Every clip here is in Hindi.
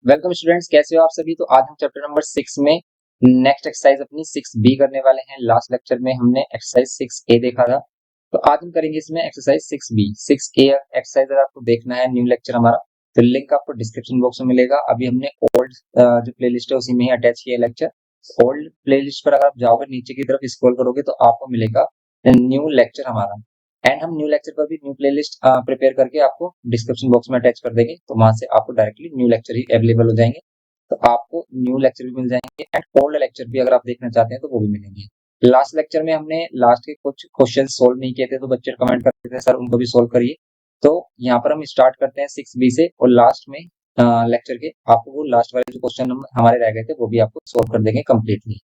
वेलकम स्टूडेंट्स, कैसे हो आप सभी। तो आज हम चैप्टर नंबर 6 में नेक्स्ट एक्सरसाइज अपनी 6B करने वाले हैं। लास्ट लेक्चर में हमने एक्सरसाइज 6A देखा था, तो आज हम करेंगे इसमें एक्सरसाइज 6B। 6A एक्सरसाइज अगर आपको देखना है न्यू लेक्चर हमारा, तो लिंक आपको डिस्क्रिप्शन बॉक्स में मिलेगा। अभी हमने ओल्ड जो प्लेलिस्ट है उसी में ही अटैच किया लेक्चर। ओल्ड प्लेलिस्ट पर अगर आप जाओगे नीचे की तरफ स्क्रॉल करोगे तो आपको मिलेगा न्यू लेक्चर हमारा। एंड हम न्यू लेक्चर पर भी न्यू प्लेलिस्ट प्रिपेयर करके आपको डिस्क्रिप्शन बॉक्स में अटैच कर देंगे, तो वहां से आपको डायरेक्टली न्यू लेक्चर ही अवेलेबल हो जाएंगे। तो आपको न्यू लेक्चर भी मिल जाएंगे एंड ओल्ड लेक्चर भी अगर आप देखना चाहते हैं तो वो भी मिलेंगे। लास्ट लेक्चर में हमने लास्ट के कुछ क्वेश्चन सोल्व नहीं किए थे, तो बच्चे कमेंट करते थे सर उनको भी सोल्व करिए। तो यहाँ पर हम स्टार्ट करते हैं 6B से, और लास्ट में लेक्चर के आपको वो लास्ट वाले जो क्वेश्चन हमारे रह गए थे वो भी आपको सोल्व कर देंगे कम्प्लीटली,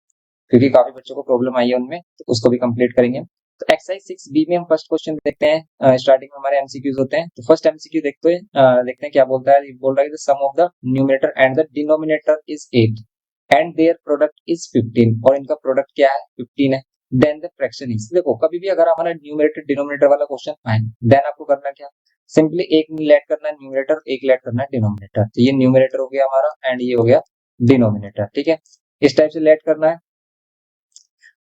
क्योंकि काफी बच्चों को प्रॉब्लम आई है उनमें, तो उसको भी कंप्लीट करेंगे। तो एक्सरसाइज 6B में हम फर्स्ट क्वेश्चन देखते हैं। स्टार्टिंग में हमारे एमसीक्यूज होते हैं, तो फर्स्ट एमसीक्यू देखते हैं क्या बोलता है। बोल रहा है the sum of the numerator and the denominator is 8 and their product is 15, और इनका प्रोडक्ट क्या है 15 है। देन द फ्रैक्शन इज, देखो कभी भी अगर हमारा न्यूमरेटर डिनोमिनेटर वाला क्वेश्चन आए, देन आपको करना क्या, सिंपली एक लेट करना है न्यूमरेटर, एक लेट करना है डिनोमिनेटर। तो ये न्यूमरेटर हो गया हमारा एंड ये हो गया डिनोमिनेटर, ठीक है। इस टाइप से लेट करना है।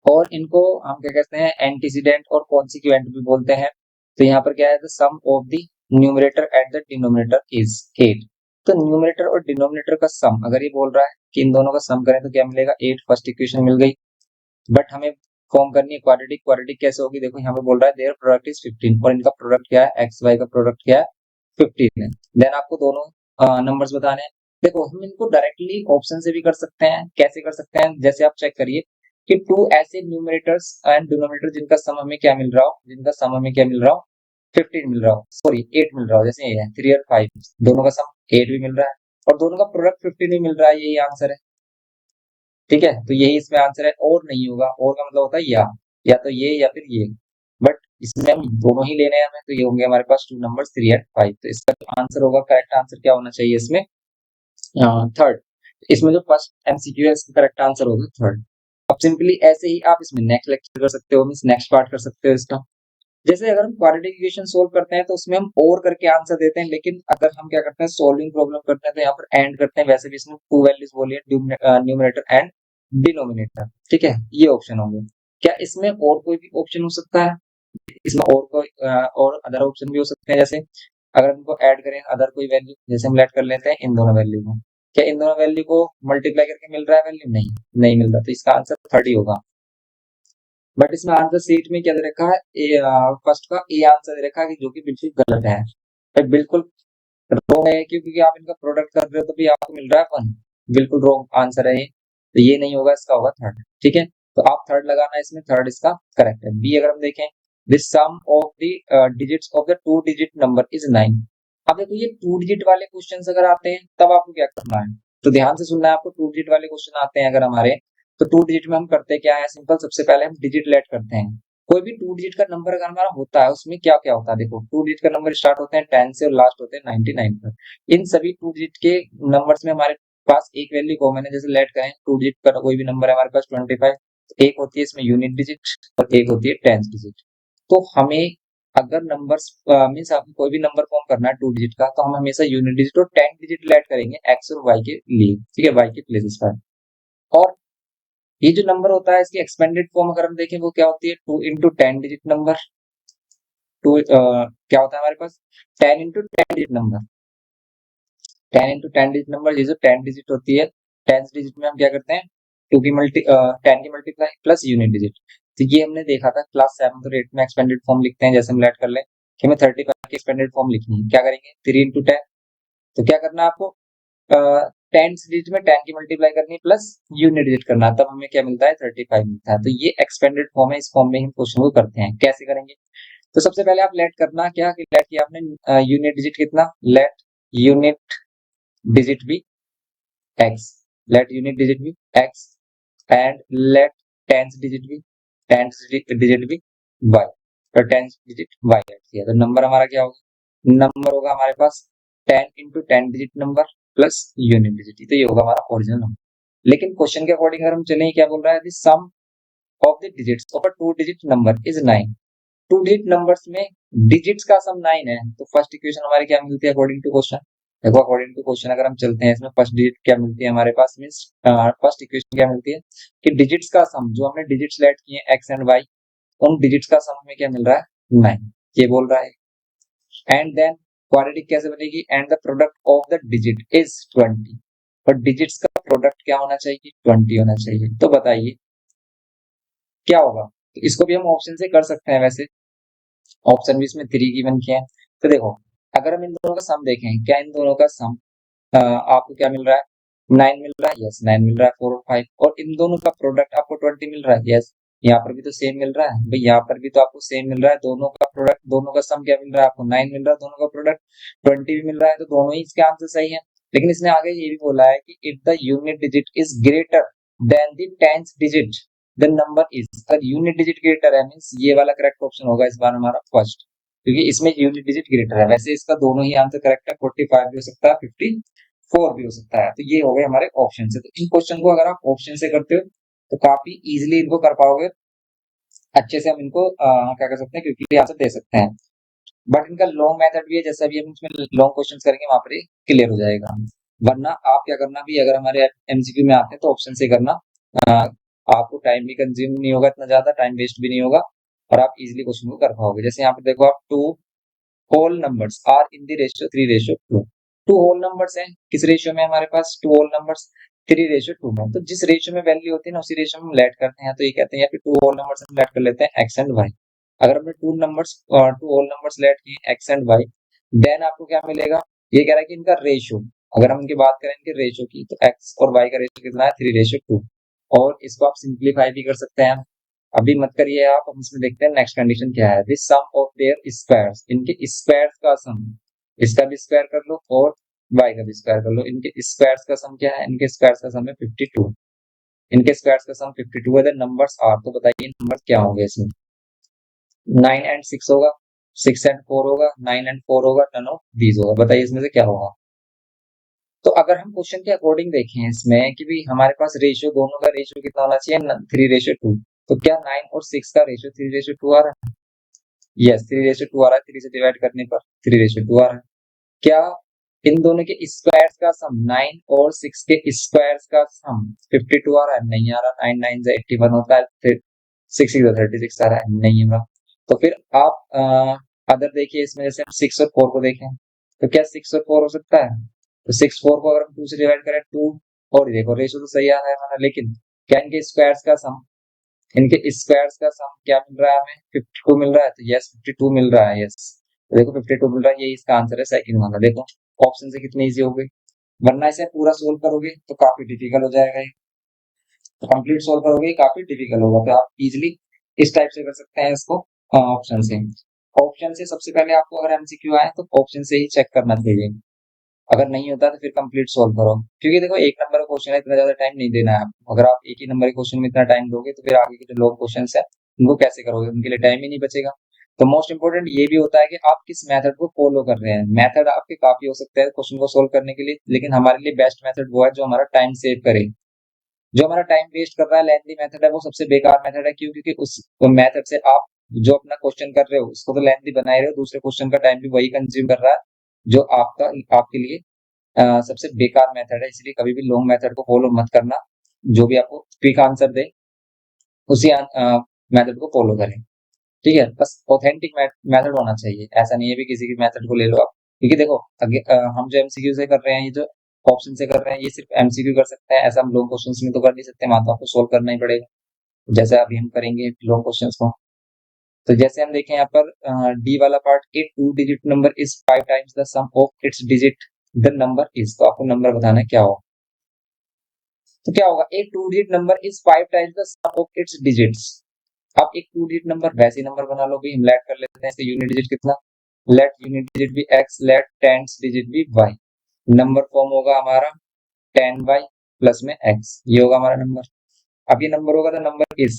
और इनको हम क्या कहते हैं, एंटीसीडेंट और कॉन्सिक्वेंट भी बोलते हैं। तो यहाँ पर क्या है, the sum of the numerator at the denominator is 8। तो न्यूमरेटर और डिनोमिनेटर का सम अगर ये बोल रहा है कि इन दोनों का सम करें तो क्या मिलेगा 8, फर्स्ट इक्वेशन मिल गई। बट हमें फॉर्म करनी है क्वाड्रेटिक। क्वाड्रेटिक कैसे होगी, देखो यहाँ पे बोल रहा है देयर प्रोडक्ट इज 15 और इनका प्रोडक्ट क्या है, एक्स वाई का प्रोडक्ट क्या है 15 है। देन आपको दोनों नंबर्स बताने हैं। देखो हम इनको डायरेक्टली ऑप्शन से भी कर सकते हैं। कैसे कर सकते हैं, जैसे आप चेक करिए कि टू ऐसे न्यूमरेटर्स एंड डिनोमिनेटर जिनका सम हमें क्या मिल रहा हो, जिनका सम हमें क्या मिल रहा हो 15 मिल रहा हो, सॉरी 8 मिल रहा हो। जैसे ये है 3 और 5, दोनों का सम 8 भी मिल रहा है और दोनों का प्रोडक्ट 15 भी मिल रहा है, यही आंसर है, ठीक है। तो यही इसमें आंसर है, और नहीं होगा। और का मतलब होता है या तो ये या फिर ये, बट इसमें हम दोनों ही लेने हैं हमें, तो ये होंगे हमारे पास टू नंबर 3 एंड 5। तो इसका आंसर होगा, करेक्ट आंसर क्या होना चाहिए इसमें, थर्ड। इसमें जो फर्स्ट एमसीक्यू है इसका करेक्ट आंसर होगा थर्ड। अब सिंपली ऐसे ही आप इसमें नेक्स्ट लेक्चर कर सकते हो, मींस नेक्स्ट पार्ट कर सकते हो इसका। जैसे अगर हम क्वाड्रेटिक इक्वेशन सोल्व करते हैं तो उसमें हम और करके आंसर देते हैं, लेकिन अगर हम क्या करते हैं सोल्विंग प्रॉब्लम करते हैं तो यहाँ पर एंड करते हैं। वैसे भी इसमें टू वैल्यूज बोलिए, न्यूमरेटर एंड डिनोमिनेटर, ठीक है। ये ऑप्शन होंगे। क्या इसमें और कोई भी ऑप्शन हो सकता है, इसमें और कोई और अदर ऑप्शन भी हो सकते हैं। जैसे अगर इनको ऐड करें अदर कोई वैल्यू, जैसे हम ऐड कर लेते हैं इन दोनों वैल्यू को, क्या इन दोनों वैल्यू को मल्टीप्लाई करके मिल रहा है वैल्यू, नहीं नहीं मिल रहा, तो इसका आंसर थर्ड ही होगा। बट इसमें आंसर सीट में क्या दे रखा है, फर्स्ट का ए आंसर दे रखा है, जो कि बिल्कुल गलत है। बिल्कुल रॉन्ग है, क्योंकि आप इनका प्रोडक्ट कर रहे हो तो भी आपको मिल रहा है 1, बिल्कुल रॉन्ग आंसर है ये। तो ये नहीं होगा, इसका होगा थर्ड, ठीक है। तो आप थर्ड लगाना है इसमें, थर्ड इसका करेक्ट है। बी अगर हम देखें, the sum of the digits of the two digit number is 9। अब देखो ये टू डिजिट वाले क्वेश्चन अगर आते हैं तब आपको क्या करना है, तो ध्यान से सुनना है आपको। टू डिजिट वाले क्वेश्चन आते हैं अगर हमारे, तो टू डिजिट में हम करते क्या है, सिंपल, सबसे पहले हम डिजिट लेट करते हैं। कोई भी टू डिजिट का नंबर अगर हमारा होता है उसमें क्या क्या होता है, देखो टू डिजिट का नंबर स्टार्ट होते हैं 10 से और लास्ट होते हैं 99 पर। इन सभी टू डिजिट के नंबर्स में हमारे पास एक वैल्यू कॉमन है। जैसे लेट करें टू डिजिट का कोई भी नंबर है हमारे पास 25, तो एक होती है इसमें यूनिट डिजिट और एक होती है टेंथ डिजिट। तो हमें अगर नंबर्स मीन्स आपको कोई भी नंबर फॉर्म करना है टू डिजिट का, तो हम हमेशा यूनिट डिजिट और टेंथ डिजिट लेट करेंगे एक्स और वाई के लिए, ठीक है, वाई के प्लेसेस पर। और ये जो नंबर होता है इसकी एक्सपेंडेड फॉर्म अगर हम देखें वो क्या होती है, 2 इंटू 10 डिजिट नंबर। टू क्या होता है हमारे पास 10 into 10 digit number, 10 into 10 digit number. ये जो 10 डिजिट होती है, 10 डिजिट में हम क्या करते हैं, 2 की मल्टी 10 की मल्टीप्लाई प्लस यूनिट डिजिट। तो ये हमने देखा था क्लास 7 और 8 में एक्सपेंडेड फॉर्म लिखते हैं। जैसे हम लेट कर लें कि हमें 35 की एक्सपेंडेड फॉर्म लिखनी है, क्या करेंगे 3 इंटू 10। तो क्या करना है आपको, 10 डिजिट में 10 की मल्टीप्लाई करनी है प्लस यूनिट डिजिट करना है, तब हमें क्या मिलता है 35 मिलता है। तो ये एक्सपेंडेड फॉर्म है, इस फॉर्म में हम क्वेश्चन को करते हैं। कैसे करेंगे, तो सबसे पहले आप लेट करना क्या कि लेट किया आपने यूनिट डिजिट कितना, लेट यूनिट डिजिट भी एक्स, लेट यूनिट डिजिट भी x and let tenth digit भी, टेंथ डिजिट भी वाई, तो टेंथ डिजिट वाई लेट किया। तो नंबर हमारा क्या होगा, नंबर होगा हमारे पास 10 into 10 digit number plus unit digit. तो ये होगा हमारा ओरिजिनल नंबर। लेकिन क्वेश्चन के अकॉर्डिंग अगर हम चलें, क्या बोल रहा है, sum of the digits of a to digit number is 9। Two digit numbers में डिजिट्स का सम 9 है, तो फर्स्ट इक्वेशन हमारी क्या मिलती है अकॉर्डिंग टू क्वेश्चन, देखो अकॉर्डिंग टू क्वेश्चन अगर हम चलते हैं इसमें फर्स्ट डिजिट क्या मिलती है हमारे पास, मीन्स फर्स्ट इक्वेशन क्या मिलती है कि डिजिट्स का सम, जो हमने डिजिट्स लेट किए एक्स एंड वाई, उन डिजिट्स का सम हमें क्या मिल रहा है 9, ये बोल रहा है। एंड देन क्वाड्रेटिक कैसे बनेगी, and the product of the digit is 20, पर डिजिट्स का प्रोडक्ट क्या होना चाहिए 20 होना चाहिए। तो बताइए क्या होगा। तो इसको भी हम ऑप्शन से कर सकते हैं, वैसे ऑप्शन भी इसमें 3 गिवन किए हैं। तो देखो अगर हम इन दोनों का सम देखें, क्या इन दोनों का सम आपको क्या मिल रहा है 9 मिल रहा है, यस 9 मिल रहा है 4 और 5, और इन दोनों का प्रोडक्ट आपको 20 मिल रहा है, यस यहाँ पर भी तो सेम मिल रहा है भाई, यहाँ पर भी तो आपको सेम मिल रहा है, दोनों का प्रोडक्ट, दोनों का सम क्या मिल रहा है आपको 9 मिल रहा है, दोनों का प्रोडक्ट 20 भी मिल रहा है, तो दोनों ही इसके आंसर सही है। लेकिन इसने आगे ये भी बोला है कि if the unit digit is greater than the tenth digit the number is, अगर यूनिट डिजिट ग्रेटर है मींस ये वाला करेक्ट ऑप्शन होगा इस बार हमारा फर्स्ट, क्योंकि इसमें यूनिट डिजिट ग्रेटर है। वैसे इसका दोनों ही आंसर करेक्ट है, 45 भी हो सकता है 54 भी हो सकता है। तो ये हो गए हमारे ऑप्शन से। तो इन क्वेश्चन को अगर आप ऑप्शन से करते हो तो काफी इजीली इनको कर पाओगे, अच्छे से हम इनको क्या कर सकते हैं क्योंकि आंसर दे सकते हैं। बट इनका लॉन्ग मेथड भी है, जैसे अभी हम इसमें लॉन्ग क्वेश्चंस करेंगे वहां पर क्लियर हो जाएगा। वरना आप क्या करना भी, अगर हमारे एमसीक्यू में आते हैं तो ऑप्शन से करना, अ, आपको टाइम भी कंज्यूम नहीं होगा, इतना ज्यादा टाइम वेस्ट भी नहीं होगा, और आप इजीली क्वेश्चन को कर पाओगे। जैसे यहाँ पे देखो आप two whole numbers are in the ratio 3:2, two whole numbers हैं किस रेशियो में हमारे पास, टू होल नंबर्स 3:2 में, तो जिस रेशियो में वैल्यू होती है ना उसी रेशियो में हम लेट करते हैं, तो ये कहते हैं या फिर टू होल नंबर्स हम लेट कर लेते हैं एक्स एंड वाई। अगर हमने टू होल नंबर्स लेट किए एक्स एंड वाई, देन आपको क्या मिलेगा, ये कह रहा है कि इनका रेशियो, अगर हम इनकी बात करें इनके रेशियो की, तो एक्स और वाई का रेशियो कितना है 3:2, और इसको आप सिंप्लीफाई भी कर सकते हैं। अभी मत करिए आप, हम इसमें देखते हैं नेक्स्ट कंडीशन क्या है, this sum of their squares, इनके स्क्वायर्स का सम, इसका भी स्क्वायर कर लो और y का भी स्क्वायर कर लो, इनके स्क्वायर्स का सम क्या है, इनके स्क्वायर्स का सम है 52, इनके स्क्वायर्स का सम 52 है। नंबर्स आर, तो बताइए नंबर क्या होंगे इसमें, 9 एंड 6 होगा, 6 एंड 4 होगा, 9 एंड 4 होगा, नन ऑफ दीज होगा, बताइए इसमें से क्या होगा। तो अगर हम क्वेश्चन के अकॉर्डिंग देखें इसमें कि भाई हमारे पास रेशियो, दोनों का रेशियो कितना होना चाहिए 3:2, तो क्या 9 और 6 का रेशियो 3:2 आ रहा है, यस 3:2 आ रहा है, 3 से डिवाइड करने पर 3:2 आ रहा है। क्या इन दोनों के स्क्वायर्स का सम 9 और 6 के स्क्वायर्स का सम 52 आ रहा है, नहीं आ रहा, 9 9 से 81 होता है, फिर 6 6 36 आ रहा है, नहीं आ रहा। तो फिर आप अदर देखिए इसमें, जैसे हम 6 और 4 को देखें, तो क्या 6 और 4 हो सकता है, तो 6 4 को अगर हम 2 से डिवाइड करें 2, और देखो रेशियो तो सही आ रहा है हमारा, लेकिन क्या इनके स्क्वायर्स का सम, इनके स्क्वायर्स का सम क्या मिल रहा है हमें 52 मिल रहा है, तो यस 52 मिल रहा है, यस तो देखो 52 मिल रहा है, यही इसका आंसर है सेकंड वाला। देखो ऑप्शन से कितनी इजी हो गई, वरना इसे पूरा सोल्व करोगे तो काफी डिफिकल्ट हो जाएगा ये, तो कंप्लीट सोल्व करोगे काफी डिफिकल्ट होगा, तो आप इजिली इस टाइप से कर सकते हैं इसको ऑप्शन से। ऑप्शन से सबसे पहले आपको अगर एमसीक्यू आए तो ऑप्शन से ही चेक करना चाहिए, अगर नहीं होता तो फिर कंप्लीट सोल्व करो, क्योंकि देखो एक नंबर का क्वेश्चन है, इतना ज्यादा टाइम नहीं देना है आपको। अगर आप एक ही नंबर के क्वेश्चन में इतना टाइम दोगे तो फिर आगे के जो लॉन्ग क्वेश्चन है उनको कैसे करोगे, उनके लिए टाइम ही नहीं बचेगा। तो मोस्ट इंपोर्टेंट ये भी होता है कि आप किस मेथड को फॉलो कर रहे हैं। मेथड आपके काफी हो सकते हैं क्वेश्चन को सोल्व करने के लिए, लेकिन हमारे लिए बेस्ट मेथड वो है जो हमारा टाइम सेव करे। जो हमारा टाइम वेस्ट कर रहा है लेंथी मेथड है, वो सबसे बेकार मेथड है, क्यों, क्योंकि उस मेथड से आप जो अपना क्वेश्चन कर रहे हो उसको तो लेंथी बना ही रहे हो, दूसरे क्वेश्चन का टाइम भी वही कंज्यूम कर रहा है, जो आपका आपके लिए सबसे बेकार मेथड है। इसलिए कभी भी लॉन्ग मेथड को फॉलो मत करना, जो भी आपको क्विक आंसर दे उसी मेथड को फॉलो करें, ठीक है। बस ऑथेंटिक मेथड होना चाहिए, ऐसा नहीं है भी किसी की मेथड को ले लो आप, क्योंकि देखो हम जो एमसीक्यू से कर रहे हैं, ये जो ऑप्शन से कर रहे हैं, ये सिर्फ एमसीक्यू कर सकते हैं, ऐसा हम लॉन्ग क्वेश्चंस में तो कर नहीं सकते, वहां तो आपको सोल्व करना ही पड़ेगा, जैसे अभी हम करेंगे लॉन्ग क्वेश्चंस को। तो जैसे हम देखें यहाँ पर डी वाला part, a two digit number is 5 times the sum of its digit the number is, तो आपको नंबर बताना है क्या हो। तो क्या होगा, एक two digit number is 5 times the sum of its digits. आप एक टू डिजिट नंबर वैसे नंबर बना लो भी, हम लेट कर लेते हैं इसका यूनिट डिजिट कितना, लेट यूनिट डिजिट भी एक्स, लेट टेंस डिजिट भी वाई, नंबर फॉर्म होगा हमारा 10y प्लस में x, ये होगा हमारा नंबर। अब ये नंबर होगा तो नंबर इज,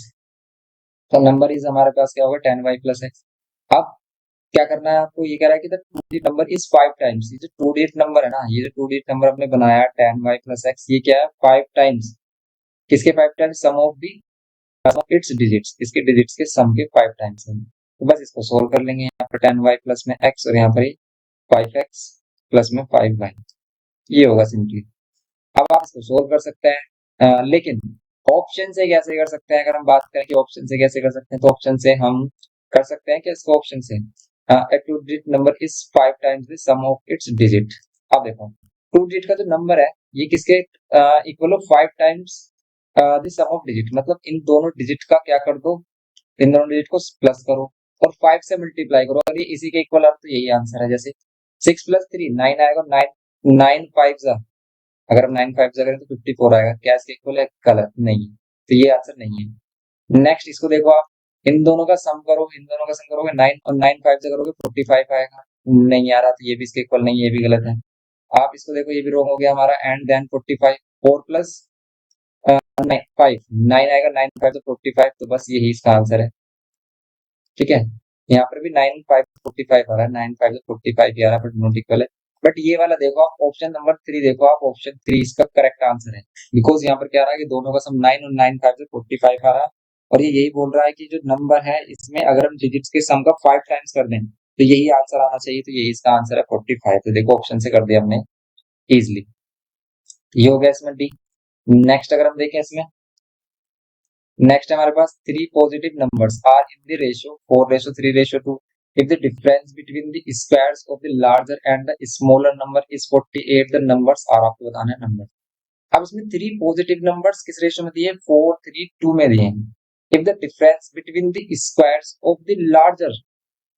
तो नंबर इज हमारे पास क्या होगा 10y प्लस x। अब क्या करना है आपको, ये कह रहा है कि the two digit number is 5 times, ये जो टू डिजिट नंबर है ना, ये जो टू डिजिट नंबर हमने बनाया 10y प्लस x, ये क्या है 5 टाइम्स, किसके 5 times, sum of the its digits, इसके डिजिट्स के सम के 5 टाइम्स हैं। तो बस इसको सोल्व कर लेंगे, यहाँ पर 10y प्लस में x और यहाँ पर 5x, प्लस में 5y, ये होगा सिंपली। अब आप इसको सोल्व कर सकते हैं, लेकिन ऑप्शन से कैसे कर सकते हैं? अगर हम बात करें कि ऑप्शन से कैसे कर सकते हैं, तो ऑप्शन से हम कर सकते हैं कि इसको ऑप्शन से a two digit number is 5 times the sum of its digit। अब देखो, टू डिजिट का जो नंबर है ये किसके equal of 5 times the sum of digit, मतलब इन दोनों डिजिट का क्या कर दो, इन दोनों डिजिट को प्लस करो और 5 से मल्टीप्लाई करो, और ये इसी के इक्वल, तो यही आंसर है। जैसे 6 प्लस 3 9 आएगा, 9 9 5 जा, अगर हम 9 5 जा करें तो 54 आएगा। क्या इसके इक्वल है? गलत, नहीं है, तो ये आंसर नहीं है। नेक्स्ट इसको देखो आप, इन दोनों का सम करो, इन दोनों का सम करोगे 9 और 9 5 से करोगे 45 आएगा, नहीं आ रहा, तो ये भी इसके इक्वल नहीं है, ये भी गलत है। आप इसको देखो, ये भी रॉन्ग हो गया हमारा। एंड देन 45 4 प्लस 9 5 9 आएगा, 9 5 तो 45, तो बस यही इसका आंसर है। ठीक है, यहाँ पर भी 9 5 45 आ रहा है, 9 5 तो 45 ही आ रहा है, बट नॉट इक्वल है। बट ये वाला देखो आप, ऑप्शन नंबर 3 देखो आप, ऑप्शन 3 इसका करेक्ट आंसर है, बिकॉज यहाँ पर क्या आ रहा है कि दोनों का सम 9 और 9 5 से 45 आ रहा है, और ये यही बोल रहा है कि जो नंबर है इसमें अगर हम डिजिट्स के सम का 5 टाइम्स कर दें तो यही आंसर आना चाहिए, तो यही इसका आंसर है 45। तो देखो ऑप्शन से कर दिया हमने इजिली, ये हो गया इसमें डी। नेक्स्ट अगर हम देखें इसमें, नेक्स्ट हमारे पास three positive numbers are in the ratio 4:3:2 if the difference between the squares of the larger and the smaller number is 48, the numbers are, आपको बताना है नंबर। अब इसमें थ्री पॉजिटिव नंबर्स किस रेशियो में दिए? 4:3:2 में दिए हैं। If the difference between the squares of the larger,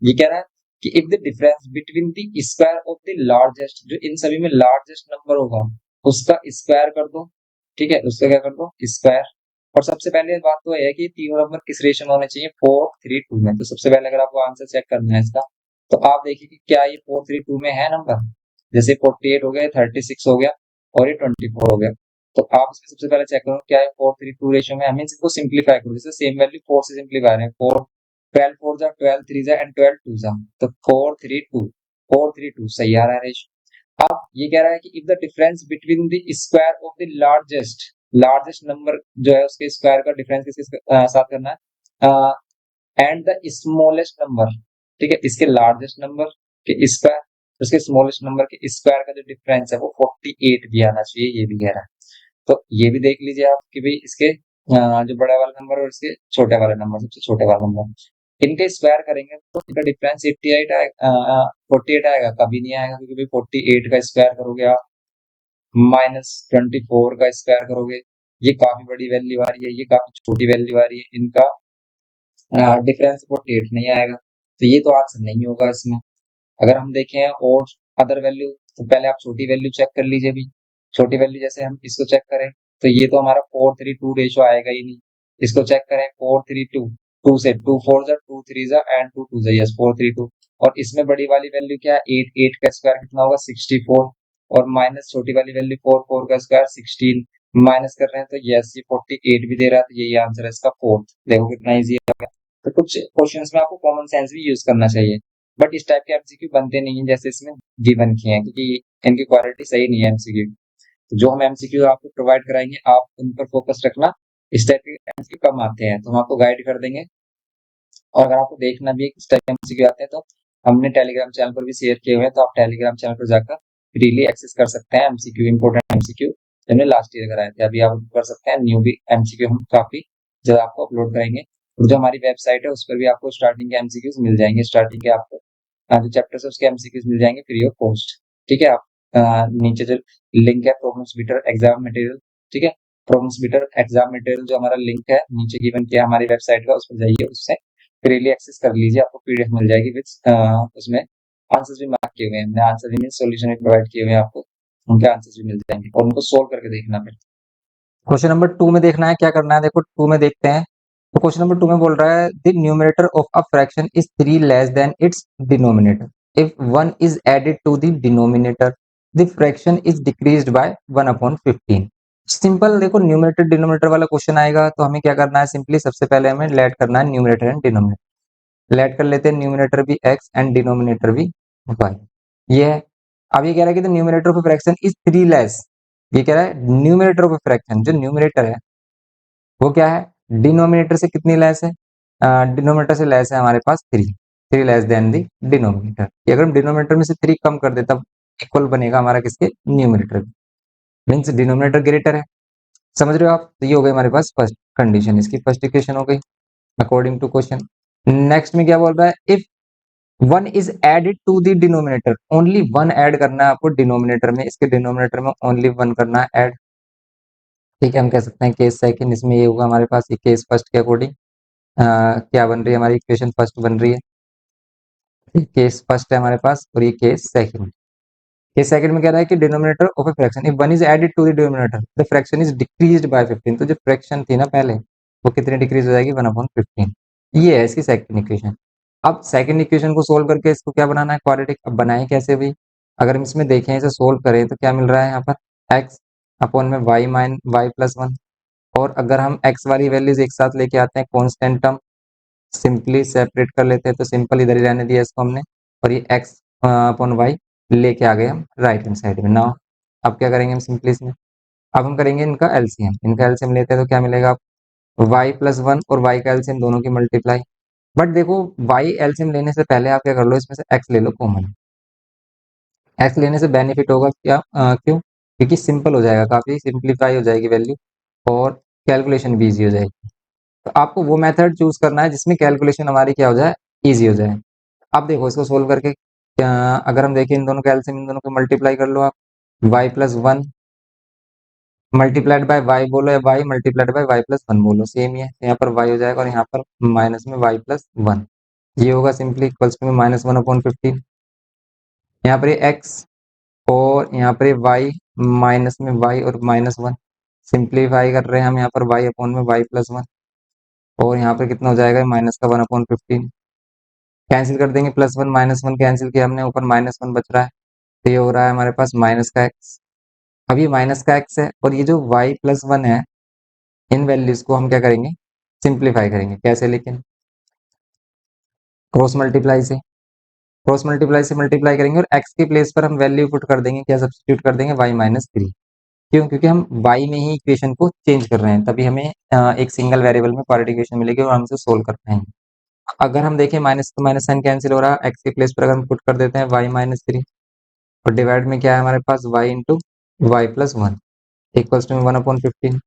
ये कह रहा है कि if the difference between the square of the largest, जो इन सभी में लार्जेस्ट नंबर होगा उसका स्क्वायर कर दो। ठीक है, उसका क्या कर दो? स्क्वायर। और सबसे पहले बात तो है कि तीनों नंबर किस रेशियो में होने चाहिए? 4:3:2 में। तो सबसे पहले अगर आपको आंसर चेक करना है इसका, तो आप देखिए कि क्या ये 4:3:2 में है नंबर। जैसे 48 हो गया, 36 हो गया और ये 24 हो गया, तो आप इसमें सबसे पहले चेक करो क्या है 4:3:2 रेशियो में। हमें इसको सिंप्लीफाई करो, जैसे सेम वैल्यू 4 से सिंप्लीफाई करें, 4 12 4 जा, 12 3 जा एंड 12 2 जा, तो 4:3:2 सही आ रहा है रेशियो। अब ये कह रहा है कि if the difference between the square of the largest number जो है उसके स्क्वायर का डिफरेंस किसके साथ करना है, एंड द स्मॉलेस्ट नंबर, ठीक है, इसके लार्जेस्ट नंबर के स्क्वायर, उसके स्मॉलेस्ट नंबर के स्क्वायर का जो डिफरेंस है वो 48 भी आना चाहिए, ये भी कह रहा है। तो ये भी देख लीजिए आप कि भाई इसके जो बड़ा वाला नंबर और इसके छोटे वाले नंबर, सबसे छोटे वाला नंबर, इनके स्क्वायर करेंगे तो इनका डिफरेंस 88 आएगा, 48 आएगा, कभी नहीं आएगा, क्योंकि भाई 48 का स्क्वायर करोगे आप -24 का स्क्वायर करोगे, ये काफी बड़ी वैल्यू आ रही है, ये काफी छोटी वैल्यू आ रही है, इनका डिफरेंस 48 नहीं आएगा, तो ये तो आंसर नहीं होगा इसमें। अगर हम देखें और अदर वैल्यू, तो पहले आप छोटी वैल्यू चेक कर लीजिए भी। छोटी वैल्यू जैसे हम इसको चेक करें तो ये तो हमारा 4:3:2 रेशियो आएगा ही नहीं। इसको चेक करें 4:3:2, 2 से 2 4 जा, 2 3 जा एंड 2 2 जा, यस 4:3:2। और इसमें बड़ी वाली वैल्यू क्या है? 8 8 का स्क्वायर कितना होगा? 64, और माइनस छोटी वाली वैल्यू 4 4 का स्क्वायर 16, माइनस कर रहे हैं तो यस ये 48 भी दे रहा है, तो यही आंसर है इसका फोर्थ। देखो कितना इजी है। तो कुछ क्वेश्चंस में आपको कॉमन सेंस भी यूज करना चाहिए, बट इस टाइप के एमसीक्यू बनते नहीं है जैसे इसमें गिवन किए हैं, क्योंकि इनकी क्वालिटी सही नहीं है एमसीक्यू। तो जो हम एमसीक्यू आपको प्रोवाइड कराएंगे आप उन पर फोकस रखना। इस टाइप के एमसीक्यू कम आते हैं तो हम आपको गाइड कर देंगे, और अगर आपको देखना भी है किस टाइप के एमसीक्यू आते हैं तो हमने टेलीग्राम चैनल पर भी शेयर किए हुए हैं, तो आप टेलीग्राम चैनल पर जाकर फ्रीली एक्सेस कर सकते हैं एमसीक्यू, इंपोर्टेंट एमसीक्यू हमने लास्ट ईयर कराए थे, अभी आप कर सकते हैं। न्यू भी एमसीक्यू हम काफी जल्द आपको अपलोड करेंगे, और जो हमारी वेबसाइट है उस पर भी आपको स्टार्टिंग के एमसीक्यूज मिल जाएंगे, स्टार्टिंग के आपको जो चैप्टर्स है उसके एमसीक्यूज मिल जाएंगे फ्री ऑफ कॉस्ट। ठीक है, आप नीचे जो लिंक है प्रॉब्लम्स बीटर एग्जाम मटेरियल, ठीक है, प्रॉब्लम्स बीटर एग्जाम मटेरियल जो हमारा लिंक है नीचे गिवन किया हमारी वेबसाइट का, उस पर जाइए, उससे फ्रीली एक्सेस कर लीजिए, आपको पीडीएफ मिल जाएगी विद उसमें आंसर्स भी मार्क किए हुए हैं, हमने आंसर भी सॉल्यूशन भी प्रोवाइड किए हुए हैं आपको, उनके आंसर्स भी मिल जाएंगे और उनको सोल्व करके देखना। फिर क्वेश्चन नंबर 2 में देखना है क्या करना है, देखो 2 में देखते हैं। तो क्वेश्चन नंबर 2 में बोल रहा है the numerator of a fraction is 3 less than its denominator if 1 is added to the denominator the fraction is decreased by 1/15। Simple देखो न्यूमरेटर डिनोमिनेटर वाला क्वेश्चन आएगा तो हमें क्या करना है, सिंपली सबसे पहले हमें लेट करना है न्यूमरेटर एंड डिनोमिनेटर। लेट कर लेते हैं, न्यूमरेटर भी x एंड डिनोमिनेटर भी y, ये है। अब ये कह रहा है कि the numerator of a fraction is 3 less, ये कह रहा है न्यूमरेटर ऑफ अ फ्रैक्शन, जो न्यूमरेटर है वो क्या है, डिनोमिनेटर से कितनी लेस है, डिनोमिनेटर से लेस है हमारे पास 3, 3 लेस देन द डिनोमिनेटर। अगर हम डिनोमिनेटर में से 3 कम कर दे तब इक्वल बनेगा हमारा किसके, न्यूमरेटर, मीन्स डिनोमिनेटर ग्रेटर है। समझ रहे हो आप? तो ये हो गई हमारे पास फर्स्ट कंडीशन, इसकी फर्स्ट इक्वेशन हो गई अकॉर्डिंग टू क्वेश्चन। नेक्स्ट में क्या बोल रहा है, if one is added to the denominator, only one add करना है आपको डिनोमिनेटर में, इसके डिनोमिनेटर में ओनली वन करना है ऐड। ठीक है, हम कह सकते हैं केस सेकंड, इसमें ये होगा हमारे पास, ये केस फर्स्ट के अकॉर्डिंग क्या बन रही है हमारी इक्वेशन फर्स्ट बन रही है, केस फर्स्ट है हमारे पास, और ये केस सेकंड। केस सेकंड में कह रहा है कि denominator of a fraction if one is added to the denominator the fraction is decreased by 15, तो जो फ्रैक्शन थी ना पहले, वो कितनी डिक्रीज हो जाएगी, 1/15। ये है इसकी सेकंड इक्वेशन। अब सेकंड इक्वेशन को सोल्व करके इसको क्या बनाना है, क्वाड्रेटिक। अब बनाए कैसे भाई, अगर हम इसमें देखें, इसे सोल्व करें तो क्या मिल रहा है यहाँ पर, एक्स अपॉन में वाई प्लस वन, और अगर हम एक्स वाली वैल्यूज एक साथ लेके आते हैं कॉन्स्टेंट टर्म, सिंपली सेपरेट कर लेते हैं, तो सिंपल इधर ही रहने दिया इसको हमने, और ये एक्स अपॉन वाई लेके आ गए हम राइट हैंड साइड में ना। अब क्या करेंगे हम सिंपली इसमें, अब हम करेंगे इनका एलसीएम, इनका एलसीएम लेते हैं तो क्या मिलेगा, आप वाई प्लस वन और वाई का एलसीएम दोनों की मल्टीप्लाई। बट देखो, वाई एलसीएम लेने से पहले आप क्या कर लो, इसमें से एक्स ले लो कॉमन। एक्स लेने से बेनिफिट होगा क्या, क्यों, क्योंकि सिंपल हो जाएगा, काफी सिंप्लीफाई हो जाएगी वैल्यू, और कैलकुलेशन भी इजी हो जाएगी। तो आपको वो मेथड चूज करना है जिसमें कैलकुलेशन हमारी क्या हो जाए, इजी हो जाए। अब देखो इसको सोल्व करके, अगर हम देखें इन दोनों का एलसीएम, इन दोनों को मल्टीप्लाई कर लो आप, y plus one multiplied by y बोलो, या y multiplied by y plus one बोलो, सेम ही है। यहाँ पर वाई हो जाएगा, और यहाँ पर माइनस में वाई प्लस वन, ये होगा सिंपली इक्वल्स टू में -1/15। यहाँ पर ये एक्स, और यहाँ पर ये वाई, माइनस में वाई और -1, सिंप्लीफाई कर रहे हैं हम यहाँ पर वाई अपॉन में वाई प्लस वन, और यहाँ पर कितना हो जाएगा, माइनस का 1/15, कैंसिल कर देंगे, +1 -1 कैंसिल किया हमने, ऊपर -1 बच रहा है, तो ये हो रहा है हमारे पास माइनस का एक्स। अब ये माइनस का एक्स है, और ये जो वाई प्लस वन है, इन वैल्यूज को हम क्या करेंगे, सिंप्लीफाई करेंगे। कैसे, लेकिन क्रॉस मल्टीप्लाई से, क्रॉस मल्टीप्लाई से मल्टीप्लाई करेंगे, और एक्स के प्लेस पर हम वैल्यू पुट कर देंगे, क्या सब्स्टिट्यूट कर देंगे, y-3। क्यों, क्योंकि हम y में ही इक्वेशन को चेंज कर रहे हैं, तभी हमें एक सिंगल वेरिएबल में क्वाड्रेटिक इक्वेशन मिलेगी, और हम इसे सोल्व कर पाएंगे। अगर हम देखें, माइनस तो माइनस साइन कैंसिल हो रहा है, एक्स के प्लेस पर अगर हम पुट कर देते हैं y-3, और डिवाइड में क्या है हमारे पास, y into y plus one equals to 1/15।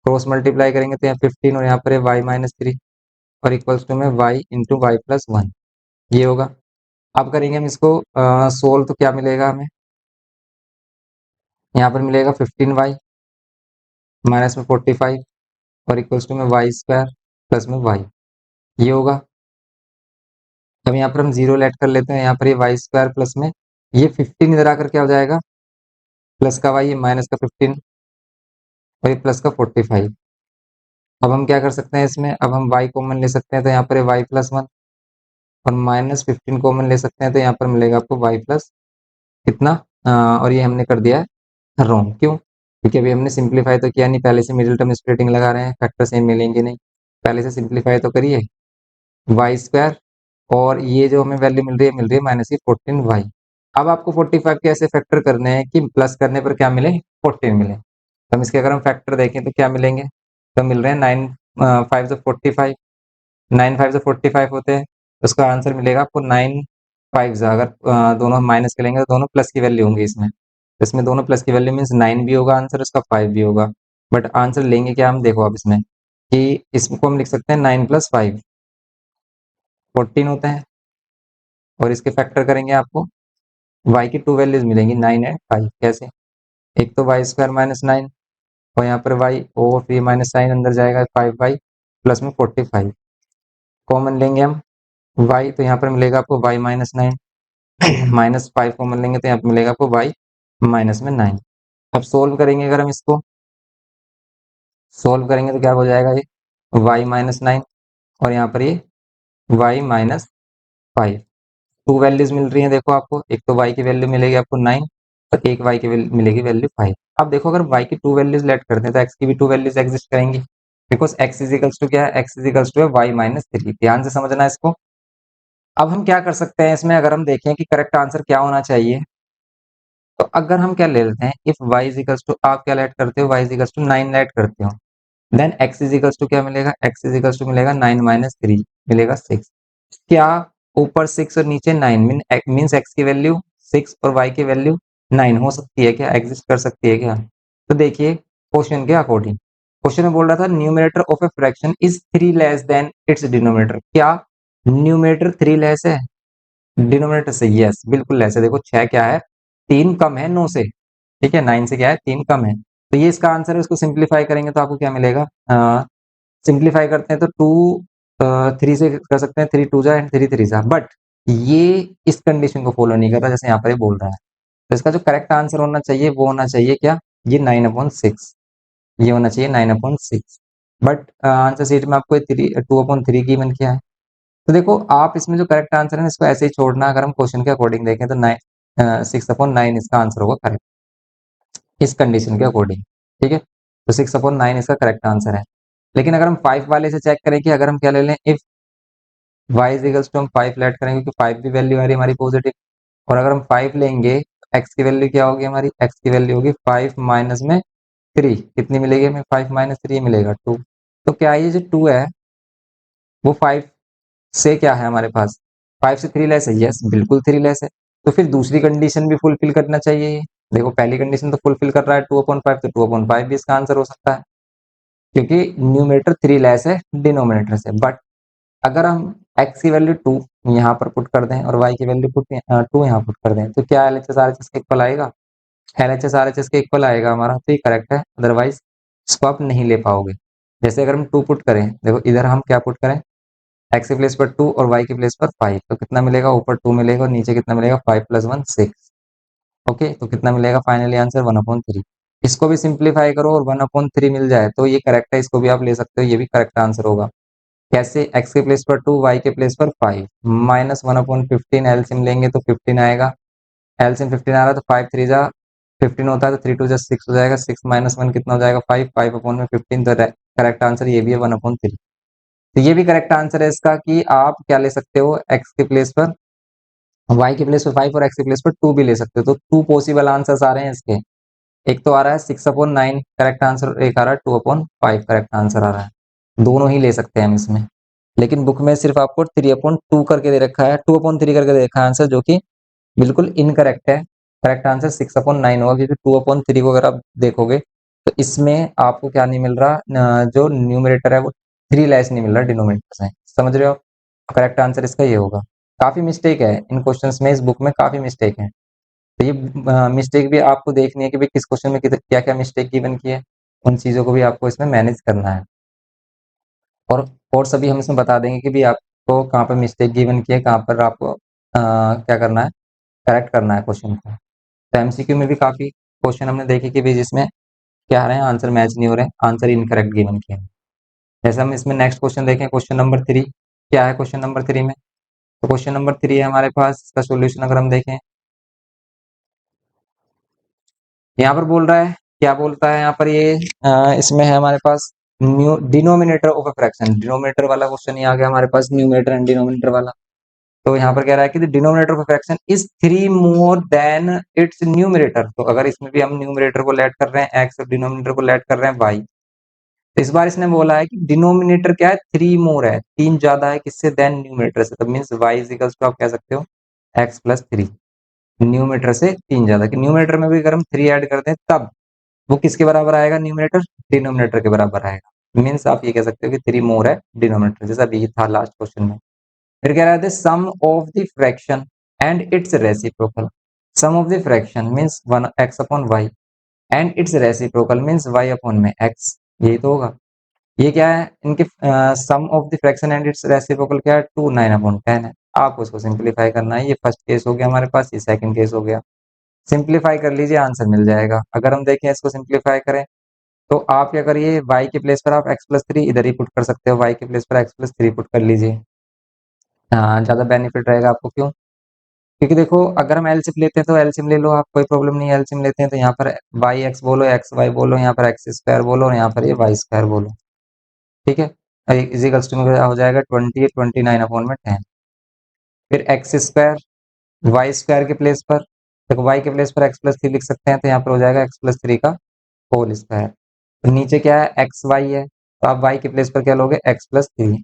Cross multiply करेंगे तो यहाँ 15, और यहाँ पर है y-3, और इक्वल्स टू में y into y plus one, ये होगा। अब करेंगे हम इसको सोल्व, तो क्या मिलेगा हमें, यहाँ पर मिलेगा 15y माइनस में 45, और इक्वल्स टू में वाई स्क्वायर प्लस में वाई, ये होगा। अब यहाँ पर हम जीरो लेट कर लेते हैं, यहाँ पर ये वाई स्क्वायर प्लस में ये 15 इधर आकर क्या हो जाएगा, प्लस का वाई, माइनस का 15, और ये प्लस का 45। अब हम क्या कर सकते हैं इसमें, अब हम y कॉमन ले सकते हैं, तो यहाँ पर y प्लस वन, और -15 कॉमन ले सकते हैं, तो यहाँ पर मिलेगा आपको y प्लस कितना, और ये हमने कर दिया है रॉन्ग। क्यों, क्योंकि अभी हमने सिंप्लीफाई तो किया नहीं, पहले से मिडिल टर्म स्प्लिटिंग लगा रहे हैं, फैक्टर सेम मिलेंगे नहीं, पहले से सिंप्लीफाई तो करिए, वाई स्क्वायर, और ये जो हमें वैल्यू मिल रही है -14y। अब आपको 45 के ऐसे फैक्टर करने हैं कि प्लस करने पर क्या मिले, 14 मिले। तो हम इसके अगर हम फैक्टर देखें तो क्या मिलेंगे, तो मिल रहे हैं 9 5 से 45, 9 5 से 45 होते हैं, तो उसका आंसर मिलेगा आपको 9 5, अगर दोनों माइनस करेंगे तो दोनों प्लस की वैल्यू होंगी इसमें, तो इसमें दोनों प्लस की वैल्यू मीन्स 9 भी होगा आंसर, उसका 5 भी होगा। बट आंसर लेंगे क्या हम, देखो अब इसमें कि इसको हम लिख सकते हैं 9 + 5 14 होते हैं, और इसके फैक्टर करेंगे आपको y की टू वैल्यूज मिलेंगी 9 एंड 5। कैसे, एक तो वाई स्क्वायर -9, और यहाँ पर y, और फिर माइनस साइन अंदर जाएगा, 5y प्लस में 45 कॉमन लेंगे हम y, तो यहाँ पर मिलेगा आपको y-9, -5 कॉमन लेंगे तो यहाँ पर मिलेगा आपको y -9। अब सोल्व करेंगे, अगर हम इसको सोल्व करेंगे तो क्या हो जाएगा, ये y-9, और यहाँ पर ये y-5, टू वैल्यूज मिल रही हैं देखो आपको, एक तो y की वैल्यू मिलेगी आपको 9, और एक y की मिलेगी वैल्यू 5। अब देखो, अगर y की टू वैल्यूज लेट करते हैं तो x की भी टू वैल्यूज एग्जिस्ट करेंगी, because x is equals to क्या है, x is equals to y-3। ध्यान से समझना इसको। अब हम क्या कर सकते हैं इसमें, अगर हम देखें कि करेक्ट आंसर क्या होना चाहिए, तो अगर हम क्या ले लेते हैं, if y is equals to, आप क्या लेट करते हो, y is equals to 9 let करते हो, then x is equals to क्या मिलेगा, x इज इक्वल्स टू मिलेगा 9 - 3 मिलेगा 6। क्या ऊपर 6 और नीचे 9 मीन्स x की वैल्यू 6 और y की वैल्यू 9 हो सकती है क्या, एग्जिस्ट कर सकती है क्या? तो देखिए क्वेश्चन के अकॉर्डिंग, क्वेश्चन में बोल रहा था numerator of a fraction is 3 less than its denominator. क्या न्यूमरेटर 3 लेस है डिनोमिनेटर से? यस, बिल्कुल लेस है। देखो 6 क्या है, 3 कम है 9 से, ठीक है, 9 से क्या है, 3 कम है। तो ये इसका आंसर है। उसको सिंप्लीफाई करेंगे तो आपको क्या मिलेगा, सिंप्लीफाई करते हैं तो 2 3 से कर सकते हैं, 3 टू जा एंड 3 3 जा, बट ये इस कंडीशन को फॉलो नहीं कर रहा जैसे यहाँ पर ये बोल रहा है। तो इसका जो करेक्ट आंसर होना चाहिए वो होना चाहिए क्या, ये 9/6, ये होना चाहिए 9/6। बट आंसर शीट में आपको 2/3 गिवन किया है। तो देखो आप इसमें जो करेक्ट आंसर है ना, इसको ऐसे ही छोड़ना। अगर हम क्वेश्चन के अकॉर्डिंग देखें तो 6/9 इसका आंसर होगा करेक्ट, इस कंडीशन के अकॉर्डिंग, ठीक है। तो 6/9 इसका करेक्ट आंसर है। लेकिन अगर हम 5 वाले से चेक करें कि अगर हम क्या ले लें, if y is equals to, हम 5 लेट करेंगे क्योंकि 5 भी वैल्यू आ रही है हमारी पॉजिटिव। और अगर हम 5 लेंगे x की वैल्यू क्या होगी हमारी, x की वैल्यू होगी 5 माइनस में 3। कितनी मिलेगी हमें, 5 माइनस 3 मिलेगा 2। तो क्या ये जो 2 है वो 5 से क्या है हमारे पास, 5 से 3 लेस है? यस, बिल्कुल 3 लेस है। तो फिर दूसरी कंडीशन भी फुलफिल करना चाहिए ये। देखो पहली कंडीशन तो फुलफिल कर रहा है 2/5, तो 2/5 भी इसका आंसर हो सकता है क्योंकि न्यूमरेटर 3 लेस है डिनोमिनेटर से। बट अगर हम x की वैल्यू 2 यहाँ पर पुट कर दें और y की वैल्यू 2 यहाँ पुट कर दें तो क्या LHS RHS के इक्वल आएगा? LHS RHS के इक्वल आएगा हमारा, तो ये करेक्ट है। अदरवाइज इसको आप नहीं ले पाओगे। जैसे अगर हम 2 पुट करें, देखो इधर हम क्या पुट करें, x के प्लेस पर 2 और y के प्लेस पर 5, तो कितना मिलेगा, ऊपर 2 मिलेगा और नीचे कितना मिलेगा, 5 + 1 6। ओके, तो कितना मिलेगा फाइनली आंसर 1/3। इसको भी सिंप्लीफाई करो और 1/3 मिल जाए तो ये करेक्ट है, इसको भी आप ले सकते हो, ये भी करेक्ट आंसर होगा। कैसे, x के प्लेस पर 2, y के प्लेस पर 5, माइनस 1/15, एलसीएम लेंगे तो 15 आएगा। एलसीएम 15 आ रहा है तो 5 3 जा 15 होता है, तो 3 2 जा 6 हो जाएगा, 6 माइनस 1 कितना हो जाएगा, 5, 5/15, तो करेक्ट आंसर ये भी है 1/3। तो ये भी करेक्ट आंसर है इसका कि आप क्या ले सकते हो, x के प्लेस पर, y के प्लेस पर 5 और x के प्लेस पर 2 भी ले सकते हो। तो 2 पॉसिबल आंसर्स आ रहे हैं इसके। एक तो आ रहा है 6/9 करेक्ट आंसर, एक आ रहा है 2/5 करेक्ट आंसर आ रहा है। दोनों ही ले सकते हैं हम इसमें, लेकिन बुक में सिर्फ आपको 3/2 करके दे रखा है, 2/3 करके दे रखा है आंसर, जो कि बिल्कुल इनकरेक्ट है। करेक्ट आंसर 6/9 होगा क्योंकि 2/3 को अगर आप देखोगे तो इसमें आपको क्या नहीं मिल रहा, जो न्यूमरेटर है वो 3 लेस नहीं मिल रहा डिनोमिनेटर से। समझ रहे हो? करेक्ट आंसर इसका ये होगा। काफी मिस्टेक है इन क्वेश्चंस में, इस बुक में काफी मिस्टेक है। तो ये मिस्टेक भी आपको देखनी है कि भाई किस क्वेश्चन में क्या क्या मिस्टेक गिवन की है, उन चीजों को भी आपको इसमें मैनेज करना है। और सभी हम इसमें बता देंगे कि भी आपको कहाँ पर मिस्टेक गिवन की है, कहाँ पर आपको क्या करना है, करेक्ट करना है क्वेश्चन को। तो एमसीक्यू में भी काफी क्वेश्चन हमने देखे कि भी जिसमें क्या आ रहे हैं, आंसर मैच नहीं हो रहे, आंसर इनकरेक्ट गिवन किया है। जैसे हम इसमें नेक्स्ट क्वेश्चन देखें, क्वेश्चन नंबर 3 क्या है, क्वेश्चन नंबर 3 में, तो क्वेश्चन नंबर 3 है हमारे पास, इसका सोल्यूशन अगर हम देखें, यहाँ पर बोल रहा है, क्या बोलता है यहाँ पर ये, इसमें है हमारे पास new denominator of a fraction, denominator वाला क्वेश्चन ही आ गया हमारे पास, न्यूमरेटर एंड डिनोमिनेटर वाला। तो यहाँ पर कह रहा है कि the denominator of a fraction is 3 more than it's numerator. तो अगर इसमें भी हम न्यूमरेटर को लेट कर रहे हैं x और डिनोमिनेटर को लेट कर रहे हैं y, तो इस बार इसने बोला है कि डिनोमिनेटर क्या है, 3 मोर है, 3 ज्यादा है किससे, देन न्यूमरेटर से। तो means y is equals to, आप कह सकते हो x + 3, न्यूमरेटर से 3 ज्यादा, कि न्यूमरेटर में भी अगर हम 3 ऐड करते हैं तब वो किसके बराबर आएगा, न्यूमरेटर डिनोमिनेटर के बराबर आएगा। मीन्स आप ये कह सकते हो कि 3 मोर है डिनोमिनेटर, जैसा अभी था लास्ट क्वेश्चन में। फिर कह रहा है sum of the fraction and its reciprocal. Sum of the fraction means 1x/y and its reciprocal means y/ में x, यही तो होगा। ये क्या है इनके, sum of the fraction and its reciprocal क्या है, 2 9/10 है। आपको इसको सिंप्लीफाई करना है। ये फर्स्ट केस हो गया हमारे पास, ये सेकंड केस हो गया। सिंप्लीफाई कर लीजिए, आंसर मिल जाएगा। अगर हम देखें इसको सिंप्लीफाई करें तो आप क्या करिए, y के प्लेस पर आप x + 3 इधर ही पुट कर सकते हो, y के प्लेस पर x + 3 पुट कर लीजिए। हाँ, ज्यादा बेनिफिट रहेगा आपको। क्यों? क्योंकि देखो अगर हम एलसीएम लेते हैं तो एलसीएम ले लो आप, कोई प्रॉब्लम नहीं है। एलसीएम लेते हैं तो यहाँ पर वाई एक्स बोलो, एक्स वाई बोलो, यहाँ पर x² बोलो और यहाँ पर ये y² बोलो, ठीक है। इजिकल्स टू में हो जाएगा 20 29/10। फिर x² y² के प्लेस पर, देखो y के प्लेस पर x + 3 लिख सकते हैं, तो यहाँ पर हो जाएगा x + 3 का होल स्क्वायर। तो नीचे क्या है, एक्स वाई है, तो आप y के प्लेस पर क्या लोगे, x + 3,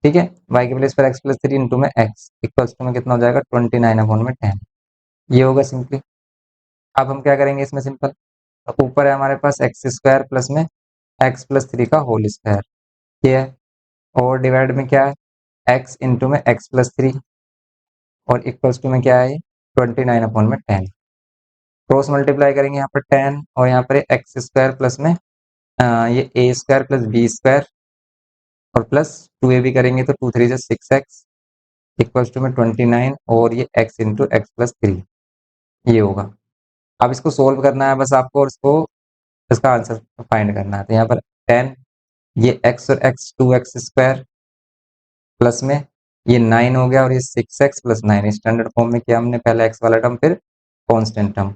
ठीक है। y के प्लेस पर x + 3 इंटू में x इक्वल्स टू में कितना हो जाएगा, 29/10। ये होगा सिंपली। अब हम क्या करेंगे इसमें सिंपल, तो ऊपर है हमारे पास एक्स स्क्वायर प्लस में एक्स प्लस थ्री का होल स्क्वायर, ये है। और डिवाइड में क्या है, एक्स इंटू में एक्स प्लस थ्री, और इक्वल्स टू में क्या है, 29/10। क्रॉस मल्टीप्लाई करेंगे यहाँ पर 10, और यहाँ पर एक्स स्क्वायर प्लस में ये ए स्क्वायर प्लस बी स्क्वायर, और प्लस 2a भी करेंगे तो 2 3 जा 6x इक्वल्स टू में 29, और ये x into x plus three, ये होगा। अब इसको सोल्व करना है बस आपको, और इसको इसका आंसर फाइंड करना है। तो यहाँ पर 10, ये x और x 2x स्क्वायर प्लस में ये 9 हो गया, और ये 6x प्लस 9 स्टैंडर्ड फॉर्म में किया हमने, पहले x वाला टर्म फिर कांस्टेंट टर्म।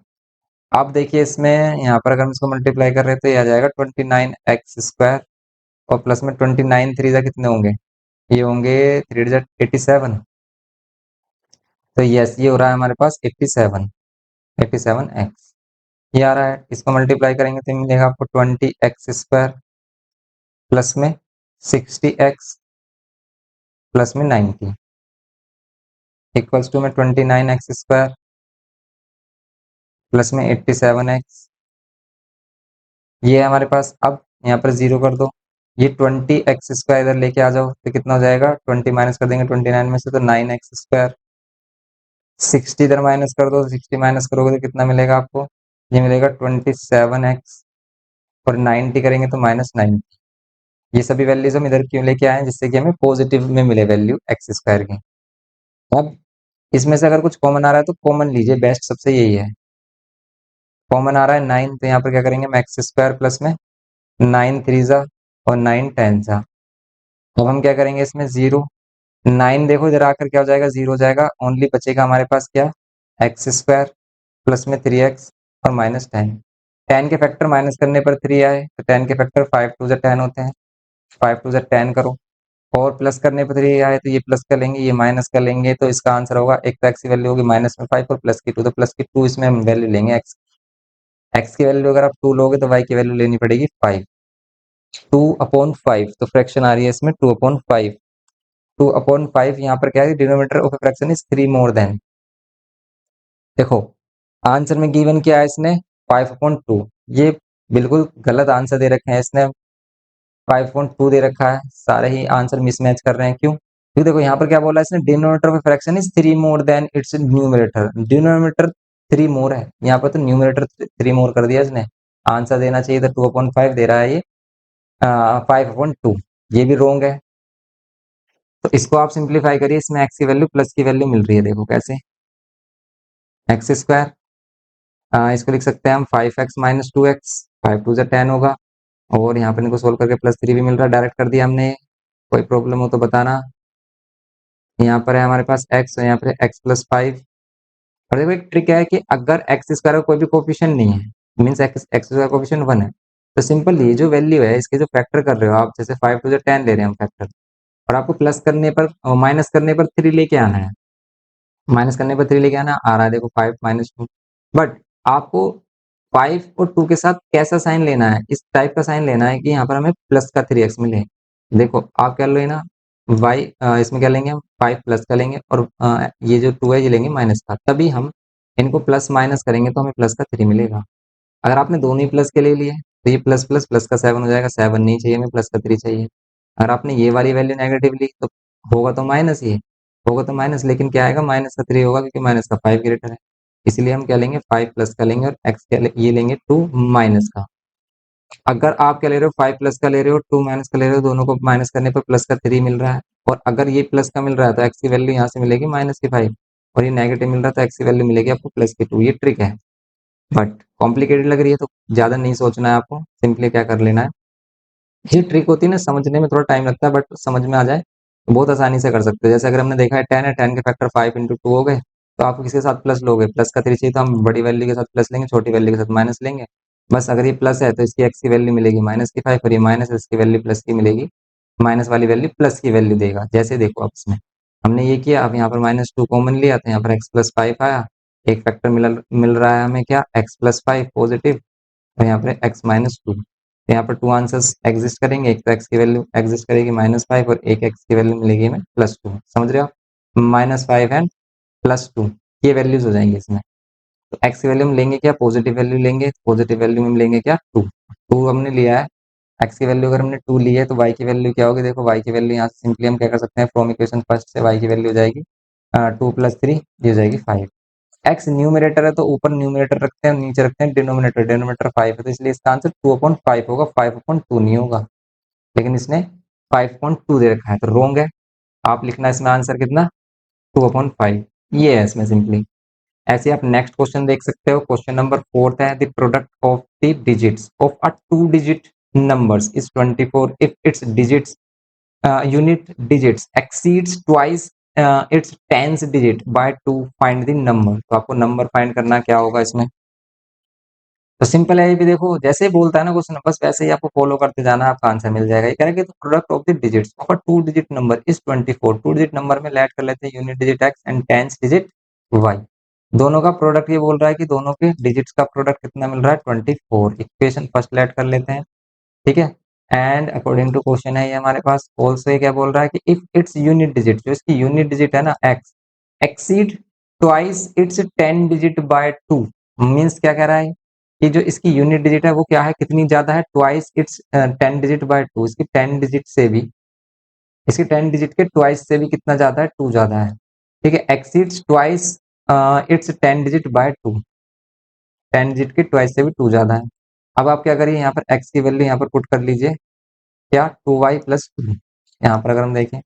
अब देखिए इसमें यहाँ पर अगर हम इसको मल्टीप्लाई कर रहे हैं तो ये आ जाएगा 29x स्क्वायर, और प्लस में 29 3 जा कितने होंगे, ये होंगे 3 जा 87। तो यस, ये हो रहा है हमारे पास 87, 87x ये आ रहा है। इसको मल्टीप्लाई करेंगे तो मिलेगा आपको 20x स्क्वायर प्लस में 60x प्लस में 90 इक्वल्स टू में 29x स्क्वायर प्लस में 87x, ये है हमारे पास। अब यहाँ पर जीरो कर दो, ये 20x स्क्वायर इधर लेके आ जाओ तो कितना हो जाएगा, 20 माइनस कर देंगे 29 में से तो 9x स्क्वायर, 60 इधर माइनस कर दो, 60 माइनस करोगे तो कितना मिलेगा आपको, ये मिलेगा 27x, और 90 करेंगे तो -90। ये सभी वैल्यूज हम इधर क्यों लेके आए हैं, जिससे कि हमें पॉजिटिव में मिले वैल्यू एक्स स्क्वायर की। अब इसमें से अगर कुछ कॉमन आ रहा है तो कॉमन लीजिए, बेस्ट सबसे यही है। कॉमन आ रहा है 9, तो यहाँ पर क्या करेंगे, हम एक्स स्क्वायर प्लस में 9 3 जा और 9 10 जा। अब हम क्या करेंगे इसमें, जीरो 9 देखो इधर आकर क्या हो जाएगा, जीरो हो जाएगा, ओनली बचेगा हमारे पास क्या, एक्स स्क्वायर प्लस में 3x और -10। 10 के फैक्टर माइनस करने पर 3 आए, तो 10 के फैक्टर 5 2 जा 10 होते हैं, 5 2 जा 10 करो, और प्लस करने पर 3 आए तो ये प्लस कर लेंगे, ये माइनस कर लेंगे, तो इसका आंसर होगा, एक तो एक्स की वैल्यू होगी -5 और प्लस की 2, तो प्लस की 2 इसमें हम वैल्यू लेंगे एक्स। एक्स की वैल्यू अगर आप 2 लोगे तो वाई की वैल्यू लेनी पड़ेगी 5, 2/5, तो फ्रैक्शन आ रही है इसमें 2/5। 2/5 यहाँ पर क्या है, denominator of a fraction is 3 more than. देखो आंसर में गिवन किया है इसने 5/2, ये बिल्कुल गलत आंसर दे रखे हैं इसने, 5/2 दे रखा है, सारे ही आंसर मिसमैच कर रहे हैं, क्यों, क्योंकि देखो यहाँ पर क्या बोला है इसने, denominator of fraction is 3 more than it's numerator, denominator 3 मोर है, यहाँ पर तो न्यूमरेटर 3 मोर कर दिया इसने। आंसर देना चाहिए था 2/5, दे रहा है ये 5/2, ये भी रोंग है। तो इसको आप सिंप्लीफाई करिए, इसमें एक्स की वैल्यू प्लस की वैल्यू मिल रही है, देखो कैसे, एक्स स्क्वायर, इसको लिख सकते हैं हम 5x माइनस 2x, 5 2 10 होगा, और यहाँ पर इनको सोल्व करके +3 भी मिल रहा है, डायरेक्ट कर दिया हमने। कोई प्रॉब्लम हो तो बताना। यहाँ पर है हमारे पास x, और यहाँ पर x प्लस 5। और देखो एक ट्रिक है कि अगर एक्स स्क्वायर का कोई भी कोफिशिएंट नहीं है, means x x square coefficient 1 है, तो सिंपल ये जो वैल्यू है इसके जो फैक्टर कर रहे हो आप, जैसे 5 2 10 ले रहे हैं हम फैक्टर, और आपको प्लस करने पर माइनस करने पर 3 लेके आना है, माइनस करने पर 3 लेके आना आ रहा है, देखो 5 -2, बट आपको 5 और 2 के साथ कैसा साइन लेना है, इस टाइप का साइन लेना है कि यहाँ पर हमें प्लस का 3x मिले। देखो आप क्या लेना, y इसमें क्या लेंगे हम, 5 प्लस का लेंगे, और ये जो 2 है ये लेंगे माइनस का, तभी हम इनको प्लस माइनस करेंगे तो हमें प्लस का 3 मिलेगा। अगर आपने दोनों ही प्लस के ले लिए तो ये प्लस प्लस प्लस का 7 हो जाएगा, 7 नहीं चाहिए हमें, प्लस का 3 चाहिए। अगर आपने ये वाली वैल्यू नेगेटिव ली तो होगा तो माइनस, ही होगा तो माइनस, लेकिन क्या आएगा, -3 होगा, क्योंकि माइनस का 5 ग्रेटर है। इसलिए हम क्या लेंगे, 5 प्लस का लेंगे, और एक्स क्या ये लेंगे 2 माइनस का। अगर आप क्या ले रहे हो, 5 प्लस का ले रहे हो, 2 माइनस का ले रहे हो, दोनों को माइनस करने पर प्लस का 3 मिल रहा है, और अगर ये प्लस का मिल रहा है तो एक्स की वैल्यू यहाँ से मिलेगी -5, और ये नेगेटिव मिल रहा है तो एक्स की वैल्यू मिलेगी आपको +2। ये ट्रिक है, बट कॉम्प्लिकेटेड लग रही है तो ज्यादा नहीं सोचना है आपको, सिंपली क्या कर लेना है, ये ट्रिक होती है ना, समझने में थोड़ा टाइम लगता है, बट समझ में आ जाए तो बहुत आसानी से कर सकते हो। जैसे अगर हमने देखा है 10 है, 10 के फैक्टर 5 × 2 हो गए, तो आप किसके साथ प्लस लोगे, प्लस का 3 चाहिए तो हम बड़ी वैल्यू के साथ प्लस लेंगे, छोटी वैल्यू के साथ माइनस लेंगे। बस अगर ये प्लस है तो इसकी एक्स की वैल्यू मिलेगी -5, और ये माइनस है इसकी वैल्यू प्लस की मिलेगी, माइनस वाली वैल्यू प्लस की वैल्यू देगा। जैसे देखो आप इसमें हमने ये किया, अब यहाँ पर -2 कॉमन लिया तो यहाँ पर x + 5 आया, एक फैक्टर मिल रहा है हमें क्या, x + 5 पॉजिटिव, और यहाँ पर x -2, यहाँ पर 2 आंसर्स एग्जिस्ट करेंगे, एक तो x की वैल्यू एग्जिस्ट करेगी -5, और एक x की वैल्यू मिलेगी हमें +2, समझ रहे हो आप, -5 एंड +2, ये वैल्यूज हो जाएंगी इसमें। तो एक्स की वैल्यू हम लेंगे क्या, पॉजिटिव वैल्यू लेंगे, पॉजिटिव वैल्यू में हम लेंगे क्या, टू, टू हमने लिया है। एक्स की वैल्यू अगर हमने टू ली है तो वाई की वैल्यू क्या होगी, देखो वाई की वैल्यू यहाँ से सिंपली हम क्या कर सकते हैं, फ्रॉम इक्वेशन फर्स्ट से वाई की वैल्यू हो जाएगी 2 + 3, ये हो जाएगी 5। एक्स न्यूमरेटर है तो ऊपर न्यूमरेटर रखते हैं, नीचे रखते हैं डिनोमिनेटर, डिनोमिनेटर 5 है तो इसलिए इसका आंसर 2/5 होगा, 5/2 नहीं होगा, लेकिन इसने 5.2 दे रखा है तो रोंग है। आप लिखना इसमें आंसर कितना, 2/5, ये है इसमें सिंपली। ऐसे आप नेक्स्ट क्वेश्चन देख सकते हो, क्वेश्चन नंबर 4 है, the product of the digits of a 2 digit numbers is 24 if its digits unit digits exceeds twice its tens digit by 2, find the number। तो आपको नंबर फाइंड करना क्या होगा इसमें, तो सिंपल है ये भी, देखो जैसे ही बोलता है ना क्वेश्चन बस वैसे ही आपको फॉलो करते जाना, आपका आंसर मिल जाएगा। ये करेंगे तो product of the digits of a 2 digit number is 24, 2 digit number में लेट कर लेते हैं unit digit x and tens digit y, दोनों का प्रोडक्ट ये बोल रहा है कि दोनों के डिजिट्स का प्रोडक्ट कितना मिल रहा है 24। इक्वेशन फर्स्ट लेट कर लेते हैं, ठीक है। एंड अकॉर्डिंग टू क्वेश्चन है ये हमारे पास, ऑल्सो ये क्या बोल रहा है कि इफ इट्स यूनिट डिजिट, जो इसकी यूनिट डिजिट है ना x, exceed twice its 10 digit bye 2, means क्या कह रहा है कि जो इसकी यूनिट डिजिट है वो क्या है, कितनी ज्यादा है, ट्वाइस इट्स 10 डिजिट बाय 2, इसकी 10 डिजिट से भी, इसके 10 डिजिट के ट्वाइस से भी कितना ज्यादा है, 2 ज्यादा है, ठीक है। Exceeds twice its 10 digit bye 2, 10 digit के ट्वाइस से भी 2 ज्यादा है। अब आप क्या करिए, यहाँ पर एक्स की वैल्यू यहाँ पर पुट कर लीजिए, क्या 2y+2, यहाँ पर अगर हम देखें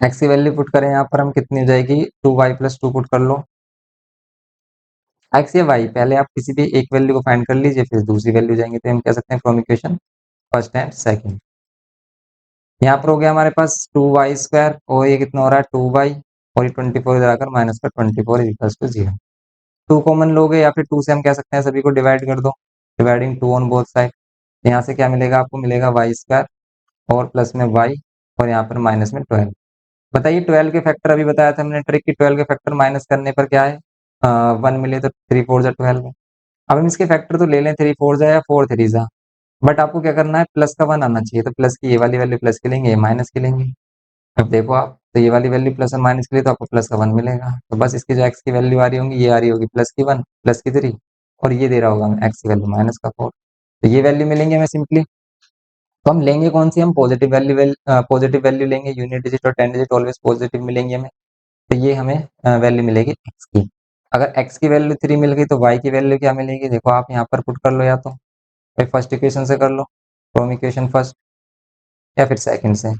एक्स की वैल्यू पुट करें यहाँ पर हम, कितनी हो जाएगी, 2y+2 पुट कर लो, एक्स या वाई, पहले आप किसी भी एक वैल्यू को फाइंड कर लीजिए फिर दूसरी वैल्यू जाएंगे, तो हम कह सकते हैं from equation first and second. यहाँ पर हो गया हमारे पास 2y² और ये कितना हो रहा है 2y, और ये 24 इधर आकर माइनस का 24 = 0। 2 कॉमन लोगे या फिर 2 से हम कह सकते हैं सभी को डिवाइड कर दो, डिवाइडिंग 2 ऑन बोथ साइड, यहाँ से क्या मिलेगा आपको, मिलेगा y² और प्लस में y, और यहाँ पर माइनस में 12। बताइए 12 के फैक्टर अभी बताया था हमने ट्रिक की, 12 के फैक्टर माइनस करने पर क्या है, 1 मिले तो 3 4 = 12 है। अब हम इसके फैक्टर तो ले लें, 3 4 या 4 3, बट आपको क्या करना है, प्लस का 1 आना चाहिए, तो प्लस की ये वाली वैल्यू प्लस की लेंगे, ये माइनस की लेंगे। अब देखो आप, तो ये वाली वैल्यू प्लस और माइनस के लिए तो आपको प्लस का 1 मिलेगा, तो बस इसकी जो एक्स की वैल्यू आ रही होंगी ये आ रही होगी प्लस की 1, प्लस की 3, और ये दे रहा होगा हमें एक्स की वैल्यू माइनस का 4, तो ये वैल्यू मिलेंगे हमें सिंपली। तो हम लेंगे कौन सी, हम पॉजिटिव वैल्यू लेंगे, यूनिट डिजिट और 10 डिजिट ऑलवेज पॉजिटिव मिलेंगे हमें, तो ये हमें वैल्यू मिलेगी एक्स की। अगर एक्स की वैल्यू 3 मिल गई तो वाई की वैल्यू क्या मिलेगी, देखो आप यहाँ पर पुट कर लो, या तो फर्स्ट इक्वेशन से कर लो, फ्रॉम इक्वेशन फर्स्ट, या फिर सेकंड से।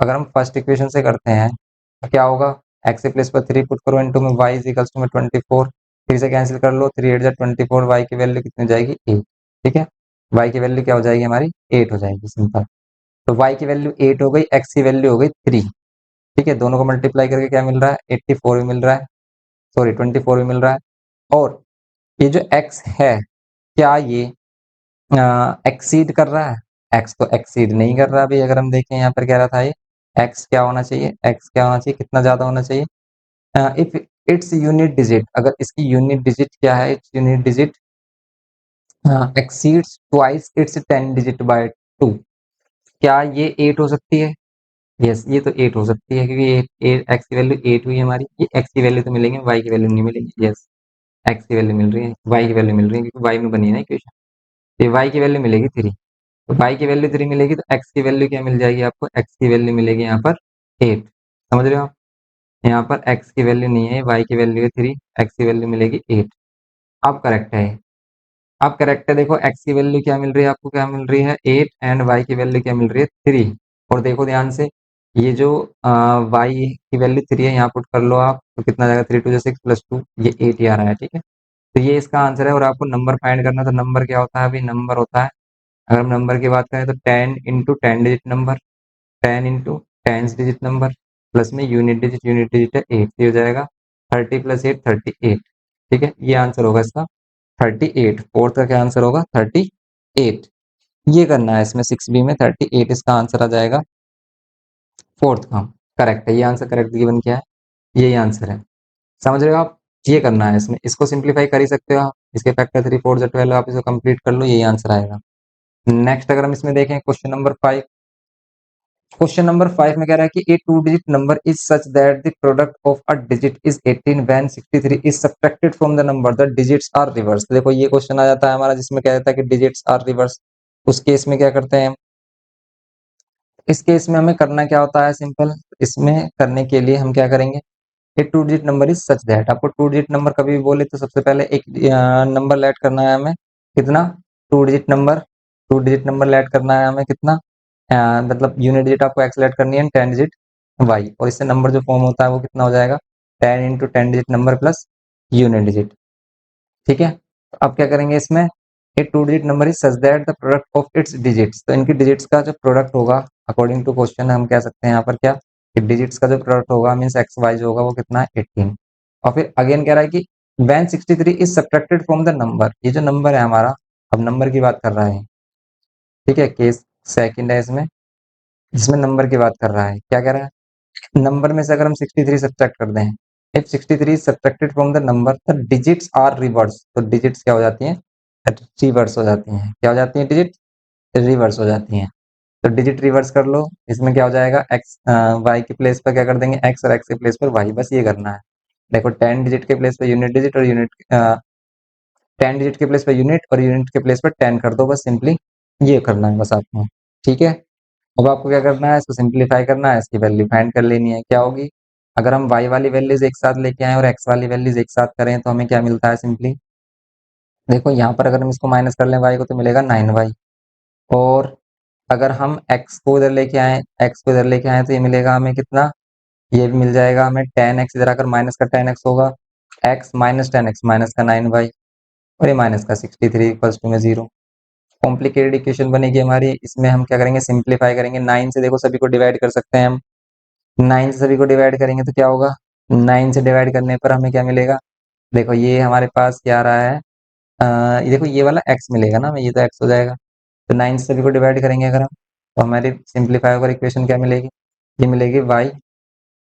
अगर हम फर्स्ट इक्वेशन से करते हैं तो क्या होगा, एक्स प्लेस पर 3 पुट करो, इनटू में वाई इज इक्वल्स टू में 24, 3 से कैंसिल कर लो, 3 8 = 24, वाई की वैल्यू कितनी हो जाएगी 8, ठीक है। वाई की वैल्यू क्या हो जाएगी हमारी 8 हो जाएगी, सिंपल। तो वाई की वैल्यू 8 हो गई, एक्स की वैल्यू हो गई 3, ठीक है। दोनों को मल्टीप्लाई करके क्या मिल रहा है, 84 भी मिल रहा है, सॉरी 24 भी मिल रहा है। और ये जो एक्स है, क्या ये एक्सीड कर रहा है, एक्स तो एक्सीड नहीं कर रहा। अभी अगर हम देखें यहाँ पर कह रहा था ये एक्स क्या होना चाहिए, एक्स क्या होना चाहिए, कितना ज्यादा होना चाहिए, इफ इट्स यूनिट डिजिट, अगर इसकी यूनिट डिजिट क्या है, its unit digit exceeds twice its 10 digit bye 2, क्या ये 8 हो सकती है, यस ये तो 8 हो सकती है, क्योंकि 8 एक्स की वैल्यू 8 हुई हमारी, ये एक्स की वैल्यू तो मिलेंगे, वाई की वैल्यू नहीं मिलेगी, यस एक्स की वैल्यू मिल रही है, वाई की वैल्यू मिल रही है, क्योंकि वाई में बनी है ना इक्वेशन, ये वाई की वैल्यू मिलेगी 3, तो वाई की वैल्यू 3 मिलेगी, तो एक्स की वैल्यू क्या मिल जाएगी आपको, एक्स की वैल्यू मिलेगी यहाँ पर 8, समझ रहे हो आप, यहाँ पर एक्स की वैल्यू नहीं है, वाई की वैल्यू है 3, एक्स की वैल्यू मिलेगी 8। अब करेक्ट है, अब करेक्ट है, देखो एक्स की वैल्यू क्या मिल रही है आपको, क्या मिल रही है 8, एंड वाई की वैल्यू क्या मिल रही है 3। और देखो ध्यान से, ये जो वाई की वैल्यू 3 है यहाँ पुट कर लो आप, तो कितना जाएगा, 3 2 6 + 2, ये 8 ही आ रहा है, ठीक है। तो ये इसका आंसर है, और आपको नंबर फाइंड करना है, तो नंबर क्या होता है, अभी नंबर होता है, अगर हम नंबर की बात करें तो 10 × 10 digit number, 10 × 10 digit number, plus में यूनिट डिजिट है 8, ये हो जाएगा 30 + 8 38, ठीक है। ये आंसर होगा इसका 38, फोर्थ का क्या आंसर होगा 38, ये करना है इसमें 6B में 38 इसका आंसर आ जाएगा, फोर्थ का करेक्ट है, ये आंसर करेक्ट गिवन क्या है, यही आंसर है, समझ रहे हो आप। ये करना है इसमें, इसको सिंप्लीफाई कर ही सकते हो आप, इसके फैक्टर 3 4 12 आप इसको कंप्लीट कर लो, यही आंसर आएगा। नेक्स्ट अगर हम इसमें देखें क्वेश्चन नंबर 5, क्वेश्चन नंबर 5 में कह रहा है कि a two digit number is such that the product of a digit is 18 when 63 is subtracted from the number the digits are reversed. देखो ये क्वेश्चन आ जाता है हमारा जिसमें कह देता है कि डिजिट्स आर रिवर्स। उस केस में क्या करते हैं, इस केस में हमें करना क्या होता है, सिंपल। इसमें करने के लिए हम क्या करेंगे, a two digit number is such that, आपको टू डिजिट नंबर कभी भी बोले तो सबसे पहले एक नंबर लेट करना है हमें, कितना, two digit number. Two digit number let करना है हमें कितना, मतलब यूनिट डिजिट आपको एक्स लेट करनी है 10 डिजिट वाई, और इससे नंबर जो फॉर्म होता है वो कितना हो जाएगा, 10 into 10 digit number plus unit digit. ठीक है, तो अब क्या करेंगे इसमें, a two digit number is such that the product of its digits, तो इनकी डिजिट्स का जो प्रोडक्ट होगा अकॉर्डिंग टू क्वेश्चन हम कह सकते हैं यहाँ पर क्या, कि डिजिट्स का जो प्रोडक्ट होगा मीन्स एक्स वाई जो होगा वो कितना है 18। और फिर अगेन कह रहा है कि when 63 is subtracted from the number, ये जो नंबर है हमारा, अब नंबर की बात कर रहा है। ठीक है, केस सेकंड है इसमें, जिसमें नंबर की बात कर रहा है, क्या कह रहा है, नंबर में से अगर हम 63 सब्ट्रैक्ट कर दें, if 63 is subtracted from the number the digits are reverse, तो डिजिट्स क्या हो जाती हैं, रिवर्स हो जाती हैं। क्या हो जाती हैं, डिजिट रिवर्स हो जाती हैं। तो डिजिट रिवर्स कर लो, इसमें क्या हो जाएगा, एक्स वाई के प्लेस पर क्या कर देंगे एक्स, और एक्स के प्लेस पर वाई, बस ये करना है। देखो 10 डिजिट के प्लेस पर यूनिट डिजिट, और यूनिट 10 डिजिट के प्लेस पर यूनिट, और यूनिट के प्लेस पर 10 कर दो, बस सिंपली ये करना है बस आपको। ठीक है, अब आपको क्या करना है, इसको सिंप्लीफाई करना है, इसकी वैल्यू फाइंड कर लेनी है, क्या होगी, अगर हम y वाली वैल्यूज एक साथ लेके आए और x वाली वैल्यूज एक साथ करें तो हमें क्या मिलता है, सिंपली देखो यहाँ पर अगर हम इसको माइनस कर लें y को तो मिलेगा 9y, और अगर हम x को इधर लेके आए, x को इधर लेके आए तो ये मिलेगा हमें कितना, ये भी मिल जाएगा हमें 10x, इधर आकर माइनस का 10x होगा, x माइनस 10x माइनस का 9y, और ये माइनस का 63 इक्वल्स टू में 0। कॉम्प्लिकेटेड इक्वेशन बनेगी हमारी, इसमें हम क्या करेंगे, सिंप्लीफाई करेंगे, 9 से देखो सभी को डिवाइड कर सकते हैं हम, 9 से सभी को डिवाइड करेंगे तो क्या होगा, 9 से डिवाइड करने पर हमें क्या मिलेगा, देखो ये हमारे पास क्या आ रहा है, ये देखो ये वाला x मिलेगा ना, ये तो x हो जाएगा। तो 9 से सभी को डिवाइड करेंगे अगर हम, तो हमारी सिंप्लीफाई होकर इक्वेशन क्या मिलेगी, ये मिलेगी y,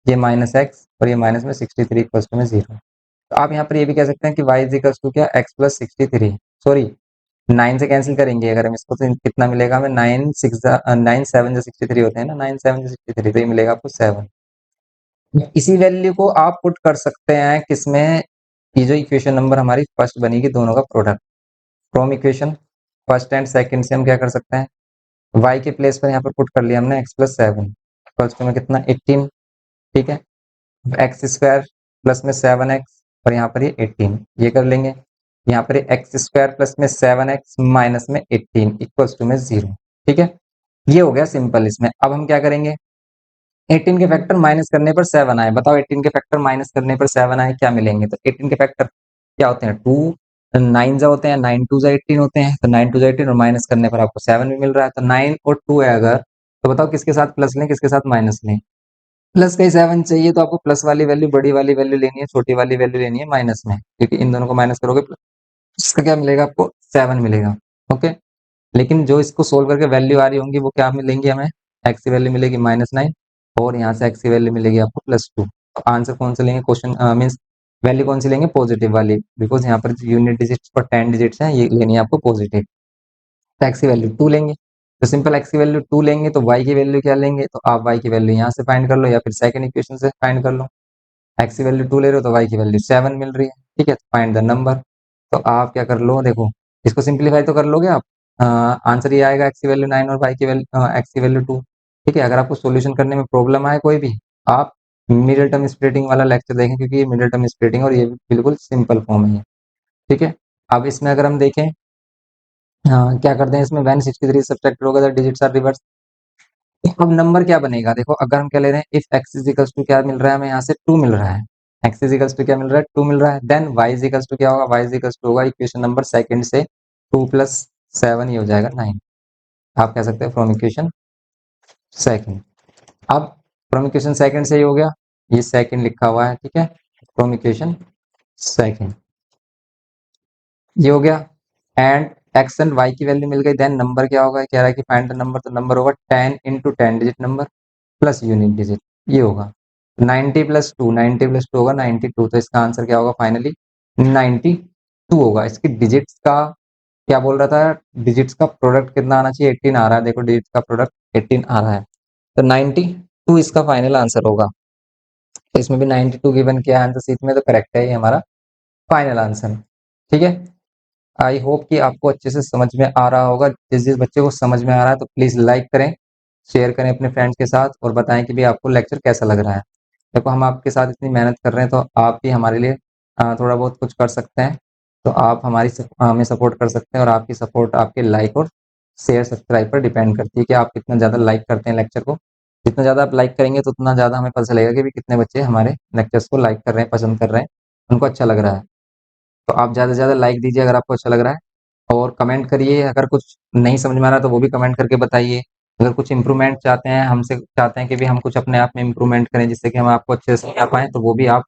ये माइनस एक्स, और ये माइनस में 63 इक्वल्स टू में 0। तो आप यहाँ पर ये भी कह सकते हैं कि y इज इक्वल्स टू क्या, x प्लस 63, सॉरी 9 से कैंसिल करेंगे अगर हम इसको तो कितना मिलेगा हमें, 9 7 जो 63 होते हैं ना, 9 7 जो 63, तो ये मिलेगा आपको 7। इसी वैल्यू को आप पुट कर सकते हैं किसमें, ये जो इक्वेशन नंबर हमारी फर्स्ट बनेगी दोनों का product, from equation first and second से हम क्या कर सकते हैं, y के प्लेस पर यहाँ पर पुट कर लिया हमने x प्लस 7 इक्वल्स टू में कितना 18। ठीक है, एक्स स्क्वायर प्लस में 7x, और यहाँ पर ये 18, ये कर लेंगे, यहाँ पर एक्स स्क्वायर प्लस में 7x माइनस में 18 इक्वल्स टू में 0। ठीक है, ये हो गया सिंपल। इसमें अब हम क्या करेंगे, 18 के फैक्टर माइनस करने पर 7 आए, बताओ 18 के फैक्टर माइनस करने पर 7 आए क्या मिलेंगे, तो 18 के फैक्टर क्या होते हैं, 2 9 जा होते हैं, 9 2 जा 18 होते हैं, तो 9 2 जा 18 और माइनस करने पर आपको 7 भी मिल रहा है, तो 9 और 2 है अगर, तो बताओ किसके साथ प्लस लें किसके साथ माइनस लें, प्लस का ही 7 चाहिए तो आपको प्लस वाली वैल्यू बड़ी वाली वैल्यू लेनी है, छोटी वाली वैल्यू लेनी है माइनस में, क्योंकि इन दोनों को माइनस करोगे इसका क्या मिलेगा आपको 7 मिलेगा। ओके, लेकिन जो इसको सोल्व करके वैल्यू आ रही होंगी वो क्या मिलेंगी हमें, एक्स की वैल्यू मिलेगी -9, और यहाँ से एक्स की वैल्यू मिलेगी आपको +2। तो आंसर कौन सा लेंगे, क्वेश्चन मीन्स वैल्यू कौन सी लेंगे, पॉजिटिव वाली, बिकॉज यहाँ पर यूनिट डिजिट्स और 10 डिजिट्स हैं, ये लेनी है आपको पॉजिटिव। तो एक्स की वैल्यू 2 लेंगे, तो सिंपल एक्स की वैल्यू 2 लेंगे तो वाई की वैल्यू क्या लेंगे, तो आप वाई की वैल्यू यहाँ से फाइंड कर लो या फिर सेकंड इक्वेशन से फाइंड कर लो। एक्स की वैल्यू 2 ले रहे हो तो वाई की वैल्यू 7 मिल रही है। ठीक है, फाइंड द नंबर, तो आप क्या कर लो, देखो इसको सिंप्लीफाई तो कर लोगे आप, आंसर ये आएगा एक्स की वैल्यू 9 और वाई की वैल्यू एक्स की वैल्यू 2। ठीक है, अगर आपको सॉल्यूशन करने में प्रॉब्लम आए कोई भी, आप मिडिल टर्म स्प्लिटिंग वाला लेक्चर देखें, क्योंकि ये मिडिल टर्म स्प्लिटिंग और ये बिल्कुल सिंपल फॉर्म है ये। ठीक है, अब इसमें अगर हम देखें, क्या करते हैं इसमें, व्हेन 63 सब्ट्रैक्टेड होगा द डिजिट्स आर रिवर्स। अब नंबर क्या बनेगा, देखो अगर हम क्या ले रहे हैं, if x is equals to क्या मिल रहा है हमें, यहाँ से 2 मिल रहा है, x इज इक्वल्स टू क्या मिल रहा है, 2 मिल रहा है, then y is equals to क्या होगा, y इज इक्वल्स टू होगा इक्वेशन नंबर सेकंड से 2 प्लस 7 ये हो जाएगा 9, आप कह सकते हैं फ्रॉम इक्वेशन सेकंड। अब फ्रॉम इक्वेशन सेकंड से ये हो गया, ये सेकंड लिखा हुआ है, ठीक है, फ्रॉम इक्वेशन सेकंड ये हो गया, एंड एक्स एंड वाई की वैल्यू मिल गई, देन नंबर क्या होगा, कह रहा है कि फाइंड द नंबर, तो नंबर होगा 10 into 10 digit number plus unit digit, ये होगा 90 प्लस 2, 90 प्लस 2 होगा 92, तो इसका आंसर क्या होगा फाइनली 92 होगा। इसकी डिजिट्स का क्या बोल रहा था, डिजिट्स का प्रोडक्ट कितना आना चाहिए, 18 आ रहा है, देखो डिजिट्स का प्रोडक्ट 18 आ रहा है। तो 92 इसका फाइनल आंसर होगा। तो इसमें भी 92 गिवन किया है आंसर शीट में, तो करेक्ट है ये हमारा फाइनल आंसर। ठीक है, आई होप कि आपको अच्छे से समझ में आ रहा होगा। जिस जिस बच्चे को समझ में आ रहा है तो प्लीज लाइक करें, शेयर करें अपने फ्रेंड्स के साथ और बताएं कि भी आपको लेक्चर कैसा लग रहा है। देखो हम आपके साथ इतनी मेहनत कर रहे हैं तो आप भी हमारे लिए थोड़ा बहुत कुछ कर सकते हैं। तो आप हमें सपोर्ट कर सकते हैं और आपकी सपोर्ट आपके लाइक और शेयर सब्सक्राइब पर डिपेंड करती है कि आप कितना ज़्यादा लाइक करते हैं लेक्चर को। जितना ज़्यादा आप लाइक करेंगे तो उतना ज़्यादा हमें पता चलेगा कि भी कितने बच्चे हमारे लेक्चर्स को लाइक कर रहे हैं, पसंद कर रहे हैं, उनको अच्छा लग रहा है। तो आप ज़्यादा से ज़्यादा लाइक दीजिए अगर आपको अच्छा लग रहा है, और कमेंट करिए। अगर कुछ नहीं समझ में आ रहा है तो वो भी कमेंट करके बताइए। अगर कुछ इम्प्रूवमेंट चाहते हैं, हमसे चाहते हैं कि भी हम कुछ अपने आप में इम्प्रूवमेंट करें जिससे कि हम आपको अच्छे से समझा पाएँ, तो वो भी आप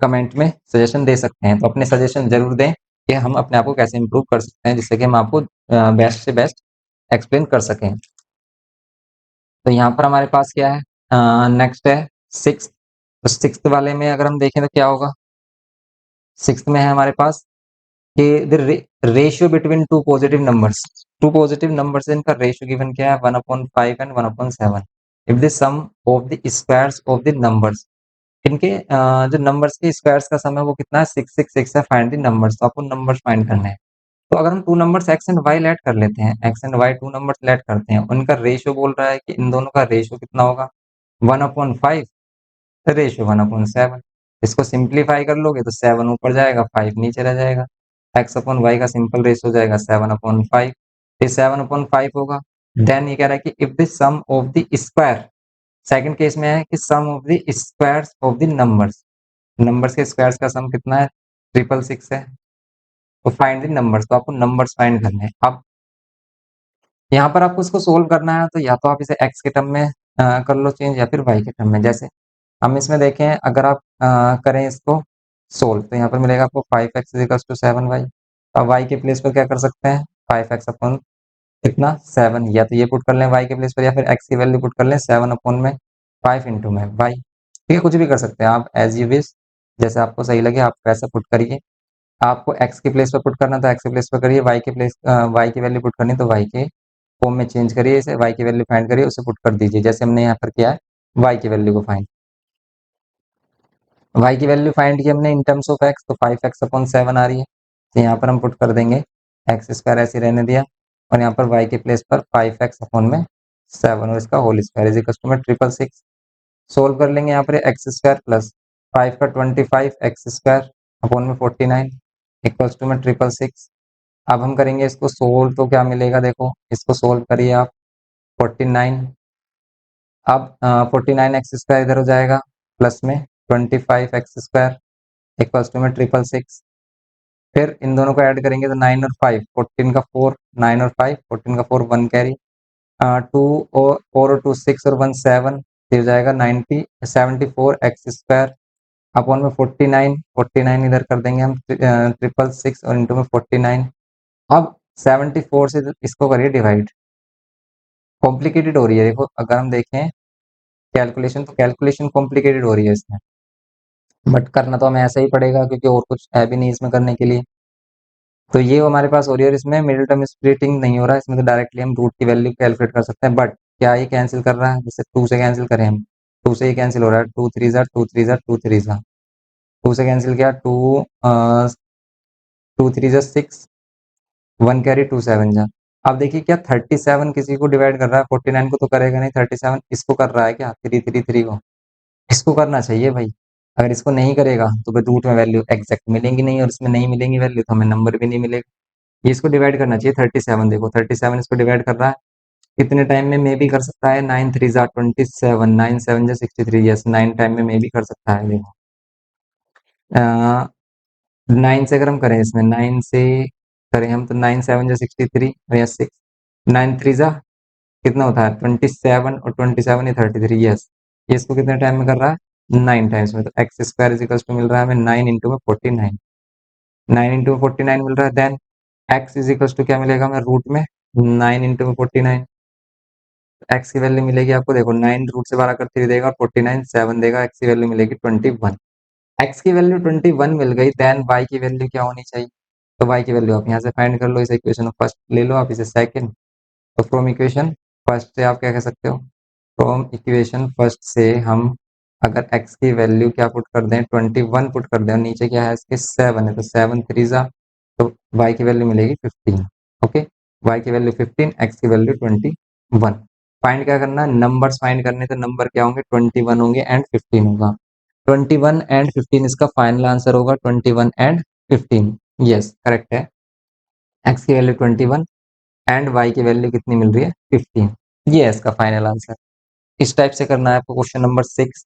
कमेंट में सजेशन दे सकते हैं। तो अपने सजेशन ज़रूर दें कि हम अपने आप को कैसे इम्प्रूव कर सकते हैं जिससे कि हम आपको बेस्ट से बेस्ट एक्सप्लेन कर सकें। तो यहाँ पर हमारे पास क्या है, नेक्स्ट है सिक्स्थ। तो सिक्स्थ वाले में अगर हम देखें तो क्या होगा, सिक्स्थ में है हमारे पास कि the ratio between two positive numbers. Two positive numbers इनका रेशियो गिवन क्या है, 1/5 and 1/7। If the sum of the squares of the numbers, इनके जो नंबर्स के स्क्वायर्स का सम है वो कितना है, 666 है। फाइंड द नंबर्स, तो आपको नंबर्स फाइंड करने हैं। तो अगर हम two numbers x and y let कर लेते हैं, x and y two numbers let करते हैं, उनका रेशियो बोल रहा है कि इन दोनों का रेशियो कितना होगा, 1/5 रेशियो 1/7। इसको सिंप्लीफाई कर लोगे तो 7 ऊपर जाएगा, 5 नीचे रह जाएगा। एक्स अपॉन वाई का सिंपल रेशियो हो जाएगा 7/5, ये 7/5 होगा। देन ये कह रहा है कि if the sum of the square, second case में है कि sum of the squares of the numbers, numbers के स्क्वायर्स का सम कितना है, 666 है। तो फाइंड द नंबर्स, तो आपको नंबर्स फाइंड करने हैं। अब यहाँ पर आपको इसको सोल्व करना है तो या तो आप इसे एक्स के टर्म में कर लो चेंज, या फिर वाई के टर्म में। जैसे हम इसमें देखें, अगर आप करें इसको सोल्व तो यहाँ पर मिलेगा आपको 5x = 7y। अब वाई के प्लेस पर क्या कर सकते हैं, 5x अपॉन कितना 7, या तो ये पुट कर लें वाई के प्लेस पर, या फिर x की वैल्यू पुट कर लें 7 अपॉन में 5 इंटू में वाई। ठीक है, कुछ भी कर सकते हैं आप एज यू विश, जैसे आपको सही लगे आप वैसा पुट करिए। आपको x के प्लेस पर पुट करना तो x के प्लेस पर करिए, y की वैल्यू पुट करनी तो y के फॉर्म में चेंज करिए, इसे y की वैल्यू फाइंड करिए, उसे पुट कर दीजिए जैसे हमने यहाँ पर किया है y की वैल्यू को फाइंड। y की वैल्यू फाइंड की हमने इन टर्म्स ऑफ x, तो 5x अपॉन 7 आ रही है। तो यहाँ पर हम पुट कर देंगे एक्स स्क्वायर ऐसे रहने दिया, और यहाँ पर y के प्लेस पर 5x अपॉन में 7 और इसका whole square is equal to में 666। सोल्व कर लेंगे यहाँ पर एक्स स्क्वायर प्लस 5 का 25 एक्स स्क्वायर अपॉन में 49 इक्वल्स टू में 666। अब हम करेंगे इसको सोल्व तो क्या मिलेगा, देखो इसको सोल्व करिए आप 49। अब 49 एक्स स्क्वायर इधर हो जाएगा प्लस में 25 एक्स स्क्वायर इक्वल्स टू में 666। फिर इन दोनों को ऐड करेंगे तो 9 और 5, 14 का 4, 9 और 5, 14 का 4, 1 कैरी, 2 और 4 और 2 6 और 1 7, हो जाएगा 74 एक्स स्क्वायर अपॉन में 49, 49 इधर कर देंगे हम 666 और इंटू में 49। अब 74 से इसको करिए डिवाइड, कॉम्प्लिकेटेड हो रही है। देखो अगर हम देखें कैलकुलेशन, तो कैलकुलेशन कॉम्प्लिकेटेड हो रही है इसमें, बट करना तो हमें ऐसा ही पड़ेगा क्योंकि और कुछ है भी नहीं इसमें करने के लिए। तो ये हमारे पास हो रही है और इसमें मिडिल टर्म स्प्लिटिंग नहीं हो रहा है, इसमें तो डायरेक्टली हम रूट की वैल्यू कैलकुलेट कर सकते हैं। बट क्या ये कैंसिल कर रहा है, जैसे 2 से कैंसिल करें हम, 2 से ही कैंसिल हो रहा है, 2 3 ज़ा 2 3 ज़ा 2 3 ज़ा, 2 से कैंसिल किया 2 3 ज़ा 6, 1 कैरी 2 7 जा। अब देखिए क्या 37 किसी को डिवाइड कर रहा है, 49 को तो करेगा नहीं, 37 इसको कर रहा है क्या, 3 को इसको करना चाहिए भाई। अगर इसको नहीं करेगा तो फिर रूट में वैल्यू एग्जैक्ट मिलेंगी नहीं, और इसमें नहीं मिलेंगी वैल्यू तो हमें नंबर भी नहीं मिलेगा। ये इसको डिवाइड करना चाहिए 37, देखो 37 इसको डिवाइड कर रहा है कितने टाइम में, मे भी कर सकता है 9 3 ज़ा 27, 9 7 ज़ा 63, यस 9 टाइम में मे भी कर सकता है। देखो 9 से अगर हम करें, इसमें 9 से करें हम तो 9 7 ज़ा 63 या 6, 9 3 ज़ा कितना होता है 27 और 27 ये 33, यस ये इसको कितने टाइम में कर रहा है 9 टाइम्स में। तो x square is equal to मिल रहा है हमें 9 इंटू में 49, 9 इंटू में 49 मिल रहा है। Then x is equal to क्या मिलेगा हमें रूट में 9 इंटू में 49, एक्स की वैल्यू मिलेगी आपको, देखो 9 रूट से 12 कर 3 देगा, 49 7 देगा, एक्स की वैल्यू मिलेगी 21। एक्स की वैल्यू 21 मिल गई, देन वाई की वैल्यू क्या होनी चाहिए, तो वाई की वैल्यू आप यहाँ से फाइंड कर लो, इस इक्वेशन फर्स्ट ले लो आप, इसे सेकंड, तो फ्रॉम इक्वेशन फर्स्ट से आप क्या कह सकते हो फ्रॉम इक्वेशन फर्स्ट से हम अगर x की वैल्यू क्या पुट कर दें 21 पुट कर दें और नीचे क्या है इसके 7 है तो 7 3 जा तो y की वैल्यू मिलेगी 15। ओके, y की वैल्यू 15, x की वैल्यू 21। फाइंड क्या करना है, नंबर्स फाइंड करने, तो नंबर क्या होंगे 21 होंगे एंड 15 होगा। 21 एंड 15 इसका फाइनल आंसर होगा 21 एंड 15। यस करेक्ट है, x की वैल्यू 21 एंड y की वैल्यू कितनी मिल रही है 15। ये है इसका फाइनल आंसर। इस टाइप से करना है आपको क्वेश्चन नंबर 6।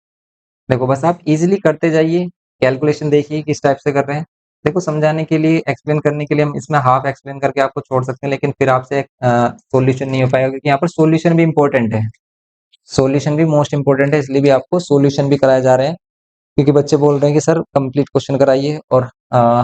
देखो बस आप इजीली करते जाइए, कैलकुलेशन देखिए किस टाइप से कर रहे हैं। देखो समझाने के लिए, एक्सप्लेन करने के लिए हम इसमें हाफ एक्सप्लेन करके आपको छोड़ सकते हैं, लेकिन फिर आपसे सॉल्यूशन नहीं हो पाएगा, क्योंकि यहाँ पर सॉल्यूशन भी इंपॉर्टेंट है। सॉल्यूशन भी मोस्ट इंपॉर्टेंट है, इसलिए भी आपको सॉल्यूशन भी कराए जा रहे हैं, क्योंकि बच्चे बोल रहे हैं कि सर कंप्लीट क्वेश्चन कराइए। और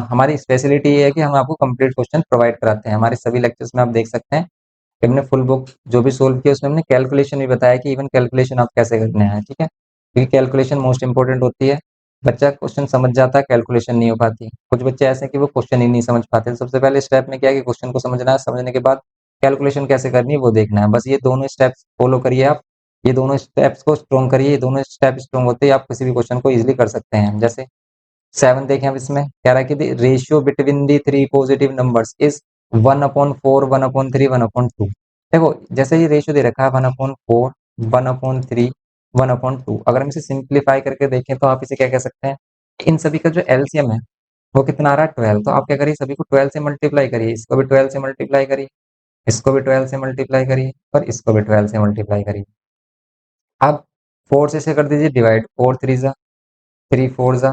हमारी स्पेशलिटी ये है कि हम आपको कंप्लीट क्वेश्चन प्रोवाइड कराते हैं। हमारे सभी लेक्चर्स में आप देख सकते हैं कि हमने फुल बुक जो भी सोल्व किया उसमें हमने कैलकुलेशन भी बताया कि इवन कैलकुलेशन आप कैसे करने हैं, ठीक है, क्योंकि कैलकुलेशन मोस्ट इंपॉर्टेंट होती है। बच्चा क्वेश्चन समझ जाता है, कैलकुलेशन नहीं हो पाती। कुछ बच्चे ऐसे हैं कि वो क्वेश्चन ही नहीं समझ पाते। सबसे पहले स्टेप में क्या है कि क्वेश्चन को समझना है, समझने के बाद कैलकुलेशन कैसे करनी है वो देखना है। बस ये दोनों स्टेप्स फॉलो करिए आप, ये दोनों स्टेप्स को स्ट्रॉन्ग करिए। ये दोनों स्टेप स्ट्रॉन्ग होते ही आप किसी भी क्वेश्चन को इजिली कर सकते हैं। जैसे 7 देखें अब, इसमें कह रहा है कि ratio between the three positive numbers is 1/4, 1/3, 1/2। देखो जैसे ये रेशियो दे रखा है 1/4, 1/3, 1/2, अगर हम इसे सिंप्लीफाई करके देखें तो आप इसे क्या कह सकते हैं, इन सभी का जो एलसीएम है वो कितना आ रहा है 12। तो आप क्या करिए, सभी को 12 से मल्टीप्लाई करिए, इसको भी 12 से मल्टीप्लाई करिए, इसको भी 12 से मल्टीप्लाई करिए और इसको भी 12 से मल्टीप्लाई करिए। अब 4 से कर दीजिए डिवाइड, 4 3 जा, 3 4 जा,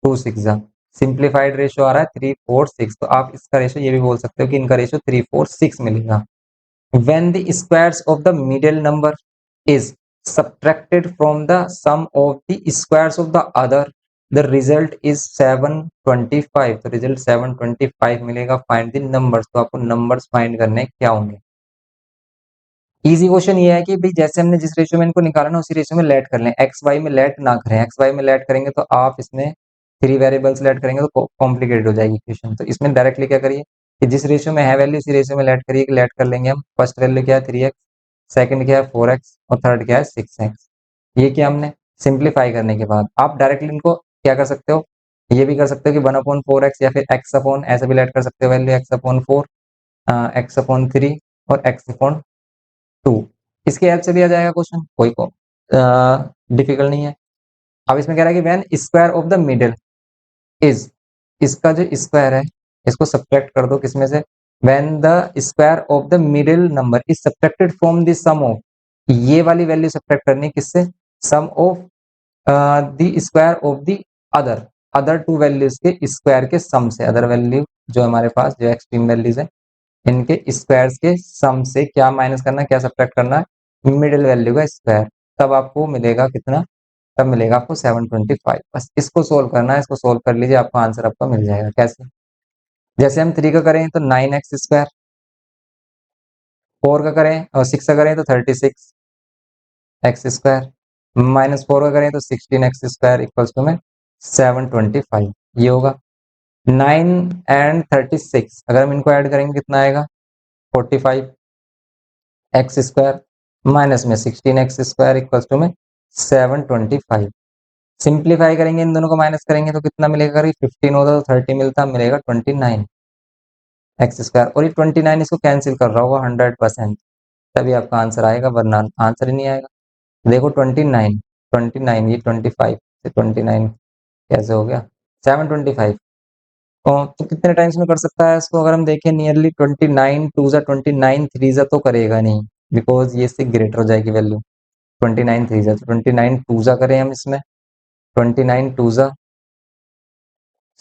2 6 जा। सिंप्लीफाइड रेशियो आ रहा है 3 4 6, तो आप इसका रेशियो ये भी बोल सकते हो कि इनका रेशियो 3 4 6 मिलेगा। When the squares of the middle number is subtracted from the sum of the squares of the other, the result is 725। तो रिजल्ट 725 मिलेगा। फाइंड द नंबर्स, तो आपको नंबर्स फाइंड करने क्या होंगे। इजी क्वेश्चन ये है कि भाई जैसे हमने जिस रेशियो में इनको निकाला ना उसी रेशियो में लेट कर लें। एक्स वाई में लेट ना करें, एक्स वाई में लेट करेंगे तो आप इसमें 3 वेरिएबल्स लेट करेंगे तो कॉम्प्लिकेटेड हो जाएगी इक्वेशन। तो इसमें डायरेक्टली क्या करिए कि जिस रेशियो में है वैल्यू उसी रेशियो में लेट करिए, लेट कर लेंगे हम। फर्स्ट वैल्यू क्या है 3x, सेकंड क्या है 4x और थर्ड क्या है 6x। ये क्या हमने सिंप्लीफाई करने के बाद आप डायरेक्टली इनको क्या कर सकते हो, ये भी कर सकते हो कि 1/4x या फिर x अपॉन ऐसे भी लेट कर सकते हो वैल्यू, x/4, x/3 और x/2। इसके हेल्प से भी आ जाएगा क्वेश्चन, कोई को डिफिकल्ट नहीं है। अब इसमें कह रहा है कि when square of the middle is, इसका जो स्क्वायर है इसको सब्ट्रैक्ट कर दो किसमें से, when the square of the middle number is subtracted from the sum of, ये वाली वैल्यू सब्ट्रैक्ट करनी है किससे, sum of the square of the other, other two values के स्क्वायर के सम से। अदर वैल्यू जो हमारे पास जो एक्सट्रीम वैल्यूज है इनके स्क्वायर्स के सम से क्या माइनस करना है, क्या सब्ट्रैक्ट करना है, मिडिल वैल्यू का स्क्वायर। तब आपको मिलेगा कितना, तब मिलेगा आपको 725। बस इसको सोल्व करना है, इसको सोल्व कर लीजिए, आपको आंसर आपका मिल जाएगा। कैसे, जैसे हम 3 का करें तो 9x स्क्वायर, 4 का करें और 6 का करें तो 36 एक्स स्क्वायर, -4 का करें तो 16x स्क्वायर इक्वल्स टू में 725। ये होगा 9 एंड 36, अगर हम इनको ऐड करेंगे कितना आएगा 45 एक्स स्क्वायर माइनस में 16x स्क्वायर इक्वल्स टू में 725। सिंप्लीफाई करेंगे, इन दोनों को माइनस करेंगे तो कितना मिलेगा, अगर 15 होता तो 30 मिलता, मिलेगा 29 एक्स स्क्वायर। और ये 29 इसको कैंसिल कर रहा होगा 100%, तभी आपका आंसर आएगा, वरना आंसर ही नहीं आएगा। देखो 29, 29 ये 25 से 29 कैसे हो गया 725। तो कितने टाइम्स में कर सकता है इसको, अगर हम देखें नियरली 29 2 जा 29 3 जा तो करेगा नहीं, बिकॉज ये इससे ग्रेटर हो जाएगी वैल्यू। 29 3 जा तो 29 2 जा करें हम इसमें, 29 2 जा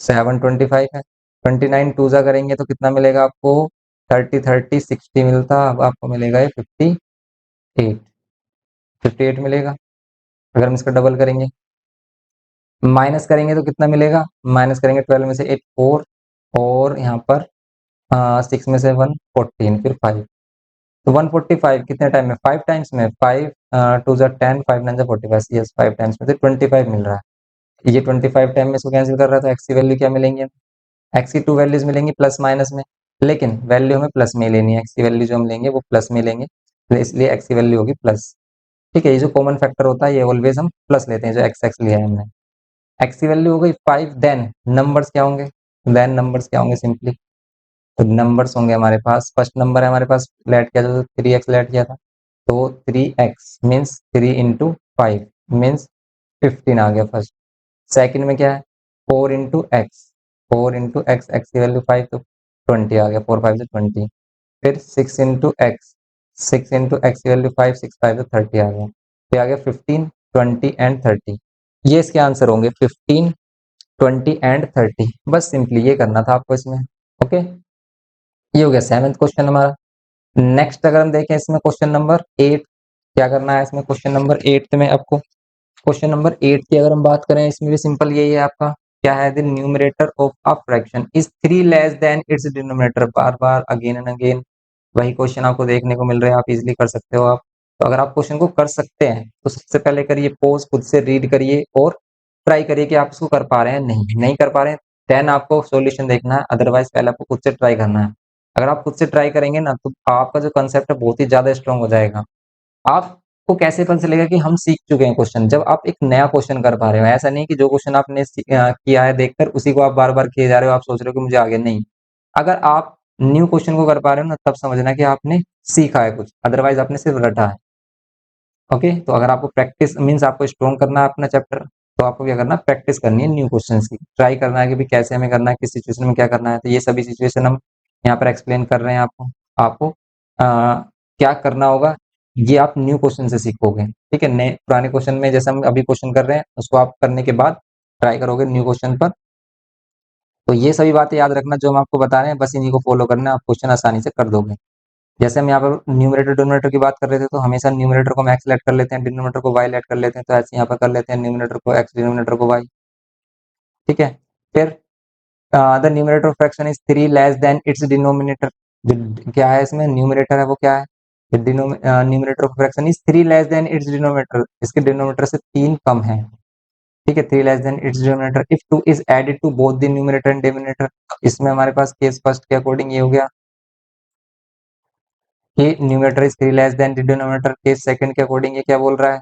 725 है, 29 2 जा करेंगे तो कितना मिलेगा आपको 30 30 60 मिलता, अब आपको मिलेगा ये 58, 58 मिलेगा। अगर हम इसका डबल करेंगे, माइनस करेंगे तो कितना मिलेगा, माइनस करेंगे 12 में से 8 4 और यहाँ पर 6 में से 1 14 फिर 5, तो 145 कितने टाइम में 5 टाइम्स में, 5 2 जा 10 5 9 जा 45, यस 5 टाइम्स में तो 25 मिल रहा है। ये 25 टाइम में इसको कैंसिल कर रहा है तो एक्स की वैल्यू क्या मिलेंगी, एक्स की 2 वैल्यूज मिलेंगी प्लस माइनस में, लेकिन वैल्यू हमें प्लस में लेनी है, एक्स की वैल्यू जो हम लेंगे वो प्लस में लेंगे, तो इसलिए एक्स की वैल्यू होगी प्लस। ठीक है, ये जो कॉमन फैक्टर होता है ये ऑलवेज हम प्लस लेते हैं, जो एक्स एक्स लिया है हमने। एक्स की वैल्यू हो गई 5, देन नंबर्स क्या होंगे, देन नंबर्स क्या होंगे सिंपली, तो नंबर्स होंगे हमारे पास, फर्स्ट नंबर है हमारे पास लेट किया था, 3x लेट किया था, तो 3x मीन्स 3 इंटू 5 मीन्स 15 आ गया फर्स्ट। सेकंड में क्या है, 4 into x, 4 into x, x की वैल्यू 5 तो 20 आ गया, 4 5 से 20। फिर 6 इंटू एक्स, 6 इंटू एक्स की वैल्यू 5, 6 5 से 30 आ गया, फिर आ गया 15 20 एंड 30। ये इसके आंसर होंगे 15 20 एंड 30। बस सिंपली ये करना था आपको इसमें। ओके, ये हो गया सेवंथ क्वेश्चन हमारा। नेक्स्ट अगर हम देखें इसमें क्वेश्चन नंबर 8, क्या करना है इसमें क्वेश्चन नंबर 8 में आपको, क्वेश्चन नंबर 8 की अगर हम बात करें इसमें भी सिंपल यही है आपका, क्या है, the numerator of a fraction is 3 less than its denominator. Bar bar again and again वही क्वेश्चन आपको देखने को मिल रहे हैं, आप इजीली कर सकते हो आप। तो अगर आप क्वेश्चन को कर सकते हैं तो सबसे पहले करिए पॉज, खुद से रीड करिए और ट्राई करिए कि आप इसको कर पा रहे हैं, नहीं कर पा रहे हैं देन आपको सॉल्यूशन देखना है, अदरवाइज पहले आपको खुद से ट्राई करना है। अगर आप खुद से ट्राई करेंगे ना तो आपका जो कंसेप्ट है बहुत ही ज्यादा स्ट्रांग हो जाएगा। आपको कैसे पता चलेगा कि हम सीख चुके हैं क्वेश्चन, जब आप एक नया क्वेश्चन कर पा रहे हो, ऐसा नहीं कि जो क्वेश्चन आपने किया है देखकर उसी को आप बार बार किए जा रहे हो, आप सोच रहे हो कि मुझे आगे नहीं। अगर आप न्यू क्वेश्चन को कर पा रहे हो ना तब समझना कि आपने सीखा है कुछ, अदरवाइज आपने सिर्फ रटा है। ओके, तो अगर आपको प्रैक्टिस मीन्स आपको स्ट्रॉन्ग करना है अपना चैप्टर, तो आपको क्या करना है, प्रैक्टिस करनी है न्यू क्वेश्चंस की, ट्राई करना है कि भी कैसे हमें करना है, किस सिचुएशन में क्या करना है। तो ये सभी सिचुएशन हम यहाँ पर एक्सप्लेन कर रहे हैं आपको, आपको क्या करना होगा ये आप न्यू क्वेश्चन से सीखोगे। ठीक है, नए पुराने क्वेश्चन में जैसे हम अभी क्वेश्चन कर रहे हैं उसको आप करने के बाद ट्राई करोगे न्यू क्वेश्चन पर। तो ये सभी बातें याद रखना जो हम आपको बता रहे हैं, बस इन्हीं को फॉलो करना, आप क्वेश्चन आसानी से कर दोगे। जैसे हम यहाँ पर न्यूमरेटर डिनोमिनेटर की बात कर रहे थे, तो हमेशा न्यूमरेटर को हम एक्स लेट कर लेते हैं, डिनोमिनेटर को वाई लेट कर लेते हैं, तो ऐसे यहाँ पर कर लेते हैं न्यूमरेटर को एक्स, डिनोमिनेटर को वाई। ठीक है, फिर the numerator of fraction is 3 less than its denominator. क्या है इसमें, न्यूमरेटर है वो क्या है, numerator of fraction is 3 less than its denominator, इसके डिनोमिनेटर से 3 कम है। ठीक है, 3 less than its denominator if 2 is added to both the numerator and denominator. इसमें हमारे पास केस फर्स्ट के अकॉर्डिंग ये हो गया कि numerator is 3 less then the denominator. Case second के अकॉर्डिंग ये क्या बोल रहा है,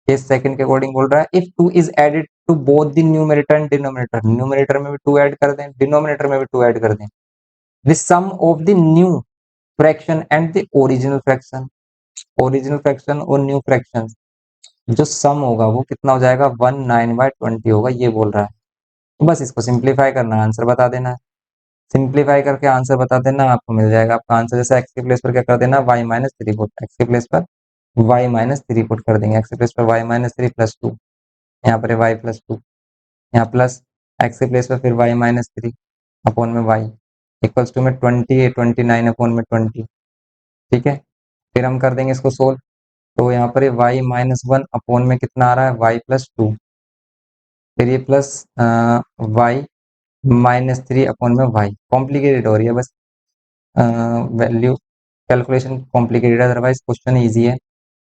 केस सेकंड के अकॉर्डिंग बोल रहा है if 2 is added to both the numerator and denominator, numerator में भी 2 ऐड कर दें, डिनोमिनेटर में भी 2 ऐड कर दें, the sum of the new fraction and the original fraction, original fraction और न्यू फ्रैक्शन जो सम होगा वो कितना हो जाएगा, 19/20 होगा, ये बोल रहा है। तो बस इसको सिंप्लीफाई करना, आंसर बता देना है, सिंप्लीफाई करके आंसर बता देना, आपको मिल जाएगा आपका आंसर। जैसे एक्स के प्लेस पर क्या कर देना, y minus three put, x के प्लेस पर वाई माइनस थ्री पुट कर देंगे, एक्स के प्लेस पर y minus three plus two, यहाँ पर वाई प्लस टू, यहाँ प्लस एक्स के प्लेस पर फिर वाई माइनस थ्री अपॉन में वाई इक्वल्स टू में 20 29 अपॉन में 20। ठीक है, फिर हम कर देंगे इसको सोल्व, तो यहाँ पर वाई माइनस वन अपॉन में कितना आ रहा है, वाई प्लस टू, फिर ये plus y minus three upon में वाई, कॉम्प्लिकेटेड हो रही है बस वैल्यू कैलकुलेशन कॉम्प्लिकेटेड है, अदरवाइज क्वेश्चन ईजी है।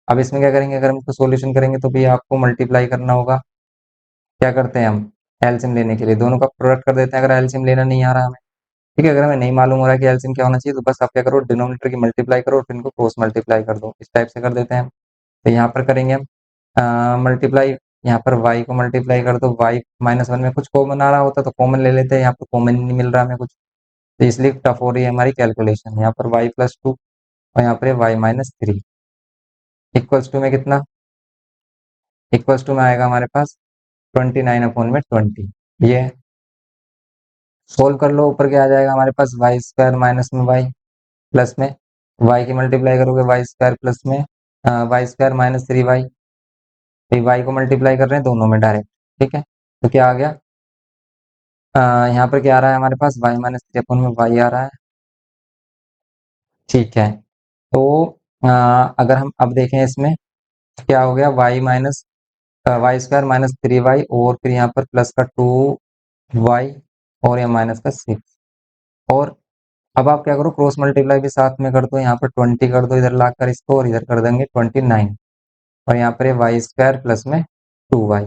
अब इसमें क्या करेंगे, अगर हम इसको सॉल्यूशन करेंगे तो भी आपको मल्टीप्लाई करना होगा। क्या करते हैं हम, एलसीएम लेने के लिए दोनों का प्रोडक्ट कर देते हैं, अगर एलसीएम लेना नहीं आ रहा हमें। ठीक है, अगर हमें नहीं मालूम हो रहा है कि एलसीएम क्या होना चाहिए तो बस आप क्या करो, डिनोमिनेटर की मल्टीप्लाई करो फिर इनको क्रॉस मल्टीप्लाई कर दो, इस टाइप से कर देते हैं हम। तो यहाँ पर करेंगे हम मल्टीप्लाई, यहाँ पर y को मल्टीप्लाई कर दो, y माइनस वन में कुछ कॉमन आ रहा होता तो कॉमन ले लेते हैं, यहाँ पर कॉमन नहीं मिल रहा हमें कुछ, तो इसलिए टफ हो रही है हमारी कैलकुलेशन। यहाँ पर y प्लस टू और यहाँ पर y minus three equals to में कितना, इक्वल्स टू में आएगा हमारे पास 29 अपॉन में 20। ये सोल्व कर लो, ऊपर क्या आ जाएगा हमारे पास, वाई स्क्वायर माइनस में वाई प्लस में वाई की मल्टीप्लाई करोगे वाई स्क्वायर प्लस में y square minus three y, तो वाई को मल्टीप्लाई कर रहे हैं दोनों में डायरेक्ट। ठीक है, तो क्या आ गया, यहाँ पर क्या आ रहा है हमारे पास, वाई माइनस थ्री अपॉन में वाई आ रहा है। ठीक है, तो अगर हम अब देखें इसमें क्या हो गया, y minus y square minus three y और फिर यहाँ पर प्लस का टू वाई और यहाँ माइनस का सिक्स, और अब आप क्या करो, क्रॉस मल्टीप्लाई भी साथ में कर दो, यहाँ पर 20 कर दो इधर लाकर इसको, और इधर कर देंगे 29, और यहाँ पर वाई स्क्वायर प्लस में टू वाई।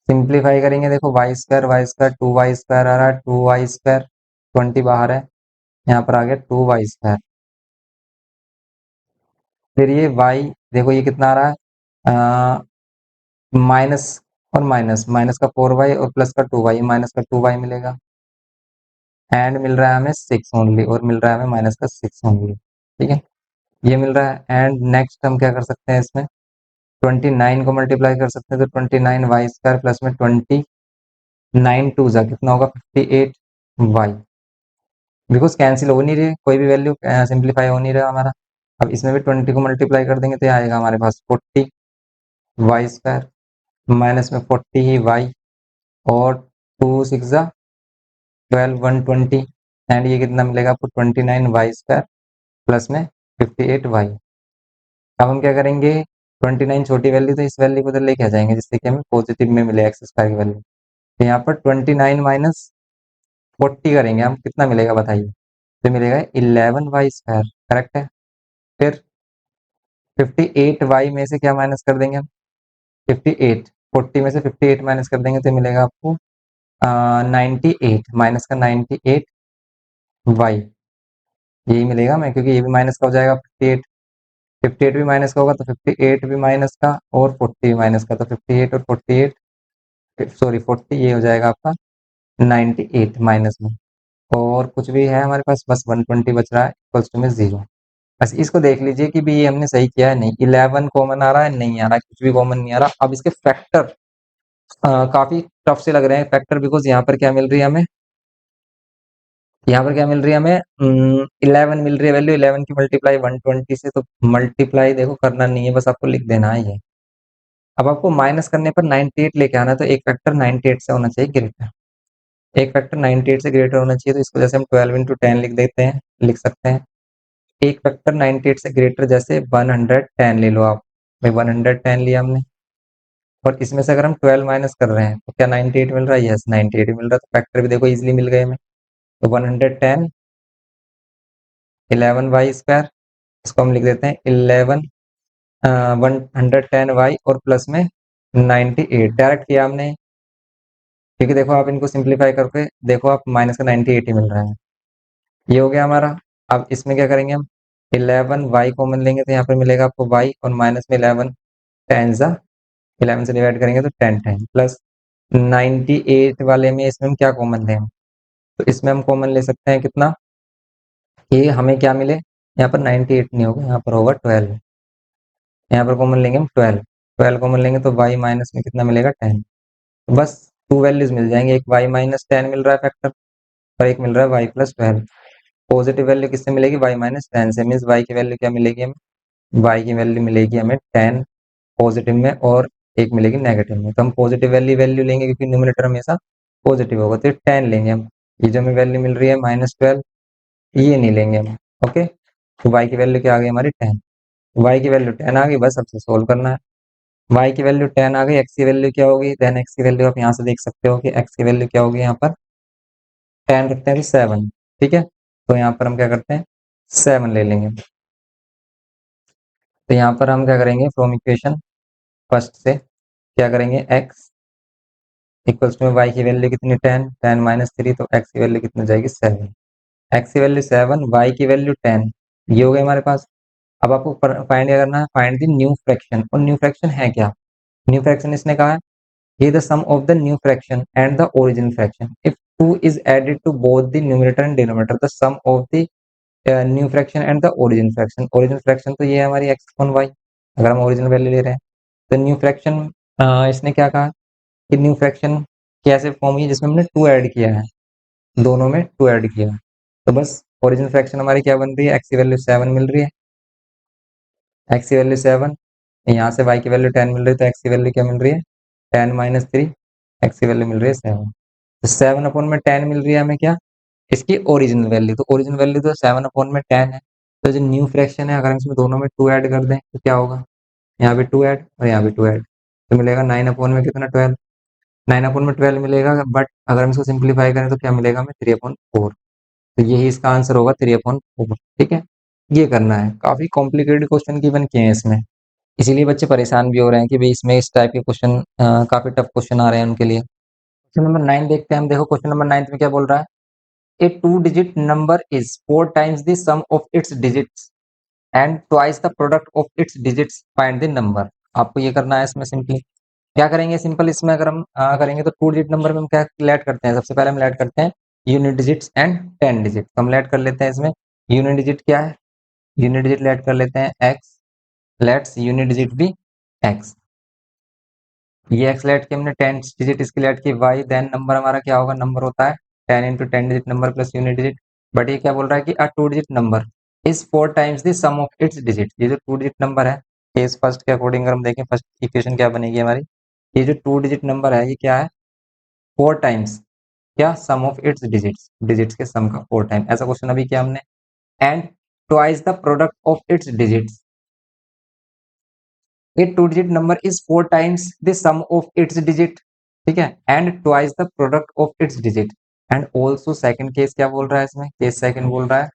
सिंप्लीफाई करेंगे, देखो y square two y square आ रहा है, टू वाई स्क्वायर 20 बाहर है, यहाँ पर आ गया टू वाई स्क्वायर। फिर ये वाई देखो ये कितना आ रहा है, माइनस और माइनस, माइनस का 4y और प्लस का 2y, माइनस का 2y मिलेगा एंड मिल रहा है हमें 6 ओनली और मिल रहा है हमें माइनस का 6 ओनली। ठीक है, ये मिल रहा है एंड नेक्स्ट हम क्या कर सकते हैं इसमें 29 को मल्टीप्लाई कर सकते हैं तो 29y² प्लस में 29 टू जा कितना होगा 58y। बिकॉज कैंसिल हो नहीं रही कोई भी वैल्यू, सिंप्लीफाई हो नहीं रहा हमारा। अब इसमें भी 20 को मल्टीप्लाई कर देंगे तो ये आएगा हमारे पास 40y² माइनस में 40 ही y और 2 6 जा 12 120 एंड ये कितना मिलेगा आपको 29y² प्लस में 58y। अब हम क्या करेंगे 29 छोटी वैल्यू तो इस वैल्यू को उधर लेके आ जाएंगे जिससे कि हमें पॉजिटिव में मिले x² की वैल्यू। तो यहाँ पर 29 माइनस 40 करेंगे हम, कितना मिलेगा बताइए, तो मिलेगा 11y²। करेक्ट है। फिर 58y में से क्या माइनस कर देंगे हम 58, 40 में से 58 माइनस कर देंगे तो मिलेगा आपको 98 माइनस का 98y, यही मिलेगा हमें क्योंकि ये भी माइनस का हो जाएगा 58, 58 भी माइनस का होगा तो 58 भी माइनस का और 40 भी माइनस का, तो 58 और 48 सॉरी 40 ये हो जाएगा आपका 98 माइनस में, और कुछ भी है हमारे पास बस 120 बच रहा है इक्वल्स टू में 0। बस इसको देख लीजिए कि भी ये हमने सही किया है नहीं, 11 कॉमन आ रहा है नहीं आ रहा है, कुछ भी कॉमन नहीं आ रहा। अब इसके फैक्टर काफी टफ से लग रहे हैं फैक्टर, बिकॉज यहाँ पर क्या मिल रही है हमें, यहाँ पर क्या मिल रही है हमें 11 मिल रही है वैल्यू, 11 की मल्टीप्लाई 120 से, तो मल्टीप्लाई देखो करना नहीं है बस आपको लिख देना है ये। अब आपको माइनस करने पर 98 लेके आना है तो एक फैक्टर 98 से होना चाहिए ग्रेटर, एक फैक्टर 98 से ग्रेटर होना चाहिए, तो इसको जैसे हम 12 इंटू 10 लिख देते हैं, लिख सकते हैं। एक फैक्टर 98 से ग्रेटर जैसे 110 ले लो आप, भाई 110 लिया हमने, और इसमें से अगर हम 12 माइनस कर रहे हैं तो क्या 98 मिल रहा है, यस 98 मिल रहा है, तो फैक्टर भी देखो इजीली मिल गए हमें। तो 110 11y², इसको हम लिख देते हैं 11 110y और प्लस में 98 डायरेक्ट किया हमने, क्योंकि देखो आप इनको सिंप्लीफाई करके देखो आप माइनस का 98 ही मिल रहा है, ये हो गया हमारा। अब इसमें क्या करेंगे हम 11y कॉमन लेंगे तो यहाँ पर मिलेगा आपको y और माइनस में 11 10 जा 11 से डिवाइड करेंगे तो 10 10 प्लस 98 वाले में इसमें हम क्या कॉमन लें, तो इसमें हम कॉमन ले सकते हैं कितना, ये हमें क्या मिले, यहाँ पर 98 नहीं होगा, यहाँ पर होगा 12, यहाँ पर कॉमन लेंगे हम 12, 12 कॉमन लेंगे तो y माइनस में कितना मिलेगा 10, तो बस 2 वैल्यूज मिल जाएंगे, एक y माइनस 10 मिल रहा है फैक्टर और एक मिल रहा है y प्लस 12। पॉजिटिव वैल्यू किससे मिलेगी y माइनस 10 से, मीन्स y की वैल्यू क्या मिलेगी हमें, y की वैल्यू मिलेगी हमें 10 पॉजिटिव में और एक मिलेगी नेगेटिव में, तो हम पॉजिटिव वैल्यू वैल्यू लेंगे क्योंकि न्यूमरेटर हमेशा पॉजिटिव होगा, तो 10 लेंगे हम, ये जो हमें वैल्यू मिल रही है -12 ये नहीं लेंगे हम। ओके, तो y की वैल्यू क्या आ गई हमारी 10, y की वैल्यू 10 आ गई, बस अब से सोल्व करना है। y की वैल्यू 10 आ गई, x की वैल्यू क्या होगी, देन x की वैल्यू आप यहाँ से देख सकते हो कि x की वैल्यू क्या होगी, यहाँ पर 10 रखते हैं तो 7, ठीक है, तो यहाँ पर हम क्या करते हैं 7 ले लेंगे। तो यहाँ पर हम क्या करेंगे फ्रॉम इक्वेशन फर्स्ट से क्या करेंगे x इक्वल्स टू में y की वैल्यू कितनी 10 10 माइनस 3, तो x की वैल्यू कितनी जाएगी 7, x की वैल्यू 7 y की वैल्यू 10, ये हो गया हमारे पास। अब आपको फाइंड क्या करना है, फाइंड द न्यू फ्रैक्शन, और न्यू फ्रैक्शन है क्या, न्यू फ्रैक्शन इसने कहा है ये the sum of the new fraction and the original fraction if 2 is added to both the numerator and denominator the sum of the new fraction and the original fraction, original fraction तो ये है हमारी x अपॉन y, अगर हम ओरिजिनल वैल्यू ले रहे हैं, तो न्यू फ्रैक्शन इसने क्या कहा कि न्यू फ्रैक्शन कैसे फॉर्म हुई जिसमें हमने 2 ऐड किया है, दोनों में 2 ऐड किया है, तो बस ओरिजिनल फ्रैक्शन हमारी क्या बन रही है, x की वैल्यू 7 मिल रही है, x की वैल्यू 7, यहाँ से y की वैल्यू 10 मिल रही है, तो x की वैल्यू क्या मिल रही है 10 माइनस 3, x की वैल्यू मिल रही है 7, तो 7 अपॉन में 10 मिल रही है हमें क्या, इसकी ओरिजिनल वैल्यू, तो ओरिजिनल वैल्यू तो 7 अपॉन में 10 है, तो जो न्यू फ्रैक्शन है अगर हम इसमें दोनों में 2 ऐड कर दें तो क्या होगा, यहाँ पे 2 ऐड और यहाँ पे 2 ऐड, तो मिलेगा 9 अपॉन में कितना 12, 9 अपॉन में 12 मिलेगा, बट अगर हम इसको सिंप्लीफाई करें तो क्या मिलेगा हमें 3 अपॉन 4, तो यही इसका आंसर होगा 3 अपॉन 4। ठीक है, ये करना है, काफी कॉम्प्लिकेटेड क्वेश्चन गिवन किए हैं इसमें, इसीलिए बच्चे परेशान भी हो रहे हैं कि भाई इसमें इस टाइप के क्वेश्चन काफी टफ क्वेश्चन आ रहे हैं उनके लिए। क्वेश्चन नंबर 9 देखते हैं हम, देखो क्वेश्चन नंबर 9 में क्या बोल रहा है, ए 2 digit number is 4 times the sum of its digits and twice the product of its digits, find the number। आपको ये करना है इसमें सिंपली क्या करेंगे। सिंपल इसमें अगर हम करेंगे तो 2 डिजिट नंबर में हम क्या ऐड करते हैं, सबसे पहले हम ऐड करते हैं यूनिट डिजिट्स एंड 10 डिजिट। तो हम ऐड कर लेते हैं इसमें यूनिट डिजिट क्या है, यूनिट डिजिट ऐड कर लेते हैं एक्स, लेट्स यूनिट डिजिट भी एक्स। ये एक्स लेट की हमने 10 डिजिट इसकी लेट की वाई, देन नंबर हमारा क्या होगा, नंबर होता है 10 × 10 digit number plus unit digit. But ये क्या बोल रहा है कि a 2 digit number is 4 times the sum of its digit. ये जो 2 डिजिट नंबर है, केस फर्स्ट के अकॉर्डिंग अगर हम देखें, फर्स्ट इक्वेशन क्या बनेगी हमारी, ये जो 2 डिजिट नंबर है ये क्या है, 4 टाइम्स क्या सम ऑफ इट्स डिजिट्स, डिजिट्स के सम का 4 टाइम, ऐसा क्वेश्चन अभी किया हमने। And twice the product of its digits, a 2 digit number is 4 times the sum of its digit, ठीक है, and twice the product of its digit. And also second case क्या बोल रहा है इसमें, केस सेकंड बोल रहा है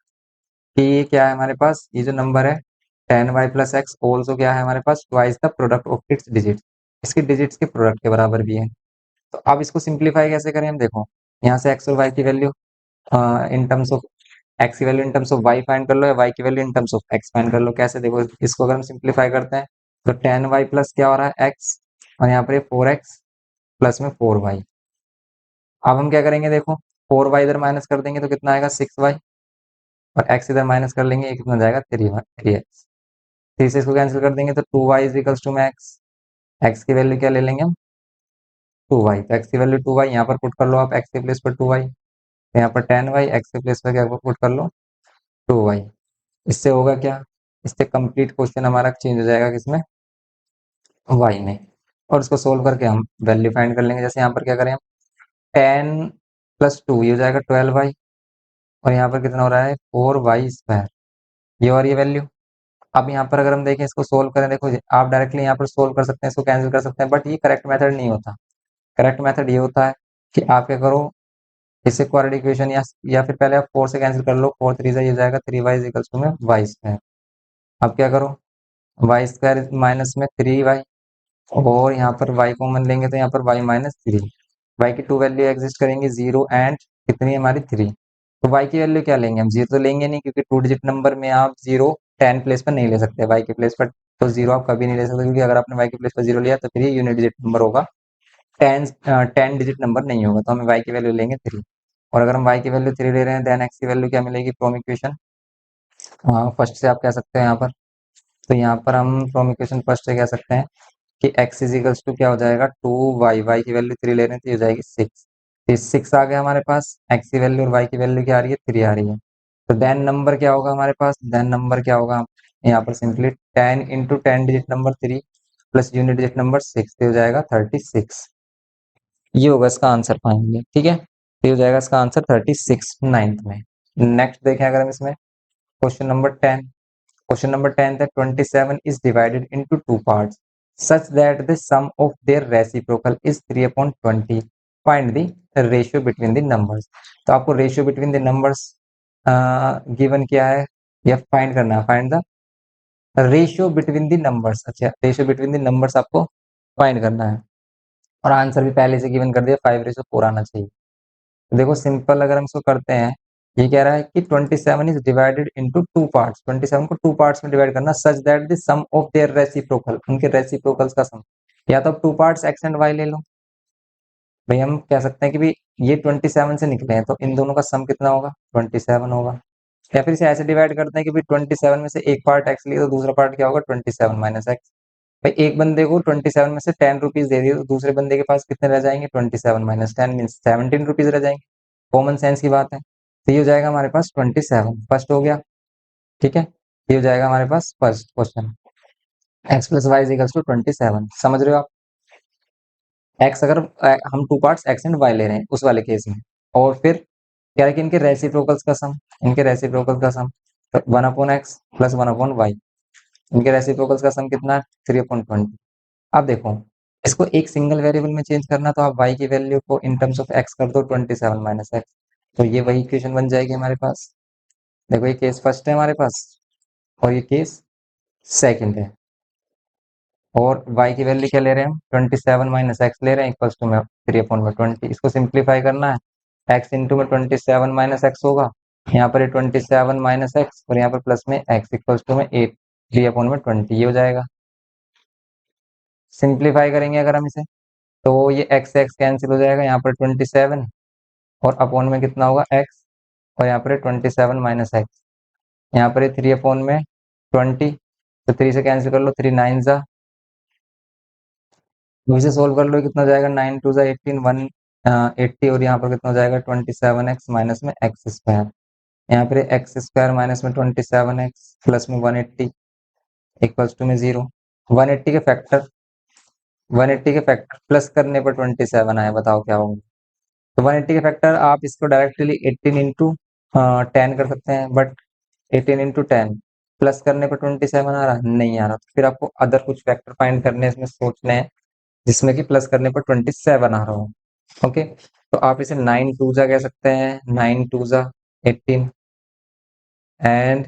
कि ये क्या है हमारे पास, ये जो नंबर है 10y+x ऑल्सो क्या है हमारे पास, twice the product of its digit, इसके डिजिट्स के प्रोडक्ट के बराबर भी है। तो अब इसको सिंप्लीफाई कैसे करें हम, देखो यहाँ से x और y की value in terms of x की value in terms of y find कर लो, या y की value in terms of x find कर लो। कैसे, देखो इसको अगर हम सिंप्लीफाई करते हैं तो 10y प्लस क्या हो रहा है x, और यहाँ पर 4x प्लस में 4y। अब हम क्या करेंगे, देखो 4y इधर माइनस कर देंगे तो कितना आएगा 6y, और x इधर माइनस कर लेंगे, ये कितना जाएगा 3x। 3 से इसको कैंसिल कर देंगे तो 2y इज इक्वल्स टू में x की वैल्यू क्या ले लेंगे हम, 2y। तो x की वैल्यू 2y यहाँ पर पुट कर लो आप, x के प्लेस पर 2y, तो यहाँ पर 10y, x के प्लेस पर क्या पुट कर लो 2y। इससे होगा क्या, इससे कंप्लीट क्वेश्चन हमारा चेंज हो जाएगा किसमें, y में। और इसको सोल्व करके हम वैल्यू फाइंड कर लेंगे। जैसे यहाँ पर क्या करें हम, 10 + 2 ये हो जाएगा 12y, और यहाँ पर कितना हो रहा है 4y², ये और ये वैल्यू। अब यहाँ पर अगर हम देखें इसको सोल्व करें, देखो आप डायरेक्टली यहाँ पर सोल्व कर सकते हैं, इसको कैंसिल कर सकते हैं, बट ये करेक्ट मेथड नहीं होता। करेक्ट मेथड ये होता है कि आप क्या करो, इसे क्वाड्रेटिक इक्वेशन या फिर पहले आप 4 से कैंसिल कर लो, 4 3 ये हो जाएगा 3y इज इक्वल्स टू में y²। अब क्या करो, y² माइनस में 3y, और यहाँ पर y कॉमन लेंगे तो यहाँ पर y-3, y की 2 वैल्यू एग्जिस्ट करेंगी 0 एंड कितनी है हमारी 3। तो y की वैल्यू क्या लेंगे हम, 0 तो लेंगे नहीं, क्योंकि 2 डिजिट नंबर में आप 0 10 प्लेस पर नहीं ले सकते, y के प्लेस पर तो 0 आप कभी नहीं ले सकते, क्योंकि अगर आपने y के प्लेस पर 0 लिया तो फिर ये यूनिट डिजिट नंबर होगा, 10 डिजिट नंबर नहीं होगा। तो हम y की वैल्यू लेंगे 3, और अगर हम y की वैल्यू 3 ले रहे हैं देन x की वैल्यू क्या मिलेगी फ्रॉम इक्वेशन फर्स्ट से, आप कह सकते हैं यहाँ पर। तो यहाँ पर हम फ्रॉम इक्वेशन फर्स्ट से कह सकते हैं कि x इज इक्वल्स टू क्या हो जाएगा 2y, y की वैल्यू 3 ले रहे हैं तो ये हो जाएगी 6। तो 6 आ गया हमारे पास x की वैल्यू, और y की वैल्यू क्या आ रही है 3 आ रही है। तो देन नंबर क्या होगा हमारे पास, देन नंबर क्या होगा, यहाँ पर simply 10 × 10 digit number 3 plus unit digit number 6, तो हो जाएगा 36। ये होगा इसका आंसर पाएंगे, ठीक है, ये हो जाएगा इसका आंसर 36 नाइन्थ में। नेक्स्ट देखें अगर हम इसमें क्वेश्चन नंबर 10, क्वेश्चन नंबर 10 है 27 is divided into two parts such that the sum of their reciprocal is 3/20, find the ratio between the numbers। तो आपको ratio between the numbers given क्या है, या फाइंड करना है, find the ratio between the numbers. अच्छा, रेशियो बिटवीन द नंबर्स आपको फाइंड करना है, और आंसर भी पहले से गिवन कर दिया, 5:4 आना चाहिए। तो देखो सिंपल अगर हम इसको करते हैं, ये कह रहा है कि 27 is divided into two parts, 27 को टू पार्ट्स में डिवाइड करना, such that the sum of their reciprocal, उनके रेसिप्रोकल्स का सम। या तो two parts x and y ले लो, भाई हम कह सकते हैं कि भाई ये 27 से निकले हैं तो इन दोनों का सम कितना होगा 27 होगा। या फिर इसे ऐसे डिवाइड करते हैं कि भाई 27 में से एक पार्ट एक्स लिए तो दूसरा पार्ट क्या होगा 27 माइनस एक्स। भाई एक बंदे को 27 में से 10 रुपीज दे दिए तो दूसरे बंदे के पास कितने रह जाएंगे 27 माइनस 10 मीन 17 रुपीज रह जाएंगे। कॉमन सेंस की बात है। तो ये हो जाएगा हमारे पास 27, फर्स्ट हो गया, ठीक है, ये हो जाएगा हमारे पास first question, x plus y equals to 27। समझ रहे हो आप, एक्स अगर हम two parts x and y ले रहे हैं उस वाले केस में, और फिर क्या है कि इनके रेसिप्रोकल्स का सम, इनके रेसिप्रोकल्स का सम 1/x प्लस 1/y, इनके रेसिप्रोकल्स का सम कितना है 3/20। अब देखो इसको एक सिंगल वेरिएबल में चेंज करना, तो आप y की वैल्यू को इन टर्म्स ऑफ x कर दो 27 माइनस एक्स, तो ये वही इक्वेशन बन जाएगी हमारे पास। देखो ये केस फर्स्ट है हमारे पास, और ये केस सेकंड है, और y की वैल्यू क्या ले रहे हैं हम 27 माइनस एक्स ले रहे हैं इक्वल्स टू में 3/20। इसको सिंप्लीफाई करना है, x इंटू में 27 माइनस एक्स होगा, यहाँ पर 27 माइनस एक्स, और यहाँ पर प्लस में x इक्वल्स टू में 8 3/20, ये हो जाएगा। सिंप्लीफाई करेंगे अगर हम इसे, तो ये एक्स से एक्स कैंसिल हो जाएगा, यहाँ पर 27 और अपॉन में कितना होगा एक्स, और यहाँ पर 27 माइनस एक्स, यहाँ पर 3 अपॉन में 20, तो 3 से कैंसिल कर लो, 3 9 जा, इसे सोल्व कर लो, कितना हो जाएगा 9 2 जा 18 180, और यहाँ पर कितना हो जाएगा 27x माइनस में एक्स स्क्वायर, यहाँ पर एक्स स्क्वायर माइनस में 27x प्लस में 180 इक्वल्स टू में 0। 180 के फैक्टर 180 के फैक्टर प्लस करने पर 27 आए, बताओ क्या होगा। तो 180 के फैक्टर आप इसको डायरेक्टली 18 इंटू 10 कर सकते हैं, बट 18 इंटू 10 प्लस करने पर 27 आ रहा नहीं आ रहा, तो फिर आपको अदर कुछ फैक्टर फाइंड करने इसमें सोचने हैं जिसमें कि प्लस करने पर 27 आ रहा हो। ओके, तो आप इसे 9 2 जा कह सकते हैं, 9 2 जा 18 एंड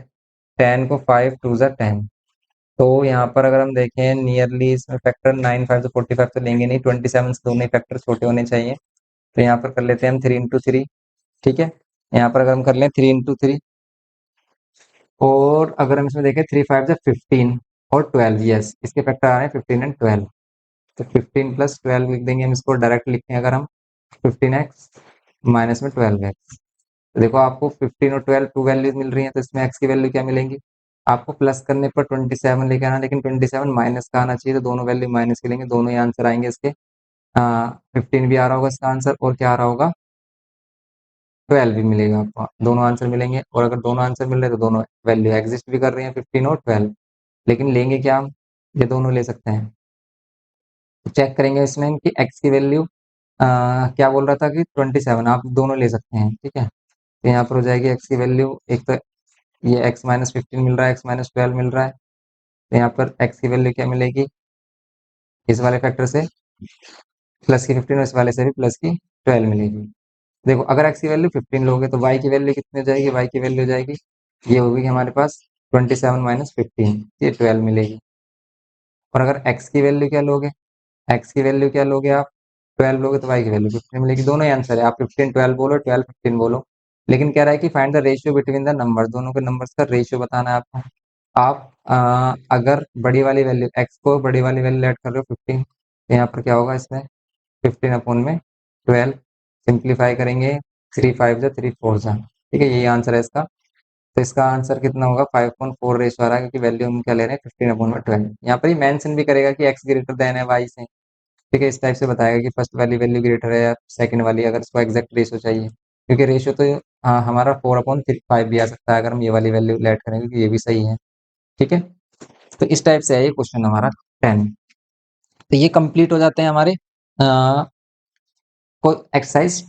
10 को 5 2 जा 10। तो यहाँ पर अगर हम देखें नियरली इसमें फैक्टर 9 5 तो 45 तो लेंगे नहीं, 27 से दोनों ही फैक्टर छोटे होने चाहिए, तो यहाँ पर कर लेते हैं हम 3 इंटू 3। ठीक है, यहाँ पर अगर हम कर लें 3 इंटू 3, और अगर हम इसमें देखें 3 5 जा 15 और 12, यस इसके फैक्टर आ रहे हैं 15 एंड 12, तो 15 प्लस 12 लिख देंगे हम इसको, डायरेक्ट लिखें अगर हम 15x माइनस में 12x, तो देखो आपको 15 और 12 टू वैल्यूज मिल रही हैं, तो इसमें x की वैल्यू क्या मिलेंगी, आपको प्लस करने पर 27 लेके आना, लेकिन 27 माइनस का आना चाहिए, तो दोनों वैल्यू माइनस के लेंगे, दोनों ही आंसर आएंगे इसके। 15 भी आ रहा होगा इसका आंसर, और क्या आ रहा होगा 12 भी मिलेगा आपको, दोनों आंसर मिलेंगे, और अगर दोनों आंसर मिल रहे हैं तो दोनों वैल्यू एग्जिस्ट भी कर रही हैं 15 और 12, लेकिन लेंगे क्या हम, ये दोनों ले सकते हैं। तो चेक करेंगे इसमें कि x की वैल्यू क्या बोल रहा था कि 27, आप दोनों ले सकते हैं। ठीक है, तो यहाँ पर हो जाएगी x की वैल्यू, एक तो ये x माइनस 15 मिल रहा है, x माइनस 12 मिल रहा है, तो यहाँ पर x की वैल्यू क्या मिलेगी, इस वाले फैक्टर से प्लस की 15 और इस वाले से भी प्लस की 12 मिलेगी। देखो अगर x की वैल्यू 15 लोगे तो y की वैल्यू कितनी हो जाएगी, y की वैल्यू हो जाएगी, ये होगी हमारे पास 27 माइनस 15, ये 12 मिलेगी। और अगर x की वैल्यू क्या लोगे, x की वैल्यू क्या लोगे आप 12 लोगे, तो y की वैल्यू 15 मिलेगी, दोनों ही आंसर है, आप 15 12 बोलो, 12 15 बोलो, लेकिन कह रहा है कि find the ratio between the number, दोनों के नंबर्स का रेशियो बताना है आपको। आप अगर बड़ी वाली वैल्यू x को बड़ी वाली वैल्यू ऐड कर रहे हो 15, तो यहाँ पर क्या होगा इसमें 15 अपॉन में 12, सिंप्लीफाई करेंगे 3 5 जा 3 4 जा, ठीक है, यही आंसर है इसका। तो इसका आंसर कितना होगा 5.4 रेशियो आ रहा है, क्योंकि वैल्यू हम क्या ले रहे हैं 15 अपॉन में 12। यहाँ पर ही मेंशन भी करेगा कि x ग्रेटर देन है y से, ठीक है, इस टाइप से बताएगा कि फर्स्ट वाली वैल्यू ग्रेटर है या सेकंड वाली, अगर इसको एग्जैक्ट रेशियो चाहिए, क्योंकि रेशियो तो हाँ हमारा 4/5 भी आ सकता है अगर हम ये वाली वैल्यू ऐड करेंगे, क्योंकि ये भी सही है। ठीक है, तो इस टाइप से है ये क्वेश्चन हमारा 10। तो ये कंप्लीट हो जाते हैं हमारे एक्सरसाइज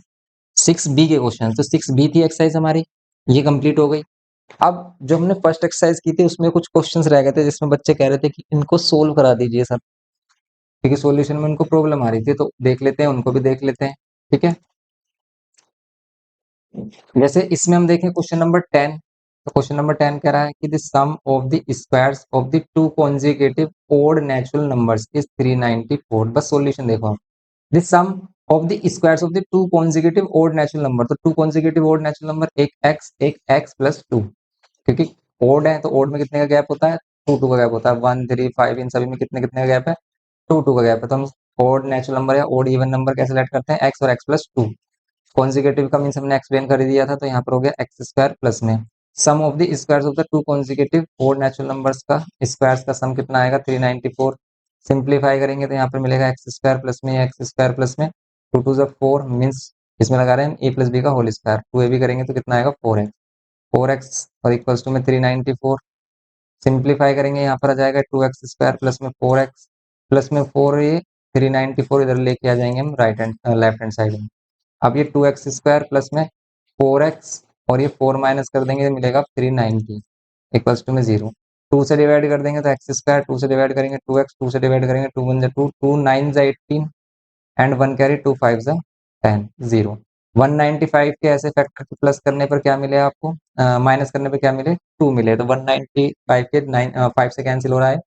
6B के क्वेश्चन। तो 6B थी एक्सरसाइज हमारी, ये कंप्लीट हो गई। अब जो हमने फर्स्ट एक्सरसाइज की थी उसमें कुछ क्वेश्चंस रह गए थे जिसमें बच्चे कह रहे थे कि इनको सोल्व करा दीजिए सर, क्योंकि सॉल्यूशन में उनको प्रॉब्लम आ रही थी, तो देख लेते हैं, उनको भी देख लेते हैं। ठीक है, जैसे इसमें हम देखें क्वेश्चन नंबर 10, तो क्वेश्चन नंबर 10 कह रहा है कि the sum of the squares of the two consecutive odd natural numbers is 394। बस सॉल्यूशन देखो आप, the sum of the squares of the two consecutive odd natural number, तो two consecutive odd natural number एक x प्लस 2, क्योंकि ओड है तो ओड में कितने का गैप होता है, 2 2 का गैप होता है, 1 3 5 इन सभी में कितने कितने का गैप है, 2 2 का गैप है, तो हम ओड नेचुरल नंबर या ओड इवन नंबर कैसे सेलेक्ट करते हैं, x और x प्लस 2। कॉन्जिक्यूटिव का मीन्स हमने एक्सप्लेन कर दिया था, तो यहाँ पर हो गया एक्स स्क्वायर प्लस में sum of the squares of the two consecutive odd natural numbers का स्क्वायर्स का सम कितना आएगा 394। सिंप्लीफाई करेंगे तो यहाँ पर मिलेगा एक्स स्क्वायर प्लस में एक्स स्क्वायर प्लस में 2 2 4 मीन्स इसमें लगा रहे हैं ए प्लस बी का होल स्क्वायर, 2 ए भी करेंगे तो कितना आएगा 4x और इक्वल्स टू में 394। सिंप्लीफाई करेंगे यहाँ पर आ जाएगा 2x स्क्वायर प्लस में 4x प्लस में 4, ये 394 इधर लेके आ जाएंगे हम right hand left hand side में। अब ये 2x स्क्वायर प्लस में 4x और ये 4 माइनस कर देंगे तो मिलेगा 390 इक्वल्स टू में 0। 2 से डिवाइड कर देंगे तो एक्स स्क्वायर, 2 से डिवाइड करेंगे 2x, 2 से डिवाइड करेंगे 2 1 2, 2 9 18 एंड 1 कैरी 2 5 10 0। 195 के ऐसे फैक्टर को प्लस करने पर क्या मिले आपको, माइनस करने पर क्या मिले 2 मिले, तो 195 के 5 से कैंसिल हो रहा है,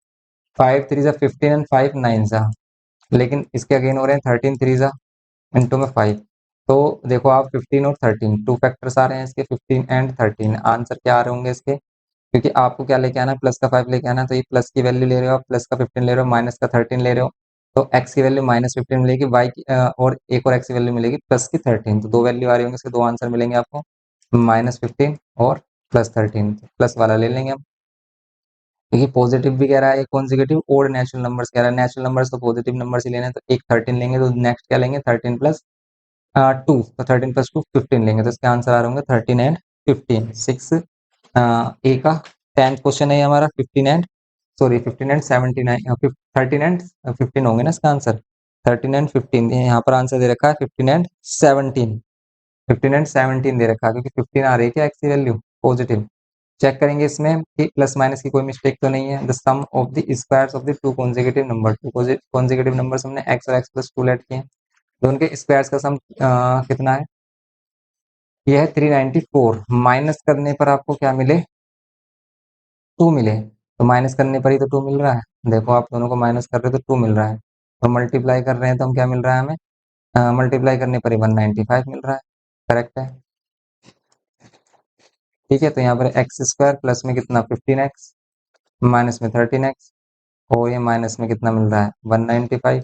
5 3 15 एंड 5 9 लेकिन इसके अगेन हो रहे हैं 13 3 इंटू में 5। तो देखो आप 15 और 13 टू फैक्टर्स आ रहे हैं इसके, 15 एंड 13 आंसर क्या आ रहे होंगे इसके, क्योंकि आपको क्या लेके आना है प्लस का 5 लेके आना है, तो ये प्लस की वैल्यू ले रहे हो आप, प्लस का 15 ले रहे हो, माइनस का 13 ले रहे हो, तो x की वैल्यू -15 मिलेगी, y की और एक और x की वैल्यू मिलेगी +13। तो दो वैल्यू आ रही होंगी, इसके दो आंसर मिलेंगे आपको, -15 और +13। प्लस वाला ले लेंगे हम, क्योंकि पॉजिटिव भी कह रहा है, एक कॉन्जिक्यूटिव और नेचुरल नंबर्स कह रहा है। नेचुरल नंबर्स तो पॉजिटिव नंबर्स ही लेने हैं, तो एक 13 लेंगे, तो नेक्स्ट क्या लेंगे 13 प्लस 2, तो 13 प्लस 2 15 लेंगे, तो इसके आंसर आ रहे होंगे 13 एंड 15। 6 ए का 10th क्वेश्चन है ये हमारा, 15 एंड सॉरी 15 एंड 79, 13 एंड 15 होंगे ना इसका आंसर, 13 एंड 15 यहाँ पर आंसर दे रखा है 15 एंड 17, 15 एंड 17 दे रखा है, क्योंकि 15 आ रही है क्या एक्स की वैल्यू पॉजिटिव। चेक करेंगे इसमें कि प्लस माइनस की कोई मिस्टेक तो नहीं है। The sum of the squares of the two consecutive number, two consecutive numbers हमने एक्स और एक्स प्लस टू लेट किए हैं, तो उनके स्क्वायर्स का सम कितना है, यह है 394। माइनस करने पर आपको क्या मिले, 2 मिले, तो माइनस करने पर ही तो 2 मिल रहा है। देखो आप दोनों को माइनस कर रहे हो तो 2 मिल रहा है, और मल्टीप्लाई कर रहे हैं तो हम क्या मिल रहा है हमें, मल्टीप्लाई करने पर ही 195 मिल रहा है। करेक्ट है, ठीक है। तो यहाँ पर एक्स स्क्वायर प्लस में कितना 15x, माइनस में 13x, और ये माइनस में कितना मिल रहा है 195।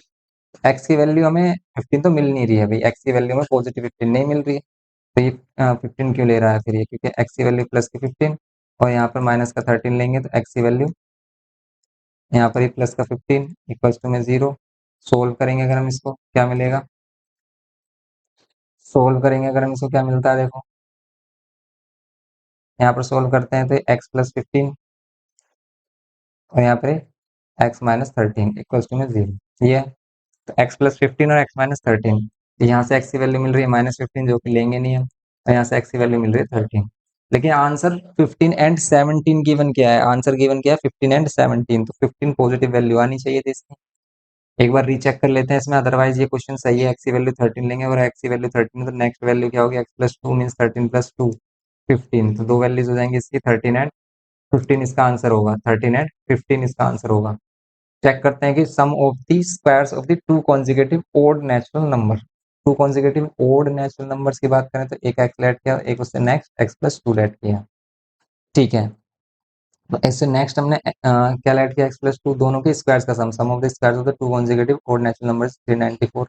एक्स की वैल्यू हमें 15 तो मिल नहीं रही है भाई, एक्स की वैल्यू में पॉजिटिव 15 नहीं मिल रही है, तो ये 15 क्यों ले रहा है फिर ये, क्योंकि एक्स की वैल्यू प्लस की 15 और यहाँ पर माइनस का 13 लेंगे, तो एक्स की वैल्यू यहाँ पर ही प्लस का 15 इक्वल्स टू में 0। सोल्व करेंगे अगर हम इसको क्या मिलेगा, सोल्व करेंगे अगर हम इसको क्या मिलता है, देखो यहाँ पर सोल्व करते हैं तो एक्स प्लस 15 और यहाँ पे एक्स माइनस 13 इक्वल्स टू में 0। ये तो x प्लस 15 और x माइनस 13, यहाँ से x की वैल्यू मिल रही है -15 जो कि लेंगे नहीं हम, और यहाँ से x की वैल्यू मिल रही है 13। लेकिन आंसर 15 एंड 17 गिवन क्या है, आंसर गिवन क्या है 15 एंड 17, तो 15 पॉजिटिव वैल्यू आनी चाहिए थी इसकी। एक बार रीचेक कर लेते हैं इसमें, अदरवाइज ये क्वेश्चन सही है, x की वैल्यू 13 लेंगे और x की वैल्यू 13, तो नेक्स्ट वैल्यू क्या होगी, x प्लस 2 मीन्स 13 प्लस 2 15, तो दो वैल्यूज हो जाएंगी इसकी 13 एंड 15 इसका आंसर होगा, 13 एंड 15 इसका आंसर होगा। चेक करते हैं कि sum of the squares of the two consecutive odd natural number, two consecutive odd natural numbers की बात करें तो एक एक्स लेट किया, एक उससे next x plus two let किया, ठीक है। तो इससे नेक्स्ट हमने क्या लेट किया, एक्स प्लस टू, दोनों के स्क्वायर्स का sum, sum of the squares of the two consecutive odd natural numbers 394।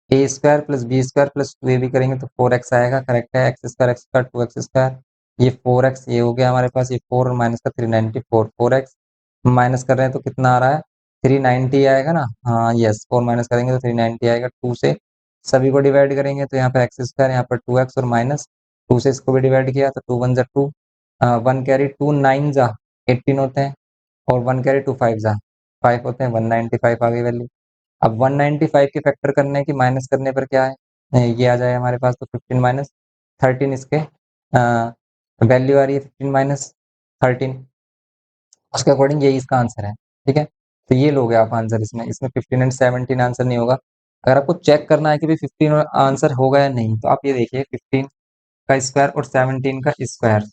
A square plus B square plus two A भी करेंगे तो 4x आएगा, करेक्ट है। एक्स स्क्वायर 2x स्क्वायर, ये 4x ये हो गया हमारे पास, ये 4 और माइनस का 394, 4x माइनस कर रहे हैं तो कितना आ रहा है 390 आएगा ना, हाँ यस, 4 माइनस करेंगे तो 390 आएगा। 2 से सभी को डिवाइड करेंगे तो यहाँ पर एक्स स्क्वायर, यहाँ पर 2x और माइनस 2 से इसको भी डिवाइड किया तो 2 1 जा 2, 1 कैरी 2 9 जा 18 होते हैं, और 1 कैरी 2 5 जा 5 होते हैं, 195 आ गई वैल्यू। अब 195 के फैक्टर करने की माइनस करने पर क्या है, ये आ जाए हमारे पास, तो 15 माइनस 13 इसके वैल्यू आ रही है 15 माइनस 13, उसके अकॉर्डिंग यही इसका आंसर है, ठीक है। तो ये लोगे आप आंसर, इसमें इसमें 15 एंड 17 आंसर नहीं होगा। अगर आपको चेक करना है कि भाई 15 आंसर होगा या नहीं, तो आप ये देखिए 15 का स्क्वायर और 17 का स्क्वायर,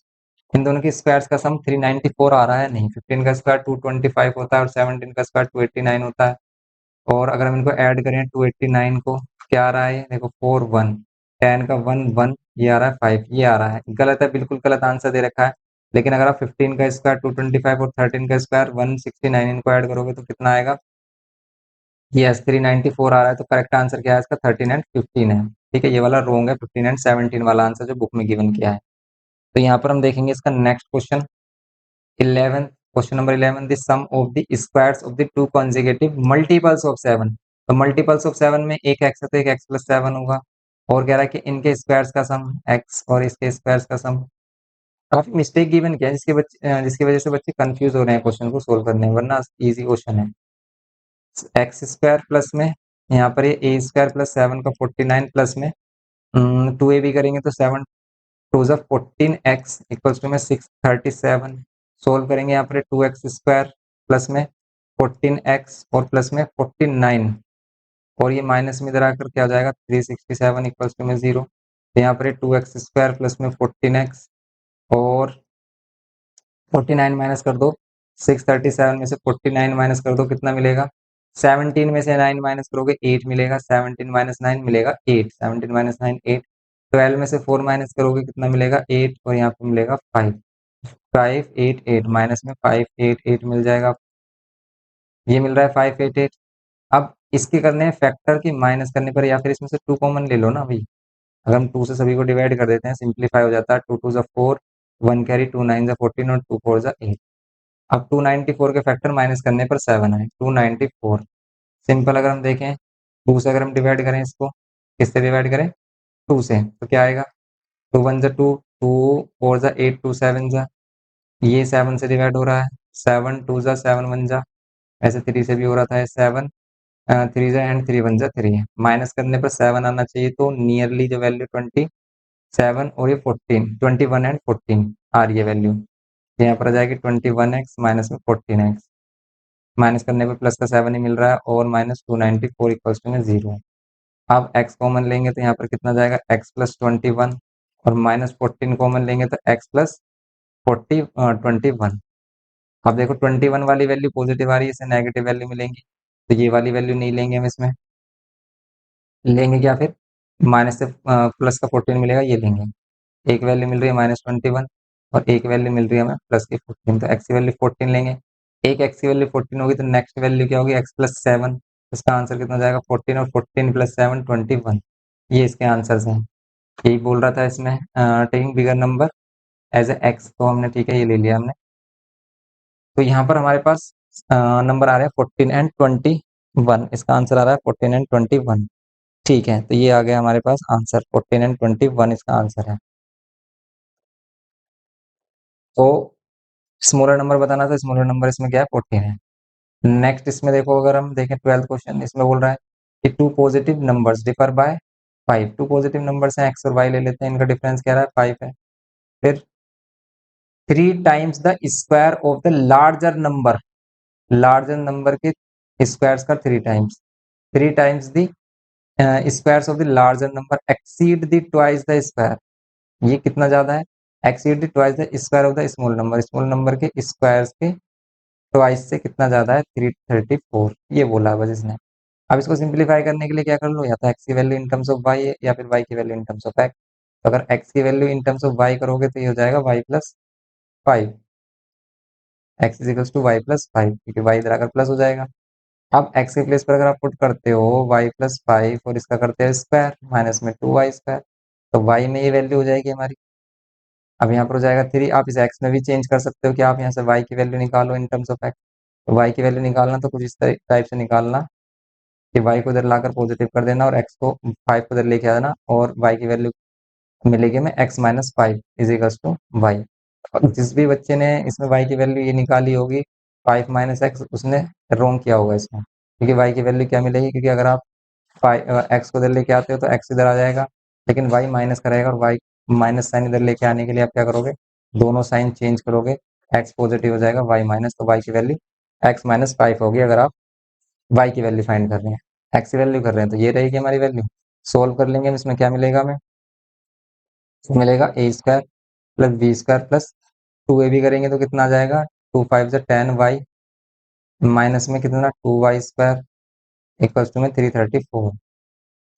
इन दोनों के स्क्वायर्स का सम 394 आ रहा है नहीं, 15 का स्क्वायर 225 होता है और 17 का स्क्वायर 289 होता है, और अगर हम इनको ऐड करें 289 को, क्या आ रहा है देखो 4 1, 10 का 1 1, ये आ रहा है 5, ये आ रहा है, गलत है, बिल्कुल गलत आंसर दे रखा है। लेकिन अगर आप 15 का स्क्वायर 225 और 13 का स्क्वायर 169 इनको ऐड करोगे तो कितना आएगा, यस 394 आ रहा है, तो करेक्ट आंसर क्या है इसका 13 एंड 15 है, ठीक है। ये वाला रॉन्ग है, 15 एंड 17 वाला आंसर जो बुक में गिवन किया है। तो यहाँ पर हम देखेंगे इसका next question 11, question number 11, the sum of the squares of the two consecutive multiples of 7, तो मल्टीपल्स ऑफ 7 में एक एक्स है तो एक एक्स प्लस 7 होगा, और कह रहा है कि इनके स्क्वायर्स का सम एक्स और इसके स्क्वायर्स का सम। काफी मिस्टेक गिवन किया है जिसकी वजह से बच्चे कंफ्यूज हो रहे हैं क्वेश्चन को सोल्व करने में, वरना इजी क्वेश्चन है। एक्स स्क्वायर प्लस में यहाँ पर ये ए स्क्वायर प्लस 7 का 49 प्लस में 2 ए भी करेंगे तो 7 टू ज़ा 14x इक्वल्स टू में 637। सोल्व करेंगे यहाँ पर 2x स्क्वायर प्लस में 14x और प्लस में 49, और ये माइनस में इधर आकर क्या हो जाएगा 367 इक्वल्स टू में 0। तो यहाँ पर 2x स्क्वायर प्लस में 14x और 49 माइनस कर दो, 637 में से 49 माइनस कर दो कितना मिलेगा, 17 में से 9 माइनस करोगे 8 मिलेगा, 17 माइनस 9 मिलेगा 8, 17 माइनस 9 8, 12 में से 4 माइनस करोगे कितना मिलेगा 8, और यहाँ पे मिलेगा 5, 588 माइनस में 588 मिल जाएगा, ये मिल रहा है 588। अब इसके करने हैं फैक्टर की माइनस करने पर, या फिर इसमें से 2 कॉमन ले लो ना भाई। अगर हम 2 से सभी को डिवाइड कर देते हैं, सिंप्लीफाई हो जाता है। 2 2 जा 4, 1 कैरी, 2 9 जा 14 और 2 4 जा 8। अब 294 के फैक्टर माइनस करने पर 7 आए, 294। सिंपल अगर हम देखें, 2 से अगर हम डिवाइड करें इसको, किससे डिवाइड करें? 2 से, तो क्या आएगा? 2 1 जा 2, 2 4 जा 8, 2 7 जा, ये 7 से डिवाइड हो रहा है। 7 2 जा 7 1 जा, ऐसे 3 से भी हो रहा था। 7 3 जा एंड 3 1 जा 3 है। माइनस करने पर 7 आना चाहिए, तो नियरली जो वैल्यू 27 और ये 14, 21 एंड 14 आ रही है वैल्यू। यहाँ पर आ जाएगी 21x माइनस में 14x। माइनस करने पर प्लस का 7 ही मिल रहा है, और माइनस 294 इक्वल्स टू में 0। अब x कॉमन लेंगे तो यहाँ पर कितना जाएगा? x प्लस 21, और माइनस 14 कॉमन लेंगे तो x प्लस 21। अब देखो 21 वाली वैल्यू पॉजिटिव आ रही है, इसे नेगेटिव वैल्यू मिलेंगी, तो ये वाली वैल्यू नहीं लेंगे हम इसमें। लेंगे क्या फिर? माइनस से प्लस का 14 मिलेगा, ये लेंगे। एक वैल्यू मिल रही है -21, और एक वैल्यू मिल रही है हमें प्लस की 14, तो x की वैल्यू 14 लेंगे। एक x की वैल्यू 14 होगी तो नेक्स्ट वैल्यू क्या होगी? x plus 7। इसका आंसर कितना जाएगा? 14, और 14 प्लस 7 21। ये इसके आंसर्स हैं। यही बोल रहा था इसमें, taking bigger number as a x, तो हमने ठीक है ये ले लिया हमने। तो यहाँ पर हमारे पास नंबर आ रहा है 14 एंड 21। इसका आंसर आ रहा है 14 एंड 21। ठीक है, तो ये आ गया हमारे पास आंसर, 14 एंड 21 इसका आंसर है। तो स्मॉलर नंबर बताना, तो स्मॉलर नंबर इसमें क्या है? 14 है। नेक्स्ट इसमें देखो, अगर हम देखें 12th क्वेश्चन, इसमें बोल रहा है कि two positive numbers differ by 5। Two positive numbers हैं, एक्स और वाई ले लेते हैं, इनका डिफरेंस क्या रहा है? 5 है। फिर 3 times the square of the larger number, larger number के स्क्वायर्स का 3 times, 3 times the squares of the larger number exceed the twice the square. ये कितना ज्यादा है? Exceed the twice the square of the small number, small number के स्क्वायर्स के ट्वाइस से कितना ज्यादा है? 334, ये बोला है बस इसने। अब इसको सिंप्लीफाई करने के लिए क्या कर लो, या तो एक्स की value in terms of y है, या फिर वाई की value in terms of x. तो अगर एक्स की value in terms of y करोगे तो ये हो जाएगा y plus 5। X is equals to y plus 5, क्योंकि वाई इधर आकर प्लस हो जाएगा। अब एक्स के प्लेस पर अगर आप पुट करते हो वाई प्लस 5, और इसका करते हैं स्क्वायर, माइनस में 2y², तो वाई में ये वैल्यू हो जाएगी हमारी। अब यहाँ पर हो जाएगा 3। आप इस एक्स में भी चेंज कर सकते हो कि आप यहाँ से वाई की वैल्यू निकालो इन टर्म्स ऑफ एक्स। तो वाई की वैल्यू निकालना तो कुछ इस टाइप से निकालना कि वाई को इधर लाकर पॉजिटिव कर देना, और एक्स को 5 को इधर लेके आना, और वाई की वैल्यू मिलेगी हमें x-5 is equals to Y. जिस भी बच्चे ने इसमें y की वैल्यू ये निकाली होगी 5 माइनस एक्स, उसने रॉन्ग किया होगा इसमें, क्योंकि y की वैल्यू क्या मिलेगी? क्योंकि अगर आप x को इधर लेके आते हो तो x इधर आ जाएगा, लेकिन y माइनस करेगा, और y माइनस साइन इधर लेके आने के लिए आप क्या करोगे? दोनों साइन चेंज करोगे, x पॉजिटिव हो जाएगा, y माइनस, तो y की वैल्यू x-5 होगी अगर आप y की वैल्यू फाइंड कर रहे हैं। x की वैल्यू कर रहे हैं तो ये रहेगी हमारी वैल्यू। सोल्व कर लेंगे हम, इसमें क्या मिलेगा हमें? मिलेगा a² plus b² plus 2a भी करेंगे तो कितना आ जाएगा? 2 5 से 10y, माइनस में कितना? 2y² इक्वल्स टू में 334।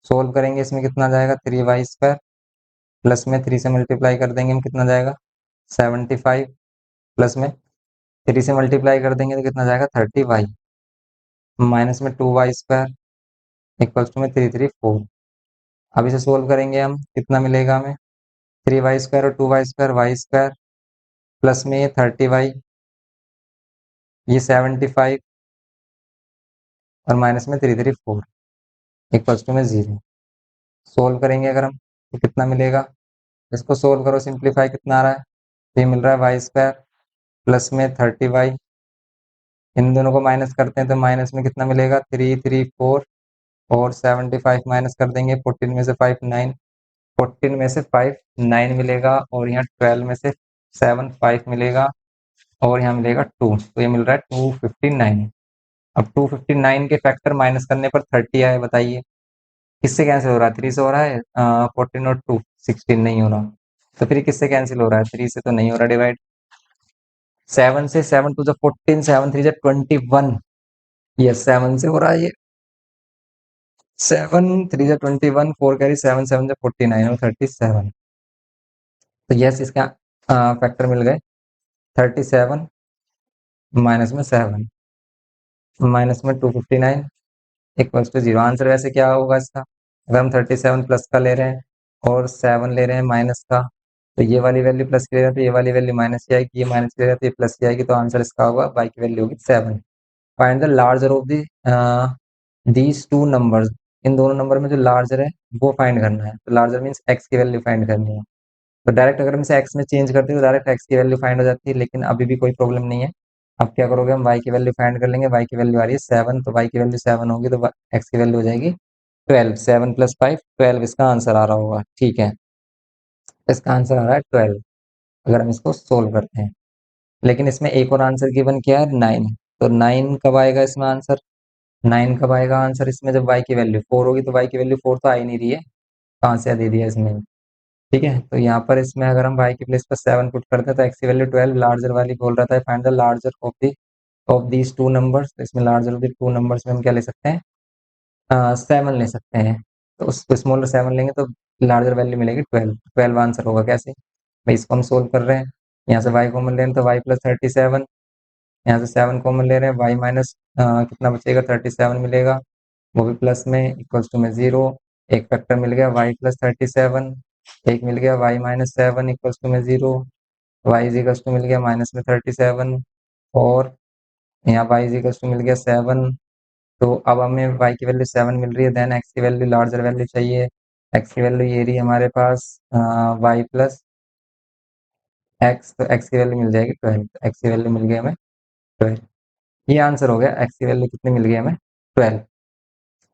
सोल्व करेंगे, इसमें कितना जाएगा? 3y² प्लस में 3 से मल्टीप्लाई कर देंगे हम, कितना जाएगा? 75, प्लस में 3 से मल्टीप्लाई कर देंगे तो कितना जाएगा? 30y, माइनस में 2y² इक्वल्स टू में 334। अब इसे सोल्व करेंगे हम, कितना मिलेगा हमें? 3y² और 2y², y² प्लस में ये 30y, ये 75, और माइनस में 334 इक्वल्स टू में 0। सोल्व करेंगे अगर हम तो कितना मिलेगा? इसको सोल्व करो, सिंप्लीफाई, कितना आ रहा है? तो ये मिल रहा है y² प्लस में 30y, इन दोनों को माइनस करते हैं तो माइनस में कितना मिलेगा? 334, और 75 माइनस कर देंगे, 14 में से 5 9, 14 में से 5 9 मिलेगा, और यहाँ 12 में से 7 5 मिलेगा, और यहाँ मिलेगा 2, तो ये मिल रहा है 259। अब 259 के फैक्टर माइनस करने पर 30 आए, बताइए किससे कैंसिल हो रहा है? 3 से हो रहा है, 14 और 2 16 नहीं हो रहा, तो फिर किससे कैंसिल हो रहा है? 3 से तो नहीं हो रहा डिवाइड। 7 से, 7 टू 14, 7 3 21, ये 7 से हो रहा है ये। 7 3 21, 4 कैरी, 7 7 49 और 37। तो यस, इसका फैक्टर मिल गए 37 माइनस में 7, माइनस में 259, इक्वल्स टू 0। आंसर वैसे क्या होगा इसका, अगर हम 37 प्लस का ले रहे हैं और 7 ले रहे हैं माइनस का, तो ये वाली वैल्यू प्लस की ले रहे हैं तो ये वाली वैल्यू माइनस की आएगी, ये माइनस की ले रहे हैं तो ये प्लस की आएगी, तो आंसर इसका होगा y की वैल्यू होगी 7। Find the larger of these two numbers. इन दोनों नंबर में जो लार्जर है वो फाइंड करना है, तो लार्जर मीन्स x की वैल्यू फाइंड करनी है। तो डायरेक्ट अगर हम इसे x में चेंज करते हैं तो डायरेक्ट x की वैल्यू फाइंड हो जाती है, लेकिन अभी भी कोई प्रॉब्लम नहीं है। अब क्या करोगे, हम y की वैल्यू फाइंड कर लेंगे। y की वैल्यू आ रही है 7, तो y की वैल्यू 7 होगी तो x की वैल्यू हो जाएगी 12। 7 प्लस 5 12 इसका आंसर आ रहा होगा। ठीक है, इसका आंसर आ रहा है 12 अगर हम इसको सोल्व करते हैं। लेकिन इसमें एक और आंसर गिवन किया है 9, तो 9 कब आएगा इसमें आंसर, 9 कब आएगा आंसर इसमें, जब y की वैल्यू 4 होगी। तो y की वैल्यू 4 तो आ ही नहीं रही है, कहाँ से दे दिया इसमें। ठीक है, तो यहाँ पर इसमें अगर हम y की प्लेस पर 7 पुट करते हैं तो x की वैल्यू 12, लार्जर वाली बोल रहा था find the larger of these two numbers. तो इसमें larger of the two numbers में हम क्या ले सकते हैं, 7 ले सकते हैं। तो उस स्मॉलर 7 लेंगे तो लार्जर वैल्यू मिलेगी 12। 12 आंसर होगा कैसे भाई, इसको हम सोल्व कर रहे हैं। यहाँ से y कॉमन ले रहे हैं तो y प्लस 37, यहाँ से 7 कॉमन ले रहे हैं, y माइनस कितना बचेगा 37 मिलेगा, वो भी प्लस में, इक्वल्स टू में 0। एक फैक्टर मिल गया y प्लस 37, एक मिल गया y माइनस 7 इक्वल्स टू में 0। y इज इक्वल्स टू मिल गया माइनस में 37, और यहाँ y इज इक्वल्स टू मिल गया 7। तो अब हमें y की वैल्यू 7 मिल रही है, देन x की वैल्यू लार्जर वैल्यू चाहिए। x की वैल्यू ये रही हमारे पास y प्लस x, तो x की वैल्यू मिल जाएगी 12। x की वैल्यू मिल गई हमें 12। ये आंसर हो गया, x की वैल्यू कितनी मिल गई हमें 12।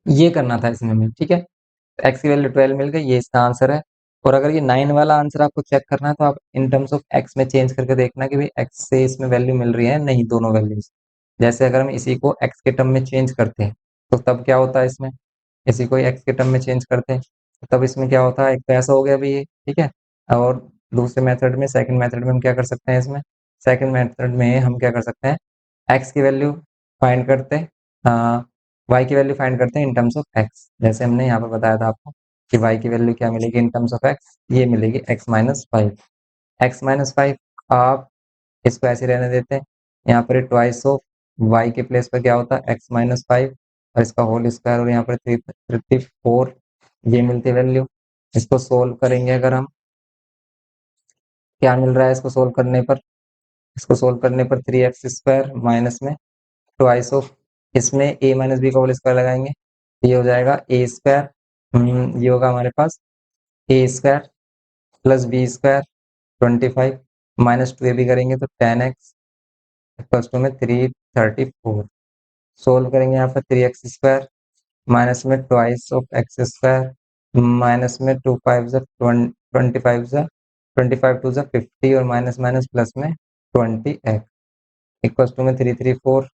ये करना था इसमें हमें। ठीक है, एक्स की वैल्यू 12 मिल गई, ये इसका आंसर है। और अगर ये 9 वाला आंसर आपको चेक करना है तो आप इन टर्म्स ऑफ एक्स में चेंज करके देखना कि भाई एक्स से इसमें वैल्यू मिल रही है नहीं, दोनों वैल्यूज। जैसे अगर हम इसी को एक्स के टर्म में चेंज करते हैं तो तब क्या होता है इसमें, इसी को एक्स के टर्म में चेंज करते हैं तो तब इसमें क्या होता है, एक तो ऐसा हो गया भाई ये। ठीक है, और दूसरे मेथड में, सेकंड मेथड में हम क्या कर सकते हैं इसमें, सेकंड मेथड में हम क्या कर सकते हैं, एक्स की वैल्यू फाइंड करते हैं, y की वैल्यू फाइंड करते हैं इन टर्म्स ऑफ x। जैसे हमने यहाँ पर बताया था आपको कि y की वैल्यू क्या मिलेगी इन टर्म्स ऑफ x, ये मिलेगी x माइनस 5। x माइनस 5 आप इसको ऐसे रहने देते हैं, यहाँ पर ट्वाइस ऑफ y के प्लेस पर क्या होता है x माइनस 5 और इसका होल स्क्वायर, और यहाँ पर 34 ये मिलती वैल्यू। इसको सोल्व करेंगे अगर हम, क्या मिल रहा है इसको सोल्व करने पर, इसको सोल्व करने पर 3x² माइनस में ट्वाइस ऑफ, इसमें a माइनस बी का होल स्क्वायर लगाएंगे, ये हो जाएगा a², ये होगा हमारे पास a² plus b² 25 minus 2a भी करेंगे तो 10x इक्वल्स टू में 334। सोल्व करेंगे यहाँ पर 3x² माइनस में ट्वाइस ऑफ x² माइनस में 2 5 जा 25 जा 25 2 जा 50 और माइनस माइनस प्लस में 20x इक्वल्स टू में 334।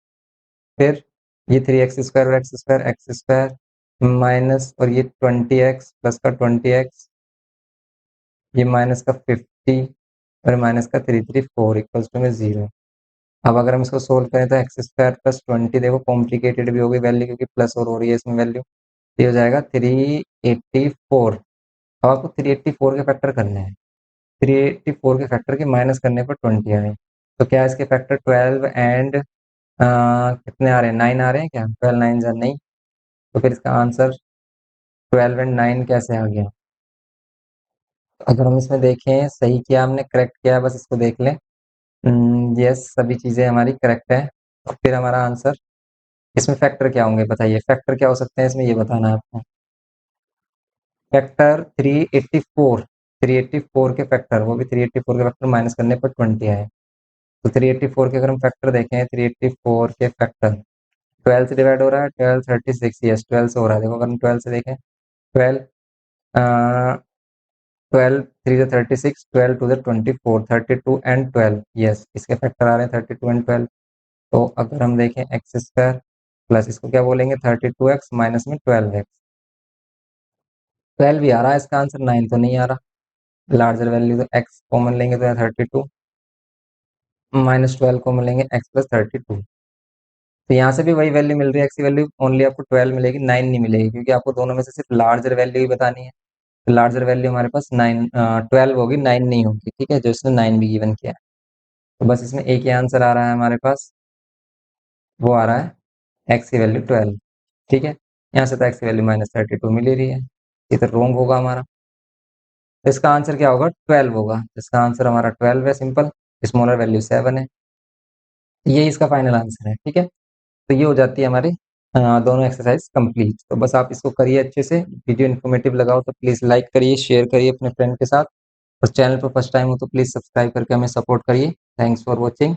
फिर ये 3x² और x² माइनस, और ये 20x प्लस का 20x, ये माइनस का 50 और माइनस का 334 इक्वल्स टू में 0। अब अगर हम इसको सोल्व करें तो x² प्लस 20, देखो कॉम्प्लिकेटेड भी होगी वैल्यू क्योंकि प्लस और हो रही है इसमें वैल्यू, ये हो जाएगा 384। अब आपको 384 के फैक्टर करने हैं, 384 के फैक्टर के माइनस करने पर 20 आए, तो क्या इसके फैक्टर 12 एंड कितने आ रहे हैं, 9 आ रहे हैं क्या, 12 9 जा नहीं, तो फिर इसका आंसर 12 एंड 9 कैसे आ गया। अगर हम इसमें देखें सही किया हमने, करेक्ट किया, बस इसको देख लें। यस, सभी चीजें हमारी करेक्ट है, और फिर हमारा आंसर, इसमें फैक्टर क्या होंगे बताइए, फैक्टर क्या हो सकते हैं इसमें, ये बताना है आपको। फैक्टर 384, 384 के फैक्टर, वो भी 384 के फैक्टर माइनस करने पर 20 आए। तो 384 के अगर हम फैक्टर देखें, 384 के फैक्टर 12 से डिवाइड हो रहा है, 12 36, यस 12 से हो रहा है। देखो अगर हम 12 से देखें, 12 12 3 से 36, 12 2 से 24, 32 एंड 12, यस इसके फैक्टर आ रहे हैं 32 एंड 12। तो अगर हम देखें x² प्लस इसको क्या बोलेंगे 32x माइनस में 12x, 12 भी आ रहा है इसका आंसर, 9 तो नहीं आ रहा। लार्जर वैल्यू तो x कॉमन लेंगे तो 32 माइनस 12 कॉमन लेंगे x प्लस 32। तो यहाँ से भी वही वैल्यू मिल रही है, x की वैल्यू ओनली आपको 12 मिलेगी, 9 नहीं मिलेगी, क्योंकि आपको दोनों में से सिर्फ लार्जर वैल्यू ही बतानी है। तो लार्जर वैल्यू हमारे पास 12 होगी, 9 नहीं होगी। ठीक है, जो इसने 9 भी गिवन किया है। तो बस इसमें एक ही आंसर आ रहा है हमारे पास, वो आ रहा है x की वैल्यू 12। ठीक है, यहाँ से तो x की वैल्यू -32 मिल ही रही है, ये तो रॉन्ग होगा हमारा। तो इसका आंसर क्या होगा? 12 होगा। इसका आंसर हमारा 12 है, सिंपल। स्मॉलर वैल्यू 7 है। ये इसका फाइनल आंसर है, ठीक है। तो ये हो जाती है हमारी दोनों एक्सरसाइज कंप्लीट। तो बस आप इसको करिए अच्छे से। वीडियो इन्फॉर्मेटिव लगाओ तो प्लीज़ लाइक करिए, शेयर करिए अपने फ्रेंड के साथ, और चैनल पर फर्स्ट टाइम हो तो प्लीज़ सब्सक्राइब करके हमें सपोर्ट करिए। Thanks for watching.